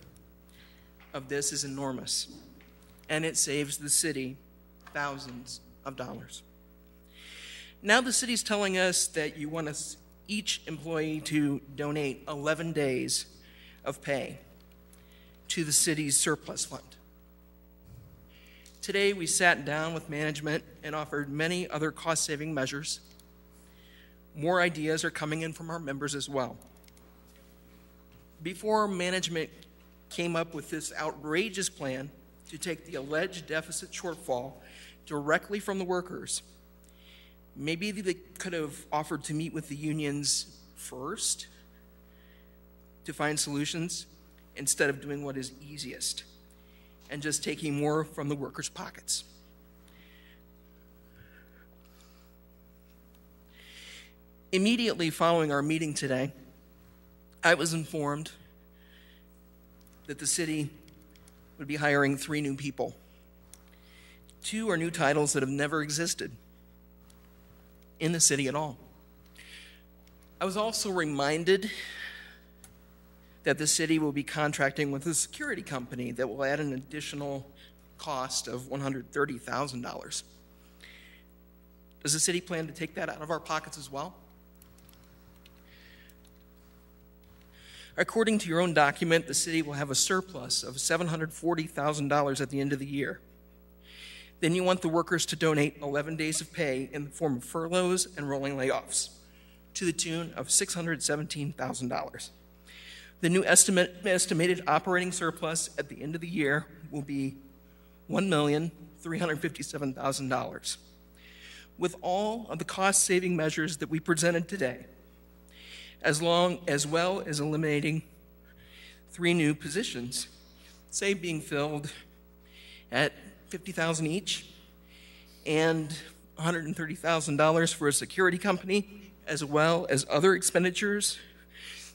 of this is enormous, and it saves the city thousands of dollars. Now the city's telling us that you want us, each employee, to donate 11 days of pay to the city's surplus fund. Today, we sat down with management and offered many other cost-saving measures. More ideas are coming in from our members as well. Before management came up with this outrageous plan to take the alleged deficit shortfall directly from the workers, maybe they could have offered to meet with the unions first to find solutions instead of doing what is easiest and just taking more from the workers' pockets. Immediately following our meeting today, I was informed that the city would be hiring 3 new people. 2 are new titles that have never existed in the city at all. I was also reminded that the city will be contracting with a security company that will add an additional cost of $130,000. Does the city plan to take that out of our pockets as well? According to your own document, the city will have a surplus of $740,000 at the end of the year. Then you want the workers to donate 11 days of pay in the form of furloughs and rolling layoffs to the tune of $617,000. The new estimated operating surplus at the end of the year will be $1,357,000. With all of the cost-saving measures that we presented today, as well as eliminating 3 new positions, say being filled at $50,000 each, and $130,000 for a security company, as well as other expenditures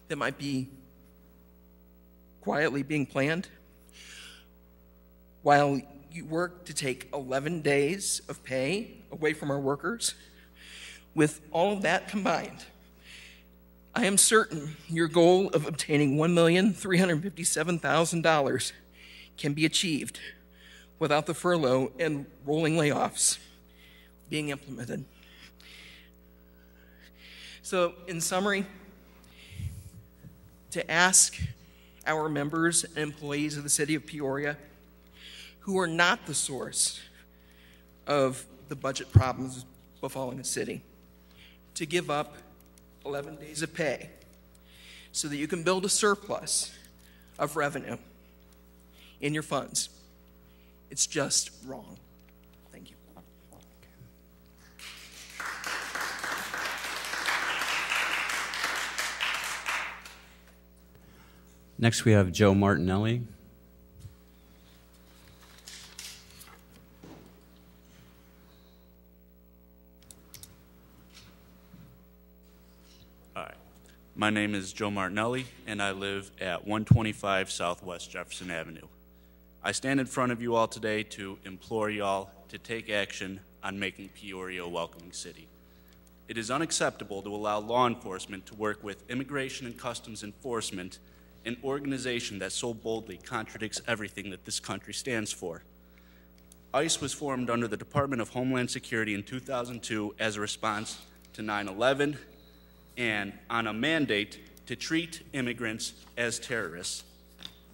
that might be quietly being planned, while you work to take 11 days of pay away from our workers. With all of that combined, I am certain your goal of obtaining $1,357,000 can be achieved without the furlough and rolling layoffs being implemented. So, in summary, to ask our members and employees of the city of Peoria, who are not the source of the budget problems befalling the city, to give up 11 days of pay so that you can build a surplus of revenue in your funds. It's just wrong. Thank you. Next, we have Joe Martinelli. Hi, my name is Joe Martinelli, and I live at 125 Southwest Jefferson Avenue. I stand in front of you all today to implore y'all to take action on making Peoria a welcoming city. It is unacceptable to allow law enforcement to work with Immigration and Customs Enforcement, an organization that so boldly contradicts everything that this country stands for. ICE was formed under the Department of Homeland Security in 2002 as a response to 9/11 and on a mandate to treat immigrants as terrorists.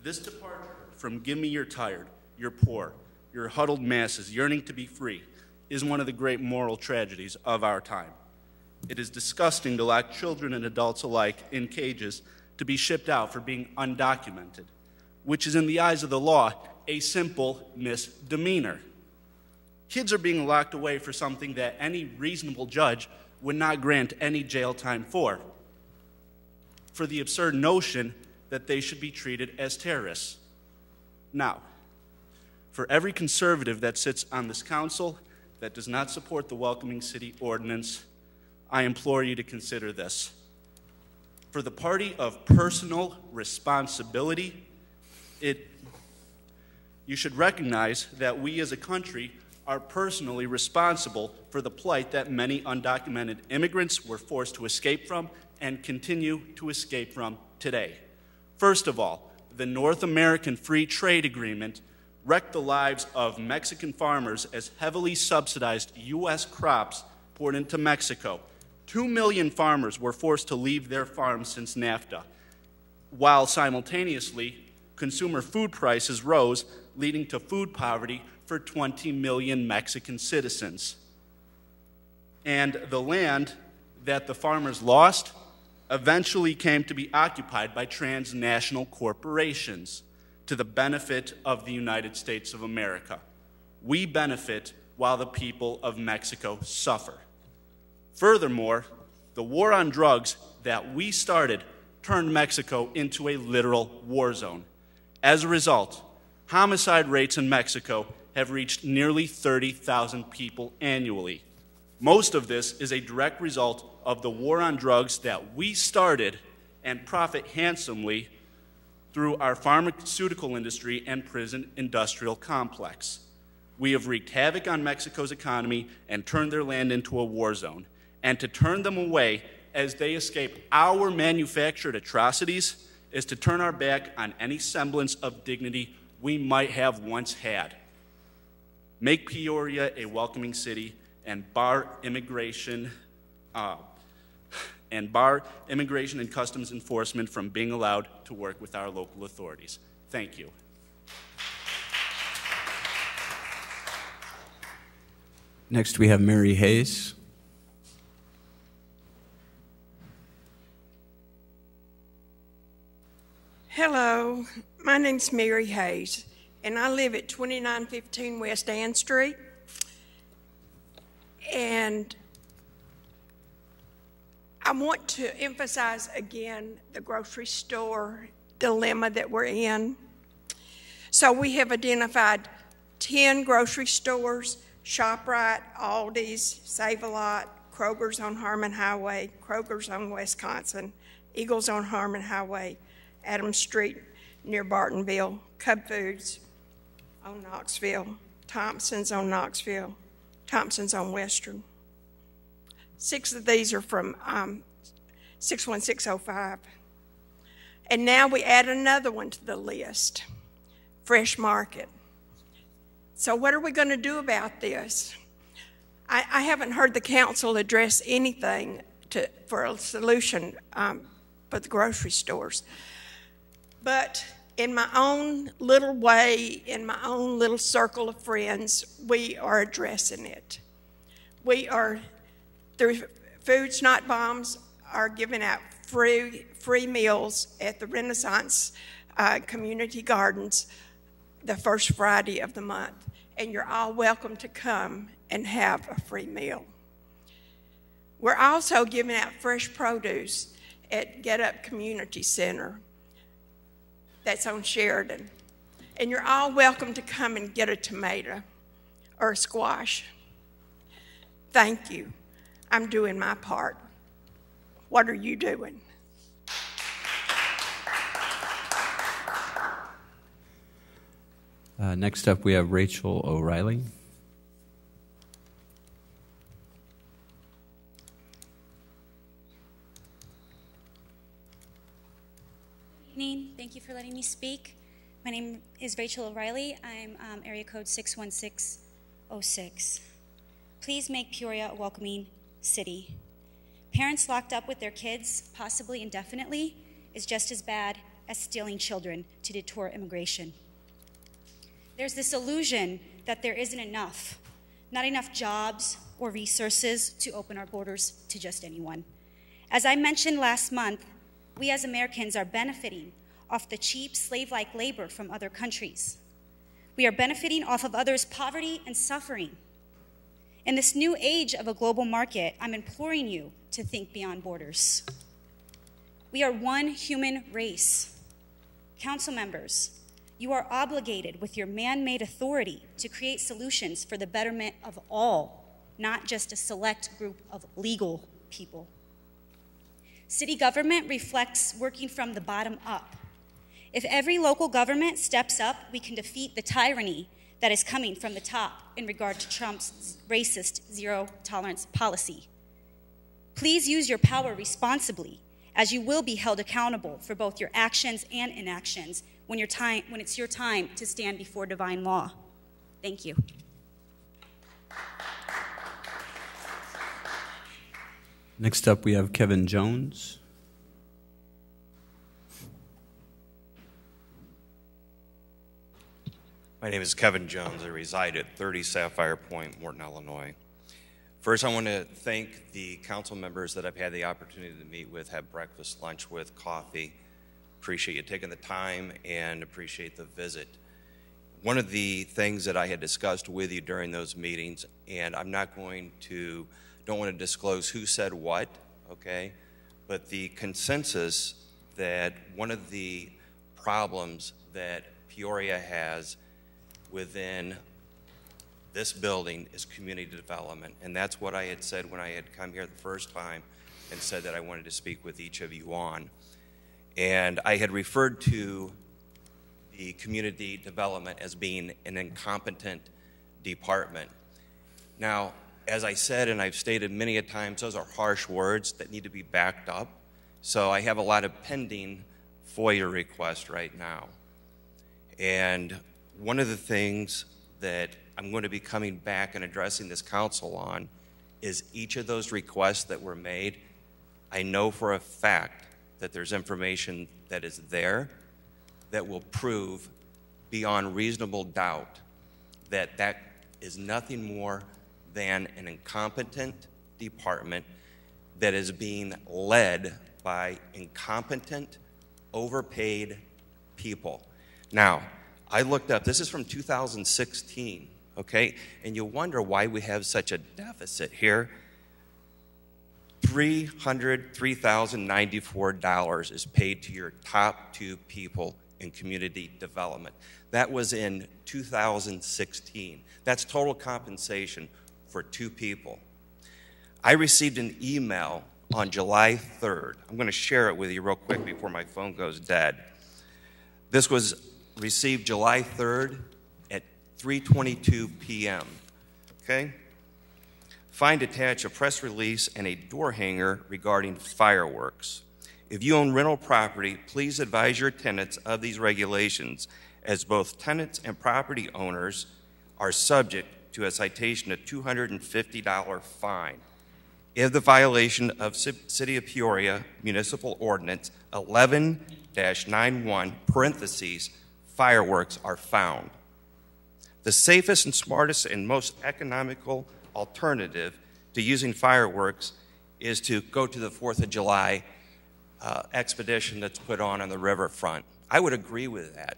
This departure from give me your tired, your poor, your huddled masses yearning to be free is one of the great moral tragedies of our time. It is disgusting to lock children and adults alike in cages to be shipped out for being undocumented, which is in the eyes of the law a simple misdemeanor. Kids are being locked away for something that any reasonable judge would not grant any jail time for the absurd notion that they should be treated as terrorists. Now, for every conservative that sits on this council that does not support the Welcoming City Ordinance, I implore you to consider this. For the party of personal responsibility, you should recognize that we as a country are personally responsible for the plight that many undocumented immigrants were forced to escape from and continue to escape from today. First of all, the North American Free Trade Agreement wrecked the lives of Mexican farmers as heavily subsidized U.S. crops poured into Mexico. 2 million farmers were forced to leave their farms since NAFTA, while simultaneously consumer food prices rose, leading to food poverty for 20 million Mexican citizens. And the land that the farmers lost eventually came to be occupied by transnational corporations to the benefit of the United States of America. We benefit while the people of Mexico suffer. Furthermore, the war on drugs that we started turned Mexico into a literal war zone. As a result, homicide rates in Mexico have reached nearly 30,000 people annually. Most of this is a direct result of the war on drugs that we started and profit handsomely through our pharmaceutical industry and prison industrial complex. We have wreaked havoc on Mexico's economy and turned their land into a war zone. And to turn them away as they escape our manufactured atrocities is to turn our back on any semblance of dignity we might have once had. Make Peoria a welcoming city and bar immigration and customs enforcement from being allowed to work with our local authorities. Thank you. Next, we have Mary Hayes. Hello, my name's Mary Hayes, and I live at 2915 West Ann Street. And I want to emphasize again the grocery store dilemma that we're in. So we have identified 10 grocery stores: ShopRite, Aldi's, Save-A-Lot, Kroger's on Harmon Highway, Kroger's on Wisconsin, Eagles on Harmon Highway, Adams Street near Bartonville, Cub Foods on Knoxville, Thompson's on Knoxville, Thompson's on Western. 6 of these are from 61605. And now we add another one to the list, Fresh Market. So what are we going to do about this? I haven't heard the council address anything for a solution for the grocery stores. But in my own little way, in my own little circle of friends, we are addressing it. We are, through Foods Not Bombs, are giving out free meals at the Renaissance Community Gardens the first Friday of the month. And you're all welcome to come and have a free meal. We're also giving out fresh produce at Get Up Community Center. That's on Sheridan. And you're all welcome to come and get a tomato or a squash. Thank you. I'm doing my part. What are you doing? Next up, we have Rachel O'Reilly. Good evening. Thank you for letting me speak. My name is Rachel O'Reilly. I'm area code 61606. Please make Peoria a welcoming city. Parents locked up with their kids, possibly indefinitely, is just as bad as stealing children to detour immigration. There's this illusion that there isn't enough, not enough jobs or resources to open our borders to just anyone. As I mentioned last month, we as Americans are benefiting off the cheap slave-like labor from other countries. We are benefiting off of others' poverty and suffering. In this new age of a global market, I'm imploring you to think beyond borders. We are one human race. Council members, you are obligated with your man-made authority to create solutions for the betterment of all, not just a select group of legal people. City government reflects working from the bottom up. If every local government steps up, we can defeat the tyranny that is coming from the top in regard to Trump's racist zero-tolerance policy. Please use your power responsibly, as you will be held accountable for both your actions and inactions when it's your time to stand before divine law. Thank you. Next up, we have Kevin Jones. My name is Kevin Jones. I reside at 30 Sapphire Point, Morton, Illinois. First, I want to thank the council members that I've had the opportunity to meet with, have breakfast, lunch with, coffee. Appreciate you taking the time and appreciate the visit. One of the things that I had discussed with you during those meetings, and I'm not going to, don't want to disclose who said what, okay? But the consensus that one of the problems that Peoria has within this building is community development. And that's what I had said when I had come here the first time, and said that I wanted to speak with each of you on. And I had referred to the community development as being an incompetent department. Now, as I said, and I've stated many a times, those are harsh words that need to be backed up. So I have a lot of pending FOIA requests right now. And one of the things that I'm going to be coming back and addressing this council on is each of those requests that were made. I know for a fact that there's information that is there that will prove beyond reasonable doubt that that is nothing more than an incompetent department that is being led by incompetent, overpaid people. Now, I looked up, this is from 2016, okay? And you wonder why we have such a deficit here. $303,094 is paid to your top 2 people in community development. That was in 2016. That's total compensation for 2 people. I received an email on July 3rd. I'm going to share it with you real quick before my phone goes dead. This was received July 3rd at 3:22 p.m. Okay? Find attached a press release and a door hanger regarding fireworks. If you own rental property, please advise your tenants of these regulations, as both tenants and property owners are subject to a citation of $250 fine if the violation of City of Peoria Municipal Ordinance 11-91 parentheses fireworks are found. The safest and smartest and most economical alternative to using fireworks is to go to the 4th of July expedition that's put on the riverfront. I would agree with that.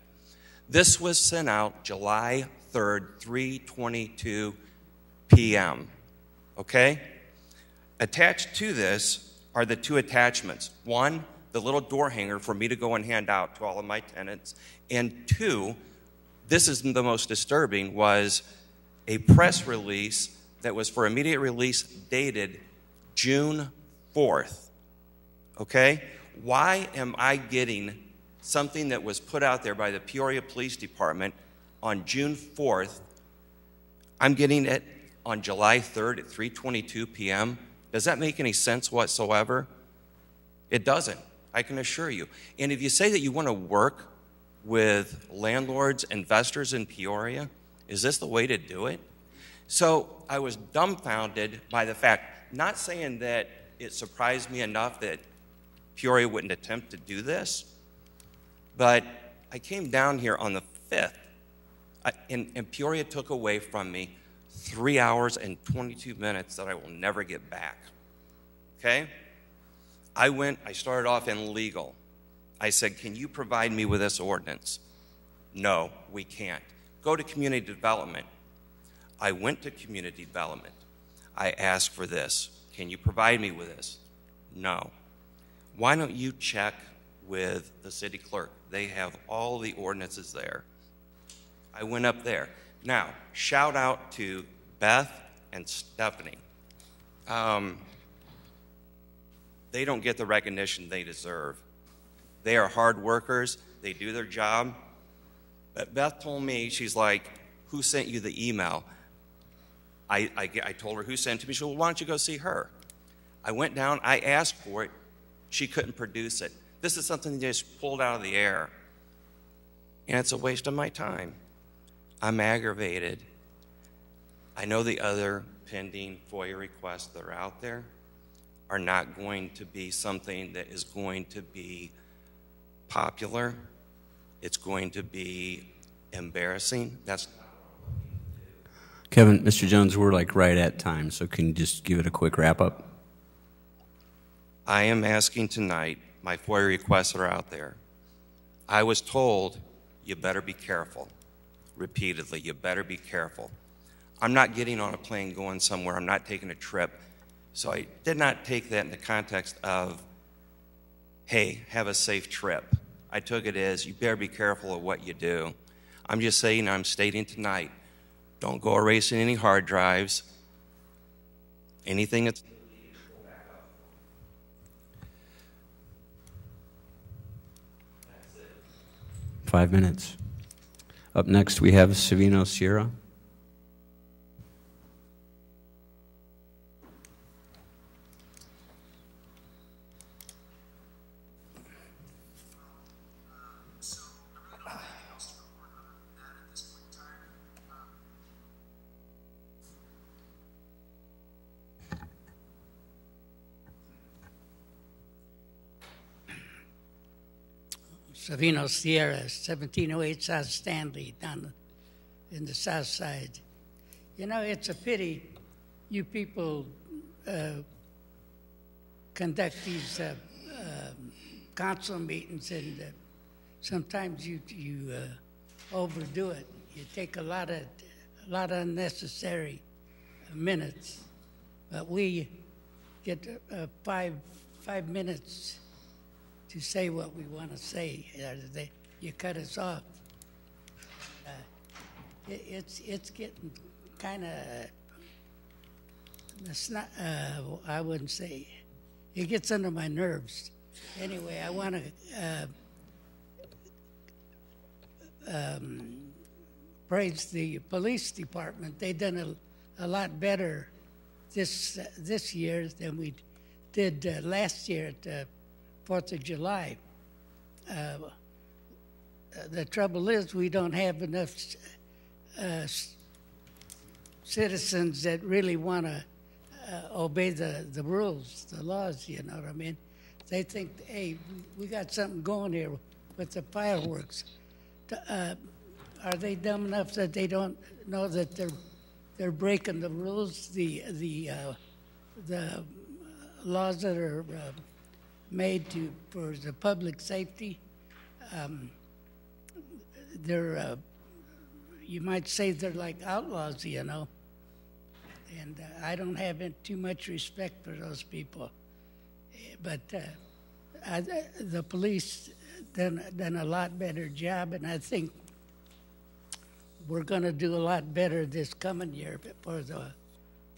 This was sent out July 3rd, 3:22 p.m. Okay? Attached to this are the 2 attachments. 1, the little door hanger for me to go and hand out to all of my tenants. And 2, this is the most disturbing, was a press release that was for immediate release dated June 4th. Okay? Why am I getting something that was put out there by the Peoria Police Department on June 4th? I'm getting it on July 3rd at 3:22 p.m. Does that make any sense whatsoever? It doesn't, I can assure you. And if you say that you want to work with landlords, investors in Peoria, is this the way to do it? So I was dumbfounded by the fact, not saying that it surprised me enough that Peoria wouldn't attempt to do this, but I came down here on the 5th, and Peoria took away from me 3 hours and 22 minutes that I will never get back. Okay? I started off in legal. I said, can you provide me with this ordinance? No, we can't. Go to community development. I went to community development. I asked for this. Can you provide me with this? No. Why don't you check with the city clerk? They have all the ordinances there. I went up there. Now, shout out to Beth and Stephanie. They don't get the recognition they deserve. They are hard workers. They do their job. But Beth told me, she's like, who sent you the email? I told her who sent it to me. She said, well, why don't you go see her? I went down. I asked for it. She couldn't produce it. This is something they just pulled out of the air. And it's a waste of my time. I'm aggravated. I know the other pending FOIA requests that are out there are not going to be something that is going to be popular. It's going to be embarrassing. That's Kevin, Mr. Jones, we're like right at time, so can you just give it a quick wrap up? I am asking tonight, my FOIA requests that are out there. I was told, you better be careful. Repeatedly, you better be careful. I'm not getting on a plane going somewhere. I'm not taking a trip. So I did not take that in the context of, hey, have a safe trip. I took it as, you better be careful of what you do. I'm just saying, I'm stating tonight, don't go erasing any hard drives. Anything that's... 5 minutes. Up next, we have Savino Sierra. Savino Sierra, 1708 South Stanley, down in the south side. You know, it's a pity you people conduct these council meetings, and sometimes you overdo it. You take a lot of unnecessary minutes, but we get 5 minutes to say what we want to say. You cut us off. It's getting kind of, it's not, I wouldn't say, it gets under my nerves. Anyway, I want to praise the police department. They've done a lot better this year than we did last year at 4th of July. The trouble is we don't have enough citizens that really want to obey the rules, the laws, you know what I mean? They think, hey, we got something going here with the fireworks. Are they dumb enough that they don't know that they're breaking the rules, the laws that are made for the public safety? They're you might say they're like outlaws, you know. And I don't have too much respect for those people. But the police done a lot better job, and I think we're going to do a lot better this coming year for the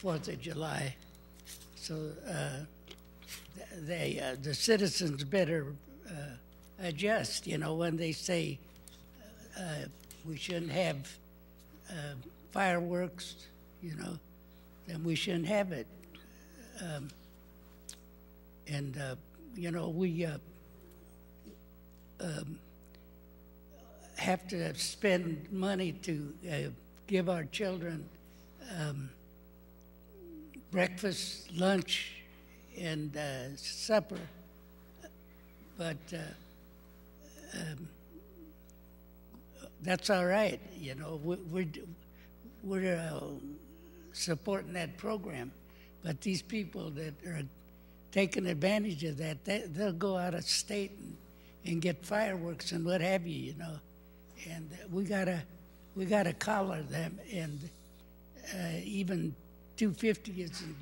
4th of July. So the citizens better adjust, you know, when they say we shouldn't have fireworks, you know, then we shouldn't have it. You know, we have to spend money to give our children breakfast, lunch, and supper, but that's all right. You know, we're supporting that program, but these people that are taking advantage of that, they'll go out of state and get fireworks and what have you, you know, and we gotta collar them, and even $250 isn't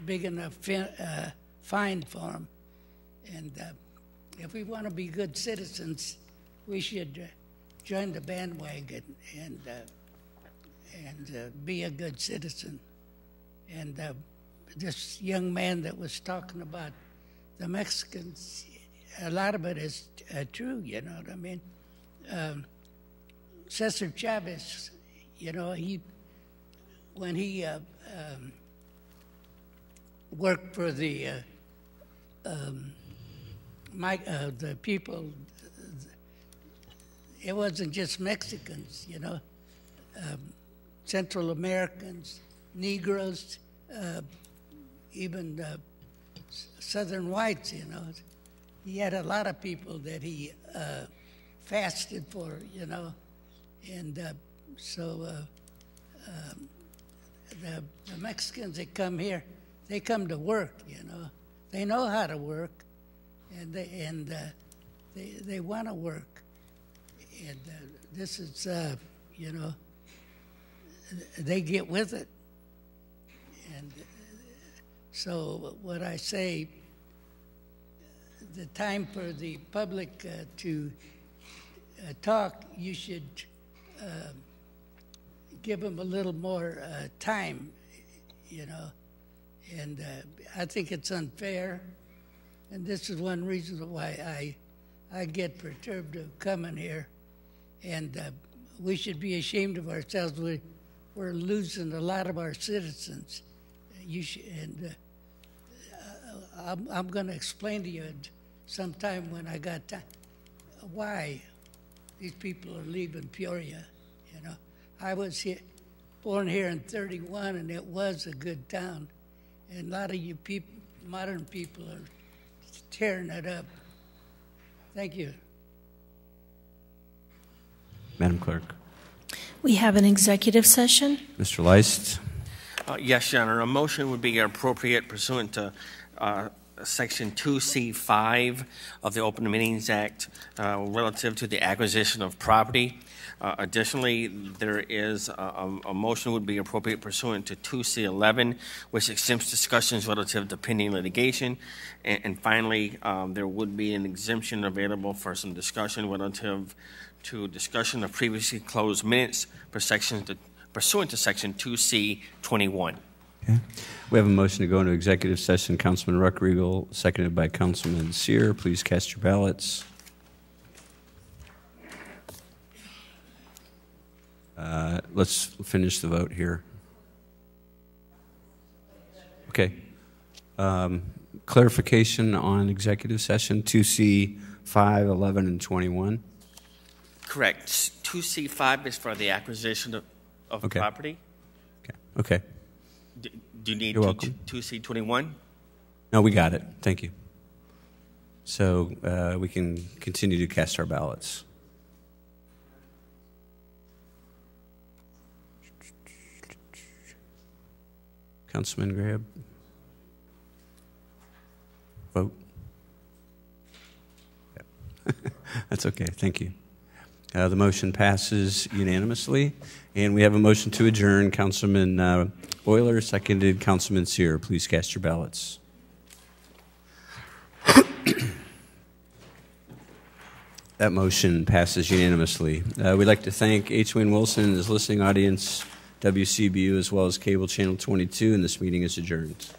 big enough fine for them. And if we want to be good citizens, we should join the bandwagon and be a good citizen. And this young man that was talking about the Mexicans, a lot of it is true, you know what I mean? Cesar Chavez, you know, when he worked for the people, it wasn't just Mexicans, you know, Central Americans, Negroes, even Southern whites, you know. He had a lot of people that he fasted for, you know, and so the Mexicans that come here, they come to work, you know. They know how to work, and they want to work. And this is, you know, they get with it. And so what I say, the time for the public to talk, you should give them a little more time, you know. And I think it's unfair, and this is one reason why I get perturbed of coming here, And we should be ashamed of ourselves. We're losing a lot of our citizens. I'm going to explain to you sometime when I got time why these people are leaving Peoria. You know, I was born here in '31, and it was a good town. And a lot of you people, modern people, are tearing it up. Thank you. Madam Clerk. We have an executive session. Mr. Leist. Yes, Your Honor. A motion would be appropriate pursuant to Section 2C5 of the Open Meetings Act relative to the acquisition of property. Additionally, there is a motion would be appropriate pursuant to 2C11, which exempts discussions relative to pending litigation. And finally, there would be an exemption available for some discussion relative to discussion of previously closed minutes pursuant to Section 2C21. Okay. We have a motion to go into executive session. Councilman Ruckriegel, seconded by Councilman Sear. Please cast your ballots. Let's finish the vote here. Okay. Clarification on executive session 2C 5, 11, and 21. Correct. 2C5 is for the acquisition of Okay. property. Okay. Do you need You're welcome. 2C21? No, we got it. Thank you. So we can continue to cast our ballots. Councilman Graham. Vote. Yeah. That's okay. Thank you. The motion passes unanimously. And we have a motion to adjourn. Councilman Euler, seconded Councilman Sear. Please cast your ballots. That motion passes unanimously. We'd like to thank H. Wayne Wilson and his listening audience, WCBU, as well as Cable Channel 22, and this meeting is adjourned.